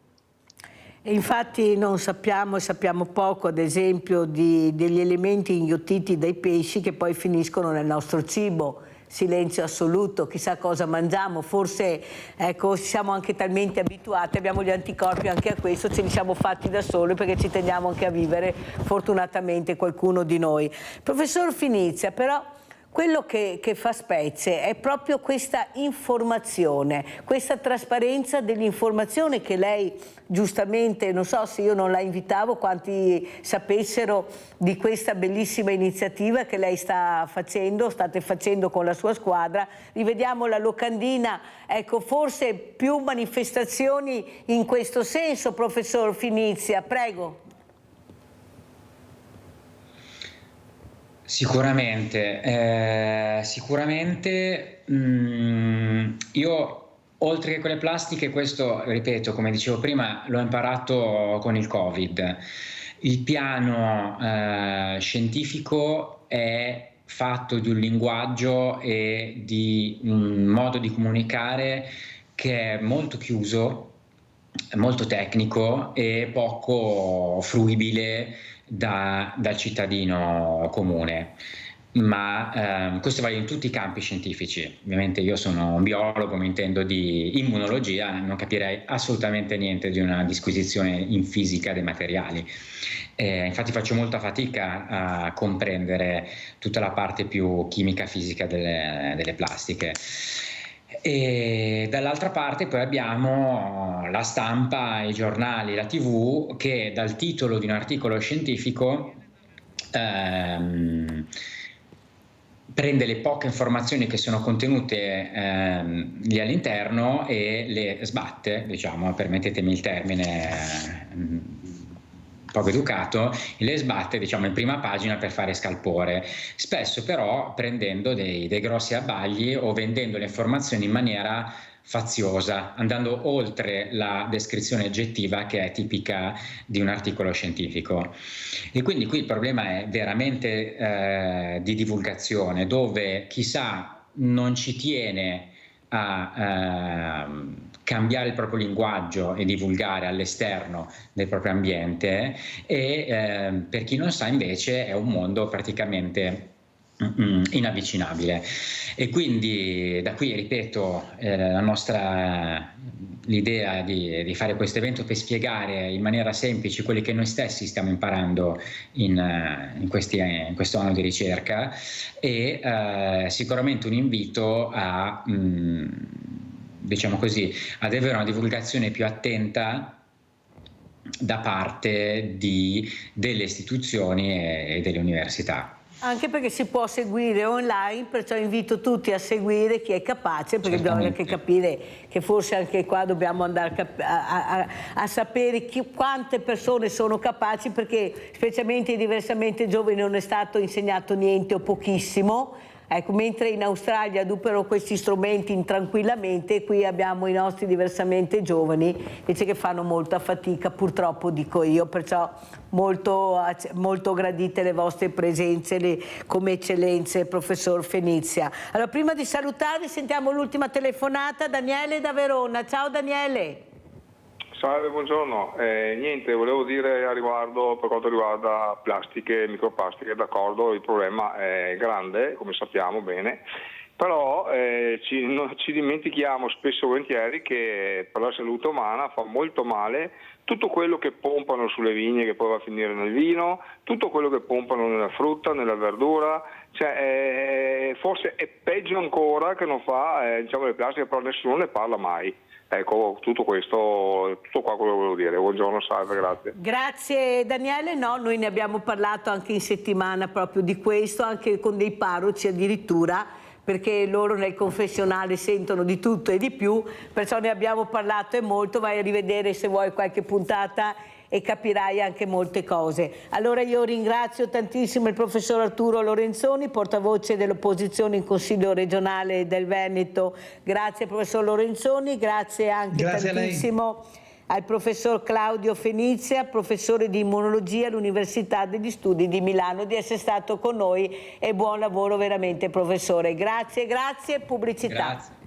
E infatti non sappiamo poco, ad esempio, degli elementi inghiottiti dai pesci che poi finiscono nel nostro cibo. Silenzio assoluto, chissà cosa mangiamo, forse ecco, siamo anche talmente abituati, abbiamo gli anticorpi anche a questo, ce li siamo fatti da soli perché ci teniamo anche a vivere, fortunatamente qualcuno di noi. Professor Finizia, però quello che fa specie è proprio questa informazione, questa trasparenza dell'informazione che lei giustamente, non so se io non la invitavo, quanti sapessero di questa bellissima iniziativa che lei state facendo con la sua squadra. Rivediamo la locandina, ecco, forse più manifestazioni in questo senso, professor Finizia, prego. Sicuramente, io oltre che con le plastiche, questo ripeto, come dicevo prima, l'ho imparato con il Covid. Il piano scientifico è fatto di un linguaggio e di un modo di comunicare che è molto chiuso, molto tecnico e poco fruibile dal cittadino comune, ma questo vale in tutti i campi scientifici. Ovviamente io sono un biologo, mi intendo di immunologia, non capirei assolutamente niente di una disquisizione in fisica dei materiali. Infatti faccio molta fatica a comprendere tutta la parte più chimica fisica delle plastiche. E dall'altra parte poi abbiamo la stampa, i giornali, la TV, che dal titolo di un articolo scientifico prende le poche informazioni che sono contenute lì all'interno e le sbatte, diciamo, permettetemi il termine poco educato, le sbatte, diciamo, in prima pagina per fare scalpore, spesso però prendendo dei grossi abbagli o vendendo le informazioni in maniera faziosa, andando oltre la descrizione oggettiva che è tipica di un articolo scientifico. E quindi qui il problema è veramente di divulgazione, dove chissà non ci tiene a cambiare il proprio linguaggio e divulgare all'esterno del proprio ambiente, e per chi non sa invece è un mondo praticamente inavvicinabile. E quindi da qui, ripeto, l'idea di fare questo evento per spiegare in maniera semplice quelli che noi stessi stiamo imparando in questo anno di ricerca, e sicuramente un invito a diciamo così, ad avere una divulgazione più attenta da parte delle istituzioni e delle università. Anche perché si può seguire online, perciò invito tutti a seguire chi è capace, perché bisogna anche capire che forse anche qua dobbiamo andare a sapere quante persone sono capaci, perché specialmente ai diversamente giovani non è stato insegnato niente o pochissimo. Ecco, mentre in Australia adoperano questi strumenti tranquillamente, qui abbiamo i nostri diversamente giovani invece che fanno molta fatica, purtroppo dico io, perciò molto gradite le vostre presenze come eccellenze, professor Finizia. Allora, prima di salutarvi sentiamo l'ultima telefonata, Daniele da Verona. Ciao Daniele. Salve, buongiorno. Niente, volevo dire a riguardo, per quanto riguarda plastiche e microplastiche, d'accordo, il problema è grande, come sappiamo bene, però ci dimentichiamo spesso e volentieri che per la salute umana fa molto male tutto quello che pompano sulle vigne che poi va a finire nel vino, tutto quello che pompano nella frutta, nella verdura, cioè forse è peggio ancora che non fa diciamo le plastiche, però nessuno ne parla mai. Ecco, tutto questo, tutto qua quello che volevo dire. Buongiorno, salve, grazie. Grazie Daniele, no, noi ne abbiamo parlato anche in settimana proprio di questo, anche con dei parroci addirittura, perché loro nel confessionale sentono di tutto e di più, perciò ne abbiamo parlato e molto. Vai a rivedere se vuoi qualche puntata e capirai anche molte cose. Allora io ringrazio tantissimo il professor Arturo Lorenzoni, portavoce dell'opposizione in Consiglio regionale del Veneto. Grazie professor Lorenzoni, grazie anche tantissimo al professor Claudio Fenizia, professore di immunologia all'Università degli Studi di Milano, di essere stato con noi e buon lavoro veramente professore. Grazie, grazie, pubblicità. Grazie.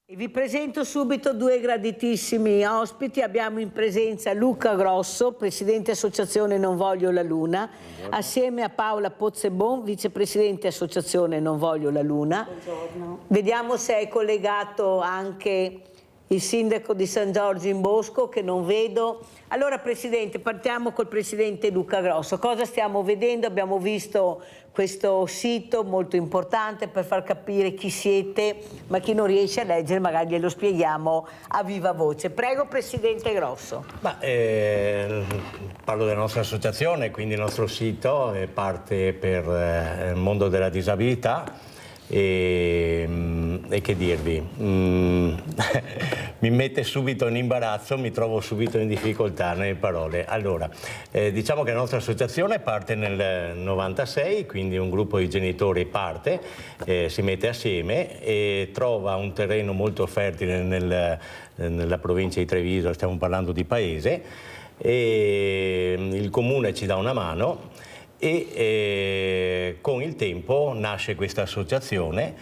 Vi presento subito due graditissimi ospiti. Abbiamo in presenza Luca Grosso, presidente associazione Non Voglio la Luna, assieme a Paola Pozzebon, vicepresidente associazione Non Voglio la Luna. Buongiorno. Vediamo se è collegato anche il sindaco di San Giorgio in Bosco, che non vedo. Allora presidente, partiamo col presidente Luca Grosso. Cosa stiamo vedendo? Abbiamo visto questo sito molto importante per far capire chi siete, ma chi non riesce a leggere magari glielo spieghiamo a viva voce. Prego presidente Grosso. Parlo della nostra associazione, quindi il nostro sito è parte per il mondo della disabilità. E che dirvi, mi mette subito in imbarazzo, mi trovo subito in difficoltà nelle parole. Allora, diciamo che la nostra associazione parte nel 96, quindi un gruppo di genitori parte, si mette assieme e trova un terreno molto fertile nella provincia di Treviso, stiamo parlando di Paese, e il comune ci dà una mano. E con il tempo nasce questa associazione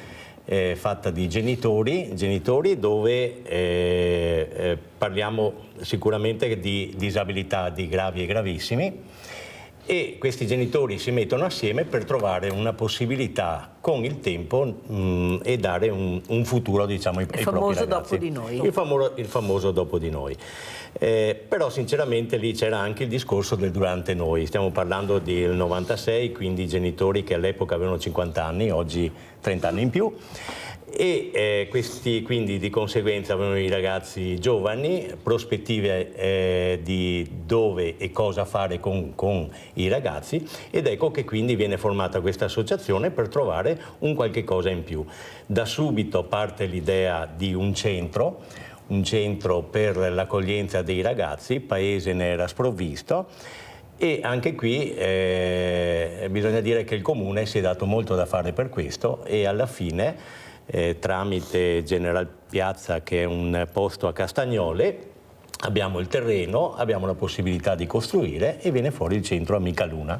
fatta di genitori dove parliamo sicuramente di disabilità di gravi e gravissimi, e questi genitori si mettono assieme per trovare una possibilità con il tempo e dare un futuro, diciamo, ai propri ragazzi. Dopo di noi. Il famoso dopo di noi. Però sinceramente lì c'era anche il discorso del durante noi. Stiamo parlando del 96, quindi genitori che all'epoca avevano 50 anni, oggi 30 anni in più, e questi quindi di conseguenza avevano i ragazzi giovani, prospettive di dove e cosa fare con i ragazzi, ed ecco che quindi viene formata questa associazione per trovare un qualche cosa in più. Da subito parte l'idea di un centro per l'accoglienza dei ragazzi. Paese ne era sprovvisto, e anche qui bisogna dire che il comune si è dato molto da fare per questo, e alla fine tramite General Piazza, che è un posto a Castagnole, abbiamo il terreno, abbiamo la possibilità di costruire e viene fuori il centro Amica Luna.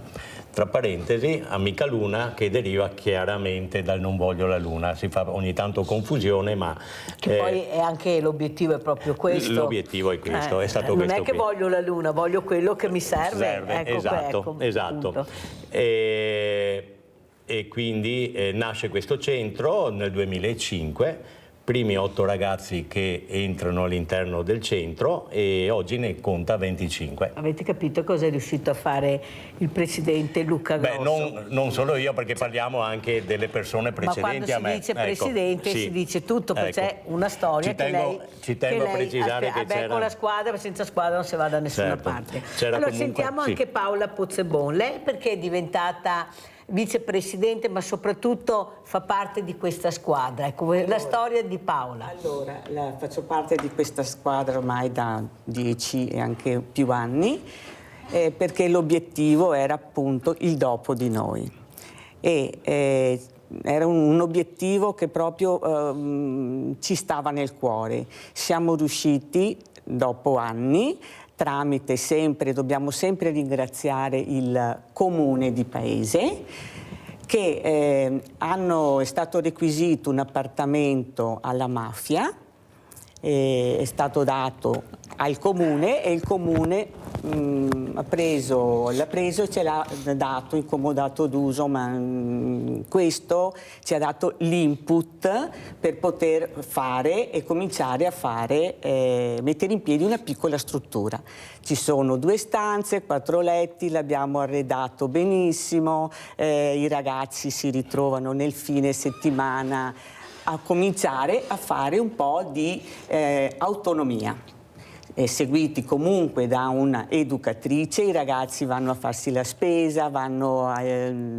Tra parentesi, Amica Luna, che deriva chiaramente dal Non Voglio la Luna. Si fa ogni tanto confusione, ma che poi è anche l'obiettivo è proprio questo. L'obiettivo è questo, è stato non questo. Non è che voglio la Luna, voglio quello che mi serve. Ecco, esatto. E quindi nasce questo centro nel 2005. Primi 8 ragazzi che entrano all'interno del centro, e oggi ne conta 25. Avete capito cosa è riuscito a fare il presidente Luca Grosso? Non solo io, perché parliamo anche delle persone precedenti a me. Ma quando si dice presidente si dice tutto, perché c'è una storia ci tengo a precisare che c'era... con la squadra, senza squadra non si va da nessuna parte. Allora sentiamo anche Paola Pozzebon. Lei perché è diventata vicepresidente, ma soprattutto fa parte di questa squadra? Ecco, la storia di Paola. Allora, faccio parte di questa squadra ormai da 10 e anche più anni, perché l'obiettivo era appunto il dopo di noi. Era un obiettivo che proprio ci stava nel cuore. Siamo riusciti, dopo anni, dobbiamo sempre ringraziare il comune di Paese, che è stato requisito un appartamento alla mafia, è stato dato al comune e il comune l'ha preso e ce l'ha dato in comodato d'uso, ma questo ci ha dato l'input per poter fare e cominciare a fare, mettere in piedi una piccola struttura. Ci sono 2 stanze, 4 letti, l'abbiamo arredato benissimo, i ragazzi si ritrovano nel fine settimana a cominciare a fare un po' di autonomia. Seguiti comunque da una educatrice, i ragazzi vanno a farsi la spesa,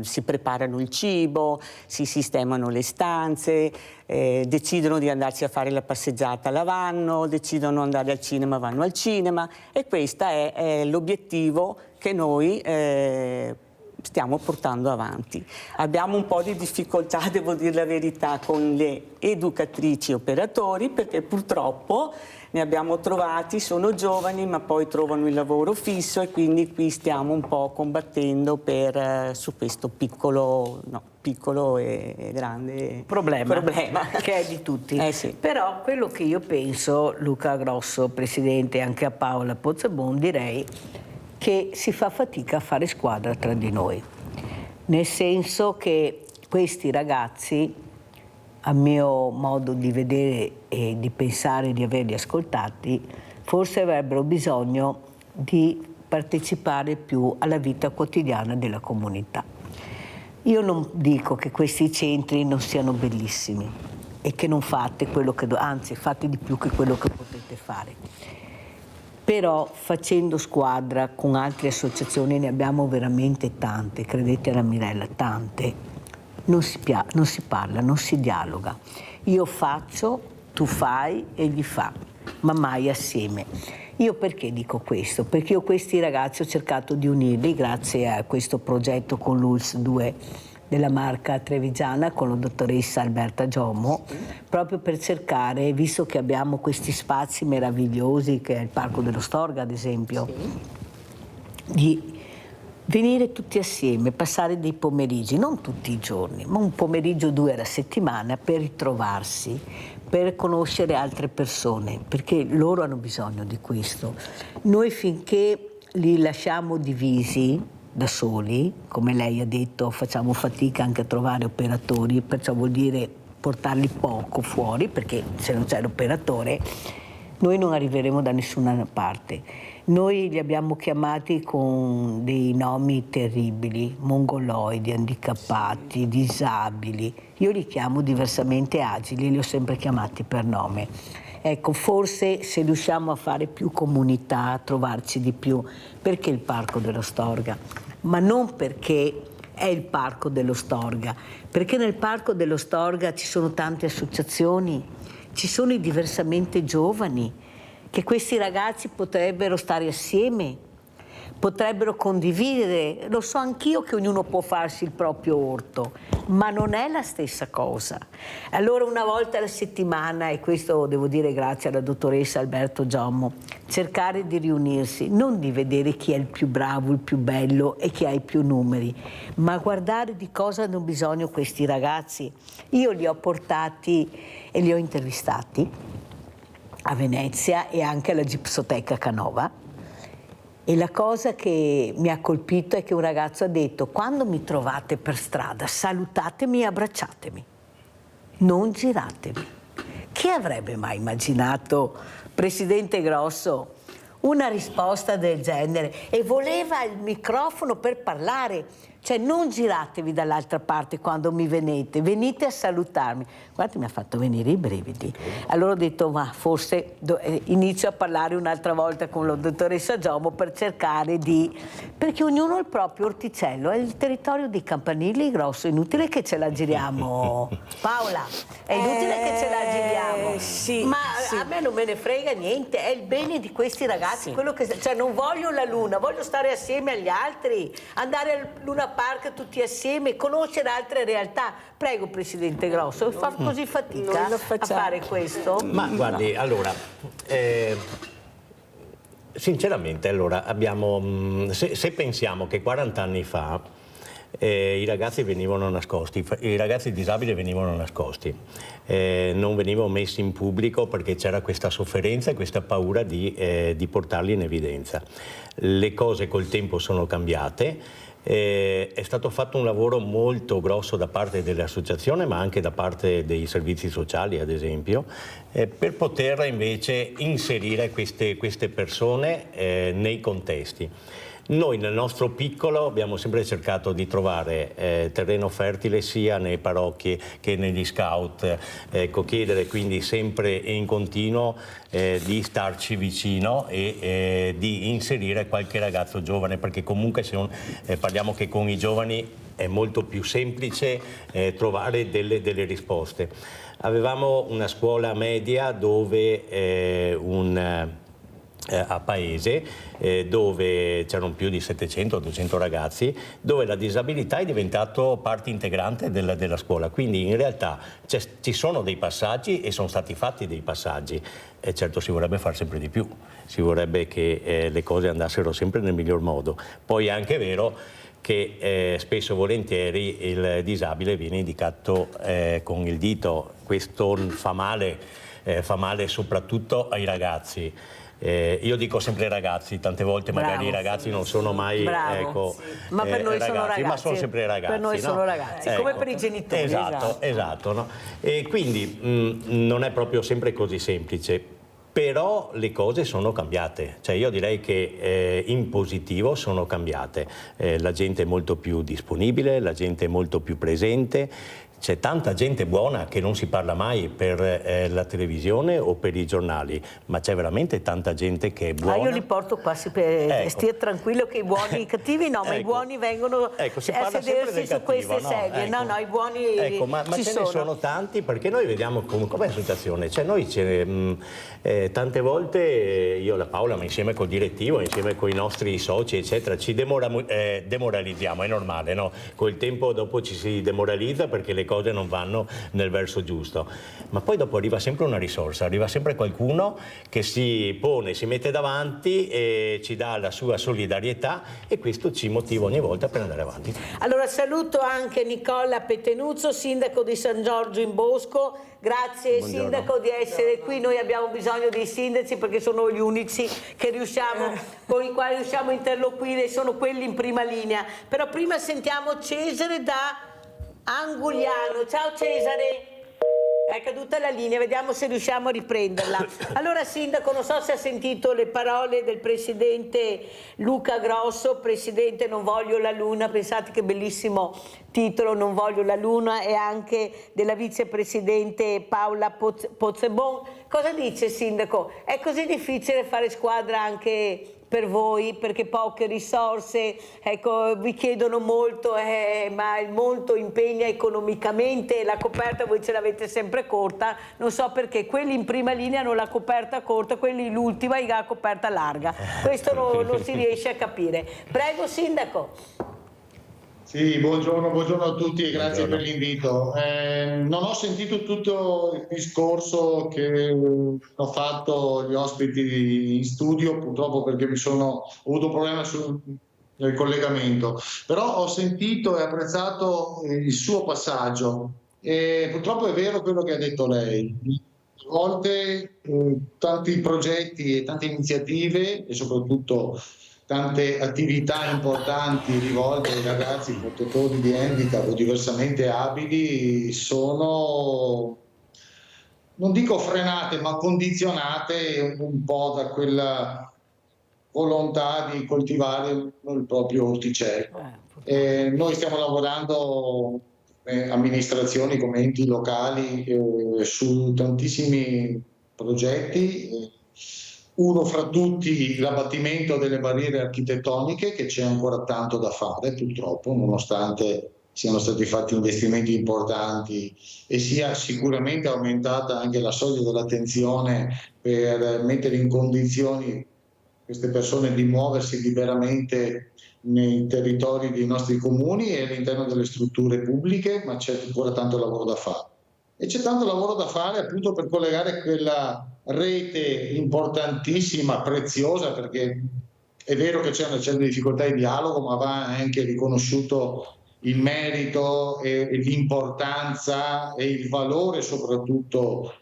si preparano il cibo, si sistemano le stanze, decidono di andarsi a fare la passeggiata, la vanno, decidono di andare al cinema, vanno al cinema, e questo è l'obiettivo che noi stiamo portando avanti. Abbiamo un po' di difficoltà, devo dire la verità, con le educatrici operatori, perché purtroppo ne abbiamo trovati, sono giovani ma poi trovano il lavoro fisso, e quindi qui stiamo un po' combattendo su questo piccolo e grande problema che è di tutti. Sì. Però quello che io penso, Luca Grosso, Presidente, anche a Paola Pozzebon, direi che si fa fatica a fare squadra tra di noi, nel senso che questi ragazzi, a mio modo di vedere e di pensare di averli ascoltati, forse avrebbero bisogno di partecipare più alla vita quotidiana della comunità. Io non dico che questi centri non siano bellissimi e che non fate quello che anzi fate di più che quello che potete fare. Però facendo squadra con altre associazioni, ne abbiamo veramente tante, credete alla Mirella, tante, non si parla, non si dialoga. Io faccio, tu fai, egli fa, ma mai assieme. Io perché dico questo? Perché io questi ragazzi ho cercato di unirli grazie a questo progetto con l'ULS 2 della Marca Trevigiana, con la dottoressa Alberta Giommo, proprio per cercare, visto che abbiamo questi spazi meravigliosi, che è il Parco dello Storga ad esempio, di venire tutti assieme, passare dei pomeriggi, non tutti i giorni, ma un pomeriggio 2 alla settimana, per ritrovarsi, per conoscere altre persone, perché loro hanno bisogno di questo. Noi finché li lasciamo divisi da soli, come lei ha detto, facciamo fatica anche a trovare operatori, perciò vuol dire portarli poco fuori, perché se non c'è l'operatore noi non arriveremo da nessuna parte. Noi li abbiamo chiamati con dei nomi terribili, mongoloidi, handicappati, disabili. Io li chiamo diversamente agili, li ho sempre chiamati per nome. Ecco, forse se riusciamo a fare più comunità, a trovarci di più, perché il Parco dello Storga? Ma non perché è il Parco dello Storga, perché nel Parco dello Storga ci sono tante associazioni, ci sono i diversamente giovani, che questi ragazzi potrebbero stare assieme, potrebbero condividere. Lo so anch'io che ognuno può farsi il proprio orto, ma non è la stessa cosa. Allora una volta alla settimana, e questo devo dire grazie alla dottoressa Alberta Giommo, cercare di riunirsi, non di vedere chi è il più bravo, il più bello e chi ha i più numeri, ma guardare di cosa hanno bisogno questi ragazzi. Io li ho portati e li ho intervistati a Venezia e anche alla Gipsoteca Canova, e la cosa che mi ha colpito è che un ragazzo ha detto: quando mi trovate per strada salutatemi e abbracciatemi, non giratevi. Chi avrebbe mai immaginato, Presidente Grosso, una risposta del genere? E voleva il microfono per parlare, cioè non giratevi dall'altra parte quando mi venite a salutarmi. Guarda, mi ha fatto venire i brividi. Allora ho detto, ma forse inizio a parlare un'altra volta con la dottoressa Giommo per cercare di... perché ognuno ha il proprio orticello, è il territorio dei campanili Grosso, è inutile che ce la giriamo. Paola, è inutile che ce la giriamo. Sì, ma sì. A me non me ne frega niente, è il bene di questi ragazzi, quello che... cioè non voglio la luna, voglio stare assieme agli altri, andare al Luna Park tutti assieme, conoscere altre realtà. Prego, Presidente Grosso, fa così fatica a fare questo? Ma guardi, allora, sinceramente, allora, abbiamo, se pensiamo che 40 anni fa I ragazzi venivano nascosti, i ragazzi disabili venivano nascosti, non venivano messi in pubblico perché c'era questa sofferenza e questa paura di portarli in evidenza. Le cose col tempo sono cambiate. È stato fatto un lavoro molto grosso da parte dell'associazione, ma anche da parte dei servizi sociali, ad esempio, per poter invece inserire queste persone nei contesti. Noi nel nostro piccolo abbiamo sempre cercato di trovare terreno fertile sia nei parrocchie che negli scout, chiedere quindi sempre in continuo di starci vicino e di inserire qualche ragazzo giovane, perché comunque parliamo che con i giovani è molto più semplice trovare delle risposte. Avevamo una scuola media dove a Paese, dove c'erano più di 700-200 ragazzi, dove la disabilità è diventato parte integrante della scuola. Quindi in realtà ci sono dei passaggi e sono stati fatti dei passaggi. E certo si vorrebbe fare sempre di più, si vorrebbe che le cose andassero sempre nel miglior modo. Poi è anche vero che spesso e volentieri il disabile viene indicato con il dito. Questo fa male soprattutto ai ragazzi. Io dico sempre ragazzi, tante volte magari i ragazzi non sono mai sì. Ma per noi sono ragazzi, ma sono sempre ragazzi. Per noi sono ragazzi, come per i genitori. Esatto, no? E quindi non è proprio sempre così semplice. Però le cose sono cambiate, cioè io direi che in positivo sono cambiate, la gente è molto più disponibile, la gente è molto più presente, c'è tanta gente buona che non si parla mai per la televisione o per i giornali, ma c'è veramente tanta gente che è buona. Io li porto qua, stia tranquillo che i buoni, i cattivi no, ma i buoni vengono a sedersi su queste sedie. No, i buoni ma ce ne sono tanti, perché noi vediamo com'è la situazione, cioè noi tante volte io e la Paola, ma insieme col direttivo, insieme con i nostri soci eccetera, ci demoralizziamo, è normale, no? Col tempo dopo ci si demoralizza perché le cose non vanno nel verso giusto, ma poi dopo arriva sempre una risorsa, arriva sempre qualcuno che si pone, si mette davanti e ci dà la sua solidarietà, e questo ci motiva ogni volta per andare avanti. Allora saluto anche Nicola Petenuzzo, sindaco di San Giorgio in Bosco. Grazie Buongiorno. Sindaco di essere qui, noi abbiamo bisogno dei sindaci perché sono gli unici che con i quali riusciamo a interloquire, sono quelli in prima linea. Però prima sentiamo Cesare da Angugliano. Ciao Cesare. È caduta la linea, vediamo se riusciamo a riprenderla. Allora sindaco, non so se ha sentito le parole del presidente Luca Grosso, presidente Non voglio la luna, pensate che bellissimo titolo, Non voglio la luna, e anche della vicepresidente Paola Pozzebon. Cosa dice sindaco? È così difficile fare squadra anche per voi, perché poche risorse, ecco, vi chiedono molto, ma molto impegna economicamente, la coperta voi ce l'avete sempre corta, non so perché quelli in prima linea hanno la coperta corta, quelli l'ultima la coperta larga, questo non si riesce a capire. Prego sindaco. Sì, buongiorno a tutti e grazie per l'invito. Non ho sentito tutto il discorso che hanno fatto gli ospiti in studio, purtroppo perché ho avuto problema nel collegamento, però ho sentito e apprezzato il suo passaggio. E purtroppo è vero quello che ha detto lei. A volte tanti progetti e tante iniziative e soprattutto tante attività importanti rivolte ai ragazzi portatori di handicap o diversamente abili sono, non dico frenate, ma condizionate un po' da quella volontà di coltivare il proprio orticello. Noi stiamo lavorando come amministrazioni, come enti locali su tantissimi progetti. Uno fra tutti l'abbattimento delle barriere architettoniche, che c'è ancora tanto da fare purtroppo, nonostante siano stati fatti investimenti importanti e sia sicuramente aumentata anche la soglia dell'attenzione per mettere in condizioni queste persone di muoversi liberamente nei territori dei nostri comuni e all'interno delle strutture pubbliche, ma c'è ancora tanto lavoro da fare. E c'è tanto lavoro da fare appunto per collegare quella rete importantissima, preziosa, perché è vero che c'è una certa difficoltà di dialogo, ma va anche riconosciuto il merito e l'importanza e il valore soprattutto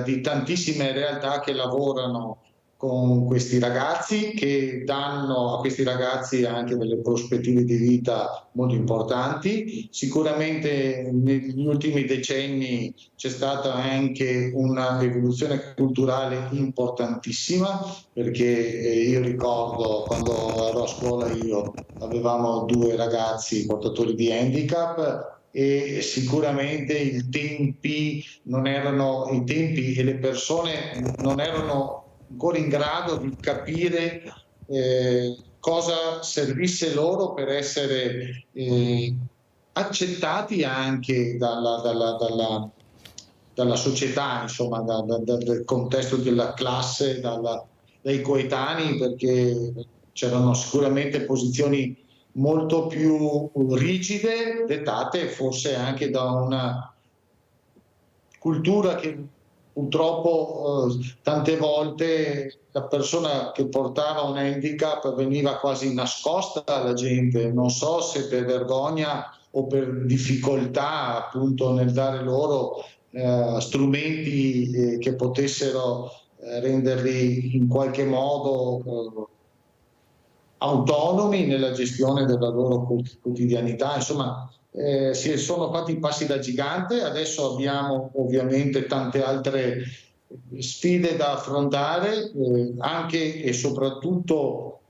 di tantissime realtà che lavorano con questi ragazzi, che danno a questi ragazzi anche delle prospettive di vita molto importanti. Sicuramente negli ultimi decenni c'è stata anche una evoluzione culturale importantissima, perché io ricordo quando ero a scuola io avevamo 2 ragazzi portatori di handicap e sicuramente i tempi e le persone non erano ancora in grado di capire cosa servisse loro per essere accettati anche dalla società, insomma, dal contesto della classe, dai coetanei, perché c'erano sicuramente posizioni molto più rigide, dettate forse anche da una cultura che purtroppo tante volte la persona che portava un handicap veniva quasi nascosta alla gente, non so se per vergogna o per difficoltà appunto nel dare loro strumenti che potessero renderli in qualche modo autonomi nella gestione della loro quotidianità. Insomma, si sono fatti passi da gigante, adesso abbiamo ovviamente tante altre sfide da affrontare, anche e soprattutto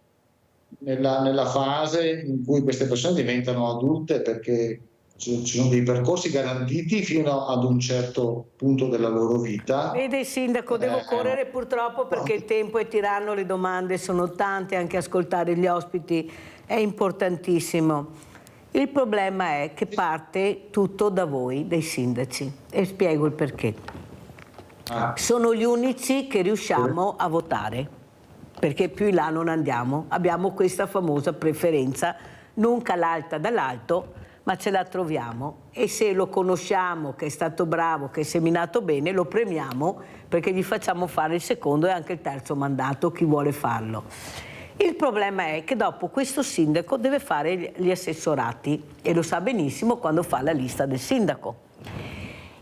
nella fase in cui queste persone diventano adulte, perché ci sono dei percorsi garantiti fino ad un certo punto della loro vita. Vede Sindaco, devo correre purtroppo perché il tempo è tiranno, le domande sono tante, anche ascoltare gli ospiti è importantissimo. Il problema è che parte tutto da voi, dai sindaci, e spiego il perché. Sono gli unici che riusciamo a votare, perché più in là non andiamo. Abbiamo questa famosa preferenza, non calata dall'alto, ma ce la troviamo, e se lo conosciamo, che è stato bravo, che è seminato bene, lo premiamo, perché gli facciamo fare il secondo e anche il terzo mandato, chi vuole farlo. Il problema è che dopo questo sindaco deve fare gli assessorati, e lo sa benissimo quando fa la lista del sindaco.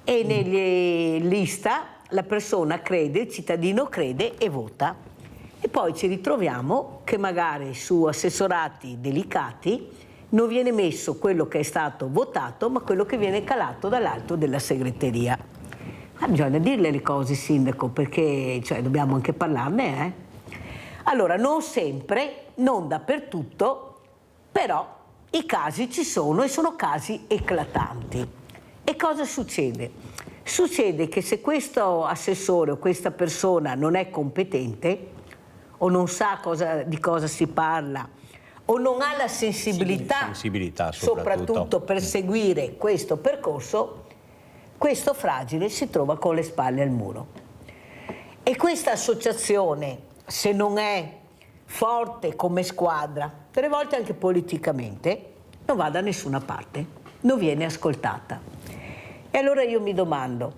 E nelle lista la persona crede, il cittadino crede e vota. E poi ci ritroviamo che magari su assessorati delicati non viene messo quello che è stato votato, ma quello che viene calato dall'alto della segreteria. Ma bisogna dirle le cose, sindaco, perché dobbiamo anche parlarne, Allora, non sempre, non dappertutto, però i casi ci sono e sono casi eclatanti. E cosa succede? Succede che se questo assessore o questa persona non è competente o non sa di cosa si parla o non ha la sensibilità soprattutto per seguire questo percorso, questo fragile si trova con le spalle al muro. E questa associazione, se non è forte come squadra, delle volte anche politicamente, non va da nessuna parte, non viene ascoltata. E allora io mi domando,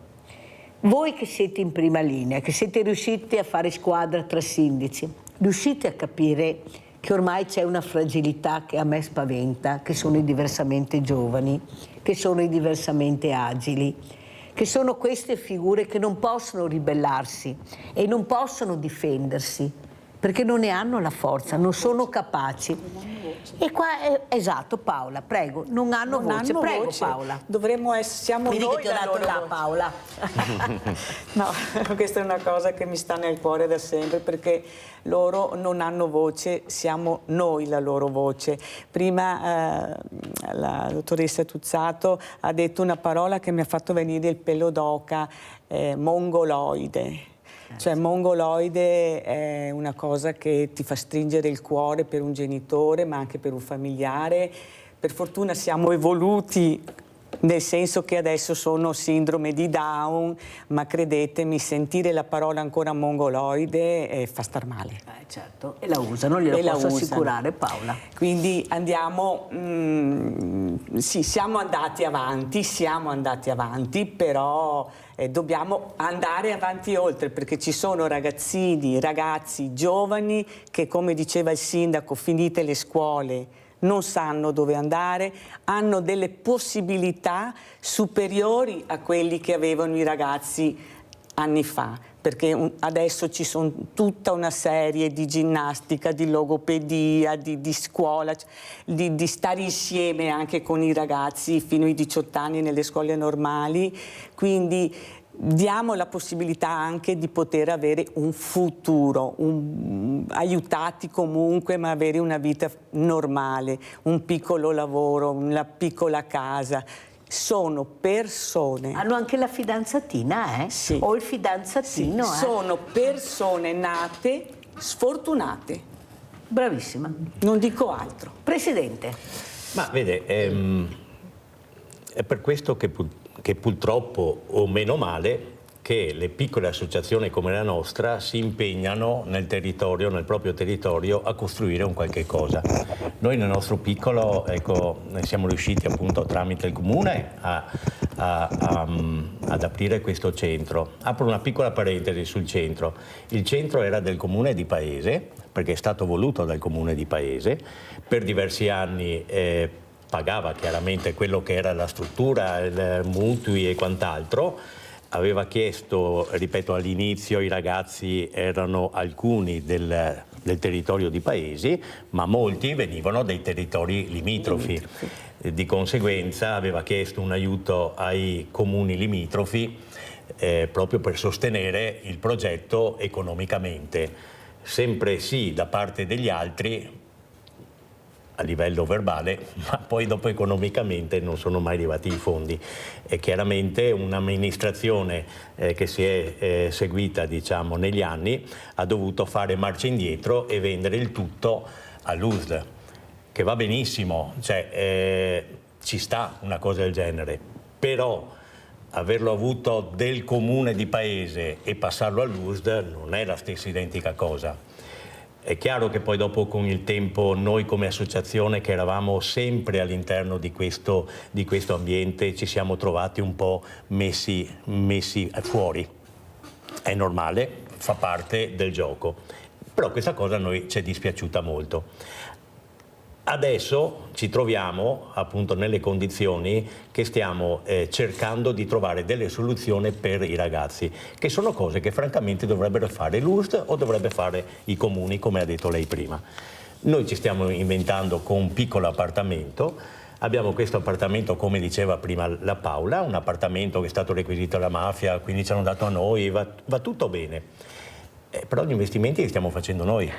voi che siete in prima linea, che siete riusciti a fare squadra tra sindaci, riuscite a capire che ormai c'è una fragilità che a me spaventa, che sono i diversamente giovani, che sono i diversamente agili, che sono queste figure che non possono ribellarsi e non possono difendersi perché non ne hanno la forza, non sono capaci. E qua esatto, Paola, prego, non hanno voce. Prego, Paola. Dovremmo essere, siamo Vedi noi che ti ho dato là, Paola. No, questa è una cosa che mi sta nel cuore da sempre, perché loro non hanno voce, siamo noi la loro voce. Prima la dottoressa Tuzzato ha detto una parola che mi ha fatto venire il pelo d'oca, mongoloide. Cioè mongoloide è una cosa che ti fa stringere il cuore per un genitore, ma anche per un familiare. Per fortuna siamo evoluti, nel senso che adesso sono sindrome di Down, ma credetemi, sentire la parola ancora mongoloide fa star male. Certo, e la usano, glielo posso assicurare, Paola. Quindi andiamo, sì, siamo andati avanti, però dobbiamo andare avanti oltre, perché ci sono ragazzini, ragazzi giovani che, come diceva il sindaco, finite le scuole, non sanno dove andare, hanno delle possibilità superiori a quelli che avevano i ragazzi anni fa, perché adesso ci sono tutta una serie di ginnastica, di logopedia, di scuola, di stare insieme anche con i ragazzi fino ai 18 anni nelle scuole normali, quindi diamo la possibilità anche di poter avere un futuro, aiutati comunque, ma avere una vita normale, un piccolo lavoro, una piccola casa. Sono persone. Hanno anche la fidanzatina, Sì. O il fidanzatino, Sì. Sono persone nate sfortunate. Bravissima. Non dico altro. Presidente. Ma vede, è per questo che purtroppo, o meno male, che le piccole associazioni come la nostra si impegnano nel proprio territorio, a costruire un qualche cosa. Noi nel nostro piccolo, siamo riusciti appunto tramite il comune ad aprire questo centro. Apro una piccola parentesi sul centro. Il centro era del comune di Paese, perché è stato voluto dal comune di Paese, per diversi anni pagava chiaramente quello che era la struttura, mutui e quant'altro. Aveva chiesto, ripeto, all'inizio i ragazzi erano alcuni del territorio di Paesi, ma molti venivano dai territori limitrofi. Di conseguenza aveva chiesto un aiuto ai comuni limitrofi proprio per sostenere il progetto economicamente. Sempre sì da parte degli altri, a livello verbale, ma poi dopo economicamente non sono mai arrivati i fondi. E chiaramente un'amministrazione che si è seguita, diciamo, negli anni ha dovuto fare marcia indietro e vendere il tutto all'USL, che va benissimo, cioè ci sta una cosa del genere, però averlo avuto del comune di Paese e passarlo all'USL non è la stessa identica cosa. È chiaro che poi dopo con il tempo noi come associazione, che eravamo sempre all'interno di questo ambiente, ci siamo trovati un po' messi fuori. È normale, fa parte del gioco, però questa cosa a noi ci è dispiaciuta molto. Adesso ci troviamo appunto nelle condizioni che stiamo cercando di trovare delle soluzioni per i ragazzi, che sono cose che francamente dovrebbero fare l'USL o dovrebbe fare i comuni, come ha detto lei prima. Noi ci stiamo inventando con un piccolo appartamento. Abbiamo questo appartamento, come diceva prima la Paola, un appartamento che è stato requisito alla mafia, quindi ci hanno dato a noi, va tutto bene. Però gli investimenti li stiamo facendo noi.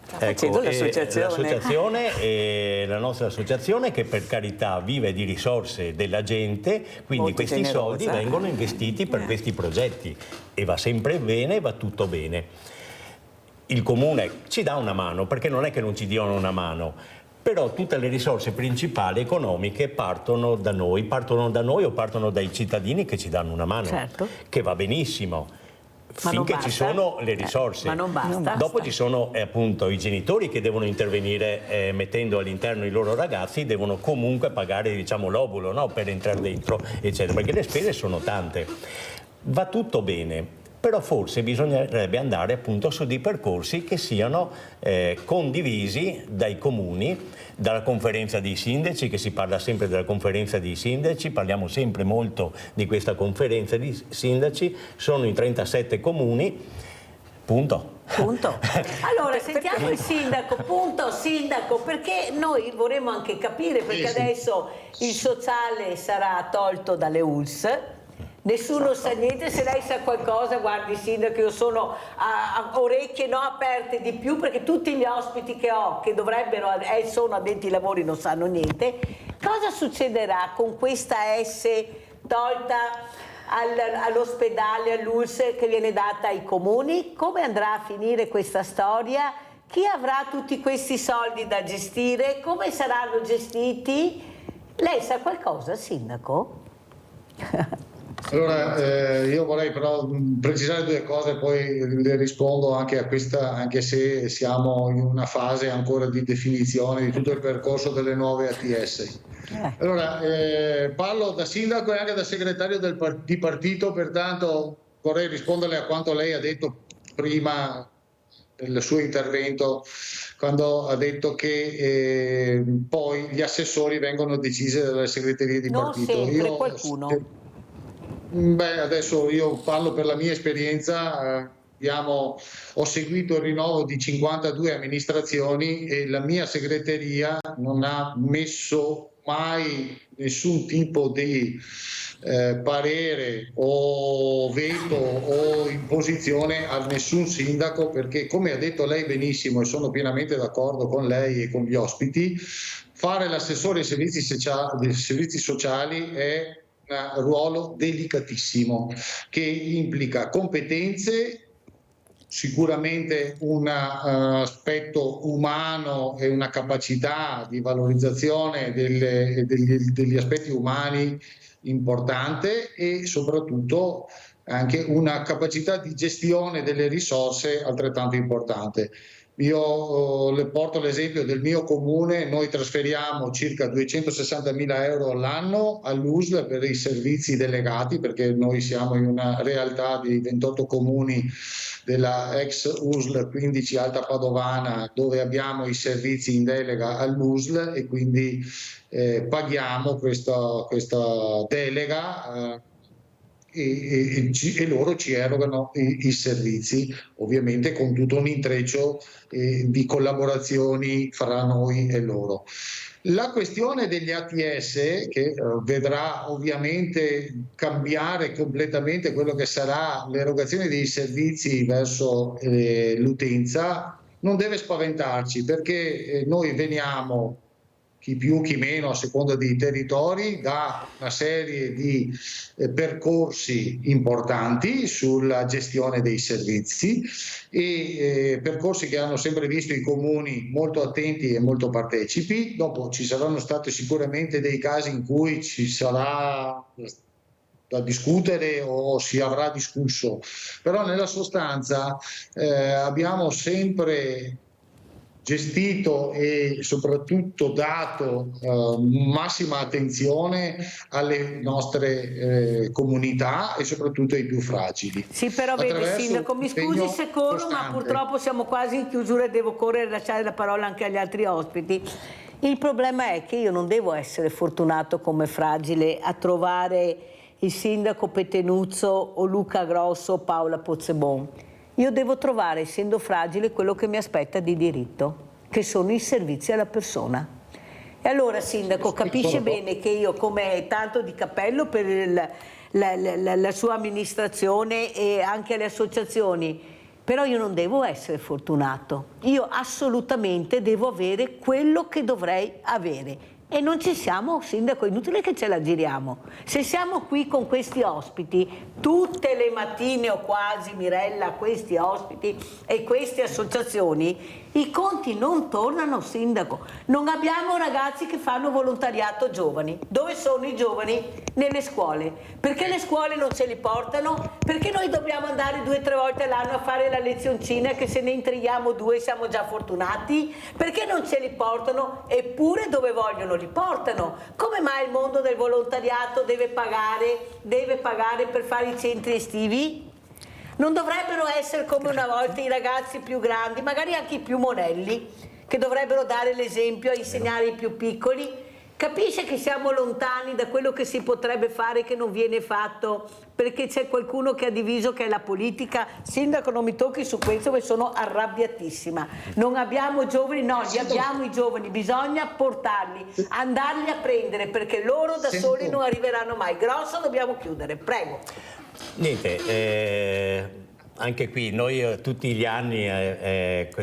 Facendo l'associazione e la nostra associazione, che per carità vive di risorse della gente, quindi molto questi generosa. Soldi vengono investiti per questi progetti e va sempre bene, va tutto bene. Il comune ci dà una mano, perché non è che non ci diano una mano, però tutte le risorse principali economiche partono da noi o partono dai cittadini che ci danno una mano, certo. Che va benissimo. Finché ci sono le risorse. Ma non basta. Dopo ci sono appunto i genitori che devono intervenire mettendo all'interno i loro ragazzi, devono comunque pagare, diciamo, l'obulo, no? Per entrare dentro, eccetera, perché le spese sono tante. Va tutto bene, però forse bisognerebbe andare appunto su dei percorsi che siano condivisi dai comuni, dalla conferenza dei sindaci, che si parla sempre della conferenza dei sindaci, parliamo sempre molto di questa conferenza di sindaci, sono in 37 comuni, punto. Allora sentiamo il sindaco, sindaco, perché noi vorremmo anche capire, perché adesso il sociale sarà tolto dalle ULSS. Nessuno sa niente, se lei sa qualcosa, guardi sindaco, io sono a orecchie aperte di più, perché tutti gli ospiti che ho, che dovrebbero sono addetti ai lavori, non sanno niente. Cosa succederà con questa S tolta all'ospedale, all'ULSS, che viene data ai comuni? Come andrà a finire questa storia? Chi avrà tutti questi soldi da gestire? Come saranno gestiti? Lei sa qualcosa, sindaco? Allora, io vorrei però precisare due cose, poi le rispondo anche a questa, anche se siamo in una fase ancora di definizione di tutto il percorso delle nuove ATS. Allora, parlo da sindaco e anche da segretario di partito, pertanto vorrei risponderle a quanto lei ha detto prima il suo intervento quando ha detto che poi gli assessori vengono decisi dalle segreterie di partito. Non sempre, qualcuno. Adesso io parlo per la mia esperienza. Ho seguito il rinnovo di 52 amministrazioni e la mia segreteria non ha messo mai nessun tipo di parere o veto o imposizione a nessun sindaco, perché, come ha detto lei benissimo, e sono pienamente d'accordo con lei e con gli ospiti, fare l'assessore ai servizi sociali è un ruolo delicatissimo che implica competenze, sicuramente un aspetto umano e una capacità di valorizzazione degli aspetti umani importante, e soprattutto anche una capacità di gestione delle risorse altrettanto importante. Io le porto l'esempio del mio comune: noi trasferiamo circa 260.000 euro all'anno all'USL per i servizi delegati, perché noi siamo in una realtà di 28 comuni della ex USL 15 Alta Padovana, dove abbiamo i servizi in delega all'USL, e quindi paghiamo questa delega e loro ci erogano i servizi, ovviamente con tutto un intreccio di collaborazioni fra noi e loro. La questione degli ATS, che vedrà ovviamente cambiare completamente quello che sarà l'erogazione dei servizi verso l'utenza, non deve spaventarci, perché noi veniamo, chi più chi meno a seconda dei territori, da una serie di percorsi importanti sulla gestione dei servizi, e percorsi che hanno sempre visto i comuni molto attenti e molto partecipi. Dopo ci saranno stati sicuramente dei casi in cui ci sarà da discutere o si avrà discusso, però nella sostanza abbiamo sempre gestito e soprattutto dato massima attenzione alle nostre comunità e soprattutto ai più fragili. Sì, però vede Sindaco, mi scusi se corro, ma purtroppo siamo quasi in chiusura e devo correre e lasciare la parola anche agli altri ospiti. Il problema è che io non devo essere fortunato come Fragile a trovare il sindaco Petenuzzo o Luca Grosso o Paola Pozzebon. Io devo trovare, essendo Fragile, quello che mi aspetta di diritto, che sono i servizi alla persona. E allora, Sindaco, capisce bene che io, come tanto di cappello per la sua amministrazione e anche le associazioni, però io non devo essere fortunato, io assolutamente devo avere quello che dovrei avere. E non ci siamo, Sindaco, è inutile che ce la giriamo. Se siamo qui con questi ospiti, tutte le mattine o quasi, Mirella, questi ospiti e queste associazioni, i conti non tornano, Sindaco. Non abbiamo ragazzi che fanno volontariato giovani. Dove sono i giovani? Nelle scuole. Perché le scuole non ce li portano? Perché noi dobbiamo andare 2 o 3 volte all'anno a fare la lezioncina, che se ne intrighiamo 2 siamo già fortunati? Perché non ce li portano? Eppure dove vogliono li portano. Come mai il mondo del volontariato deve pagare per fare i centri estivi? Non dovrebbero essere come una volta i ragazzi più grandi, magari anche i più monelli, che dovrebbero dare l'esempio a insegnare ai più piccoli? Capisce che siamo lontani da quello che si potrebbe fare, che non viene fatto perché c'è qualcuno che ha diviso, che è la politica. Sindaco, non mi tocchi su questo, perché sono arrabbiatissima. Non abbiamo giovani, no, li abbiamo i giovani, bisogna portarli, andarli a prendere, perché loro da soli non arriveranno mai. Grosso, dobbiamo chiudere, prego. Niente, anche qui noi tutti gli anni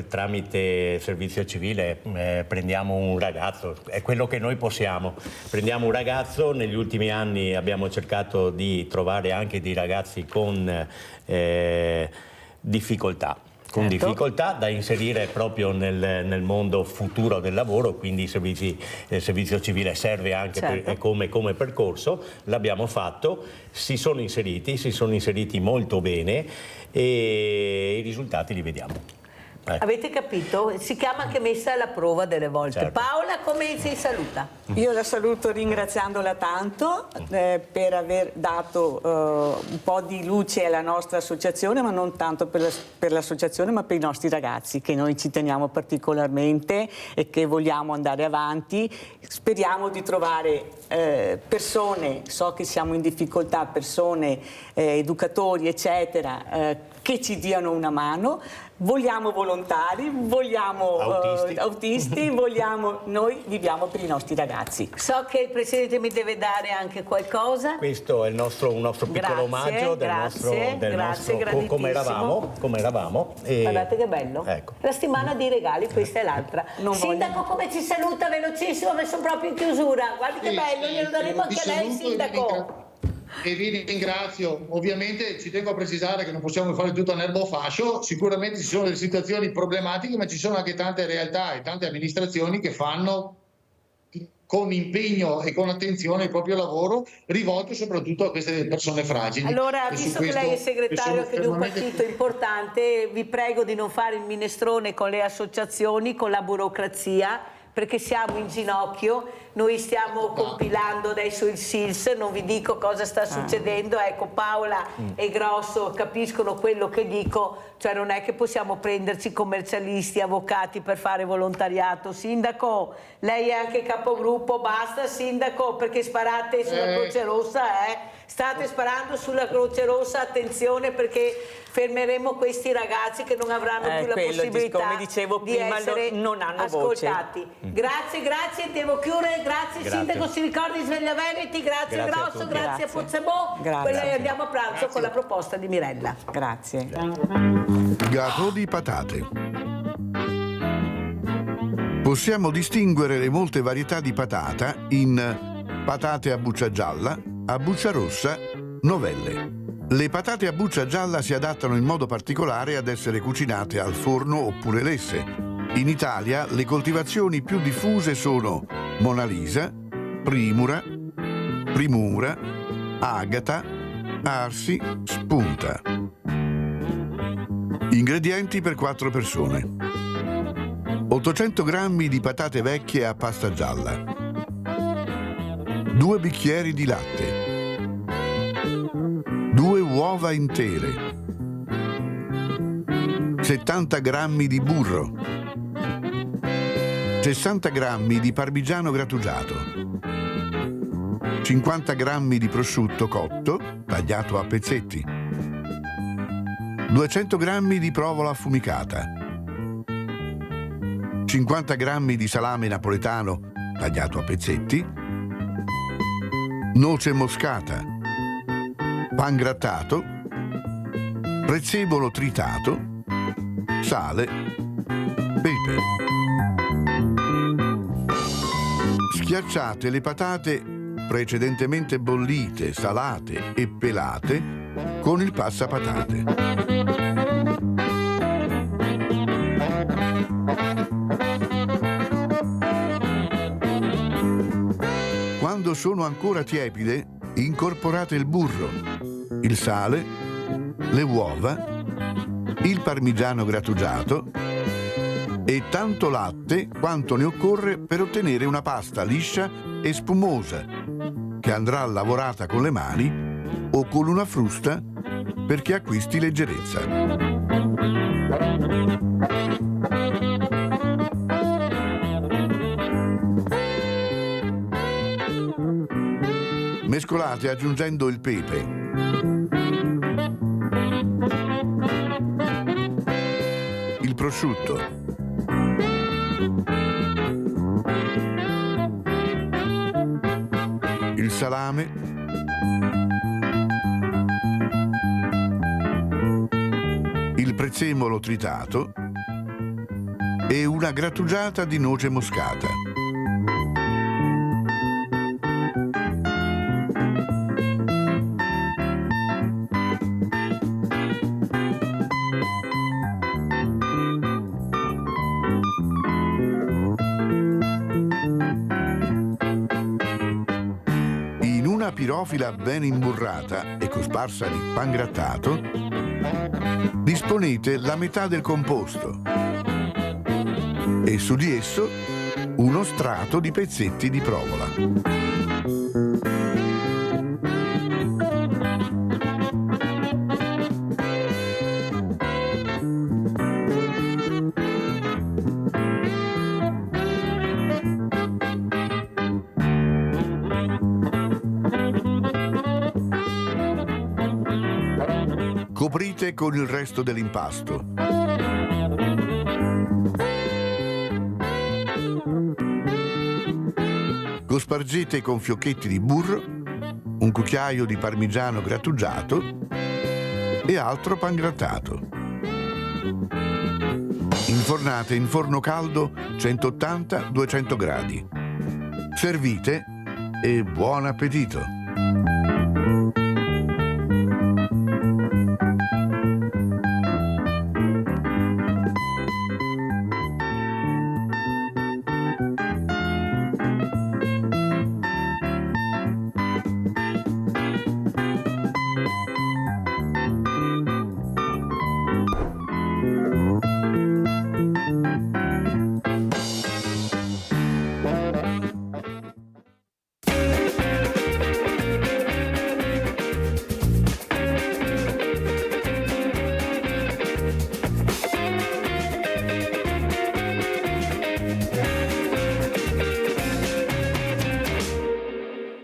tramite servizio civile prendiamo un ragazzo, è quello che noi possiamo, prendiamo un ragazzo. Negli ultimi anni abbiamo cercato di trovare anche dei ragazzi con difficoltà da inserire proprio nel mondo futuro del lavoro, quindi il servizio civile serve anche come percorso. L'abbiamo fatto, si sono inseriti molto bene e i risultati li vediamo. Avete capito? Si chiama anche messa alla prova delle volte. Certo. Paola, come si saluta? Io la saluto ringraziandola tanto per aver dato un po' di luce alla nostra associazione, ma non tanto per l'associazione, ma per i nostri ragazzi, che noi ci teniamo particolarmente e che vogliamo andare avanti. Speriamo di trovare persone, so che siamo in difficoltà, persone, educatori, eccetera, che ci diano una mano. Vogliamo volontari, vogliamo autisti, noi viviamo per i nostri ragazzi. So che il Presidente mi deve dare anche qualcosa. Questo è un nostro piccolo omaggio del nostro come eravamo. E... Guardate che bello. Ecco. La settimana di regali, questa è l'altra. Sindaco, come ci saluta velocissimo, ma sono proprio in chiusura. Guardi che bello, glielo daremo anche a lei, Sindaco. E vi ringrazio. Ovviamente ci tengo a precisare che non possiamo fare tutto a nervo fascio, sicuramente ci sono delle situazioni problematiche, ma ci sono anche tante realtà e tante amministrazioni che fanno con impegno e con attenzione il proprio lavoro, rivolto soprattutto a queste persone fragili. Allora, visto che lei è segretario anche di un partito importante, vi prego di non fare il minestrone con le associazioni, con la burocrazia, perché siamo in ginocchio. Noi stiamo compilando adesso il SILS, non vi dico cosa sta succedendo, ecco, Paola e Grosso capiscono quello che dico, cioè non è che possiamo prenderci commercialisti, avvocati per fare volontariato. Sindaco, lei è anche capogruppo, basta Sindaco, perché sparate sulla Croce Rossa, state sparando sulla Croce Rossa, attenzione, perché fermeremo questi ragazzi che non avranno più la possibilità come dicevo prima, di essere non hanno ascoltati. voce. Grazie, devo chiudere. Grazie Sindaco, si ricordi Sveglia Veneti, grazie Grosso, grazie a Pozzebò. Andiamo a pranzo con la proposta di Mirella. Grazie. Gâteau di patate. Possiamo distinguere le molte varietà di patata in patate a buccia gialla, a buccia rossa, novelle. Le patate a buccia gialla si adattano in modo particolare ad essere cucinate al forno oppure lesse. In Italia le coltivazioni più diffuse sono Mona Lisa, Primura, Primura, Agata, Arsi, Spunta. Ingredienti per 4 persone. 800 g di patate vecchie a pasta gialla, 2 bicchieri di latte, 2 uova intere, 70 g di burro, 60 g di parmigiano grattugiato, 50 g di prosciutto cotto tagliato a pezzetti, 200 g di provola affumicata, 50 g di salame napoletano tagliato a pezzetti, noce moscata, pan grattato, prezzemolo tritato, sale, pepe. Schiacciate le patate precedentemente bollite, salate e pelate con il passapatate. Quando sono ancora tiepide, incorporate il burro, il sale, le uova, il parmigiano grattugiato e tanto latte quanto ne occorre per ottenere una pasta liscia e spumosa, che andrà lavorata con le mani o con una frusta perché acquisti leggerezza. Mescolate aggiungendo il pepe. Il prosciutto. Il salame. Il prezzemolo tritato e una grattugiata di noce moscata. Pirofila ben imburrata e cosparsa di pan grattato, disponete la metà del composto. e su di esso uno strato di pezzetti di provola. Coprite con il resto dell'impasto. Cospargete con fiocchetti di burro, un cucchiaio di parmigiano grattugiato e altro pangrattato. Infornate in forno caldo 180-200 gradi. Servite e buon appetito!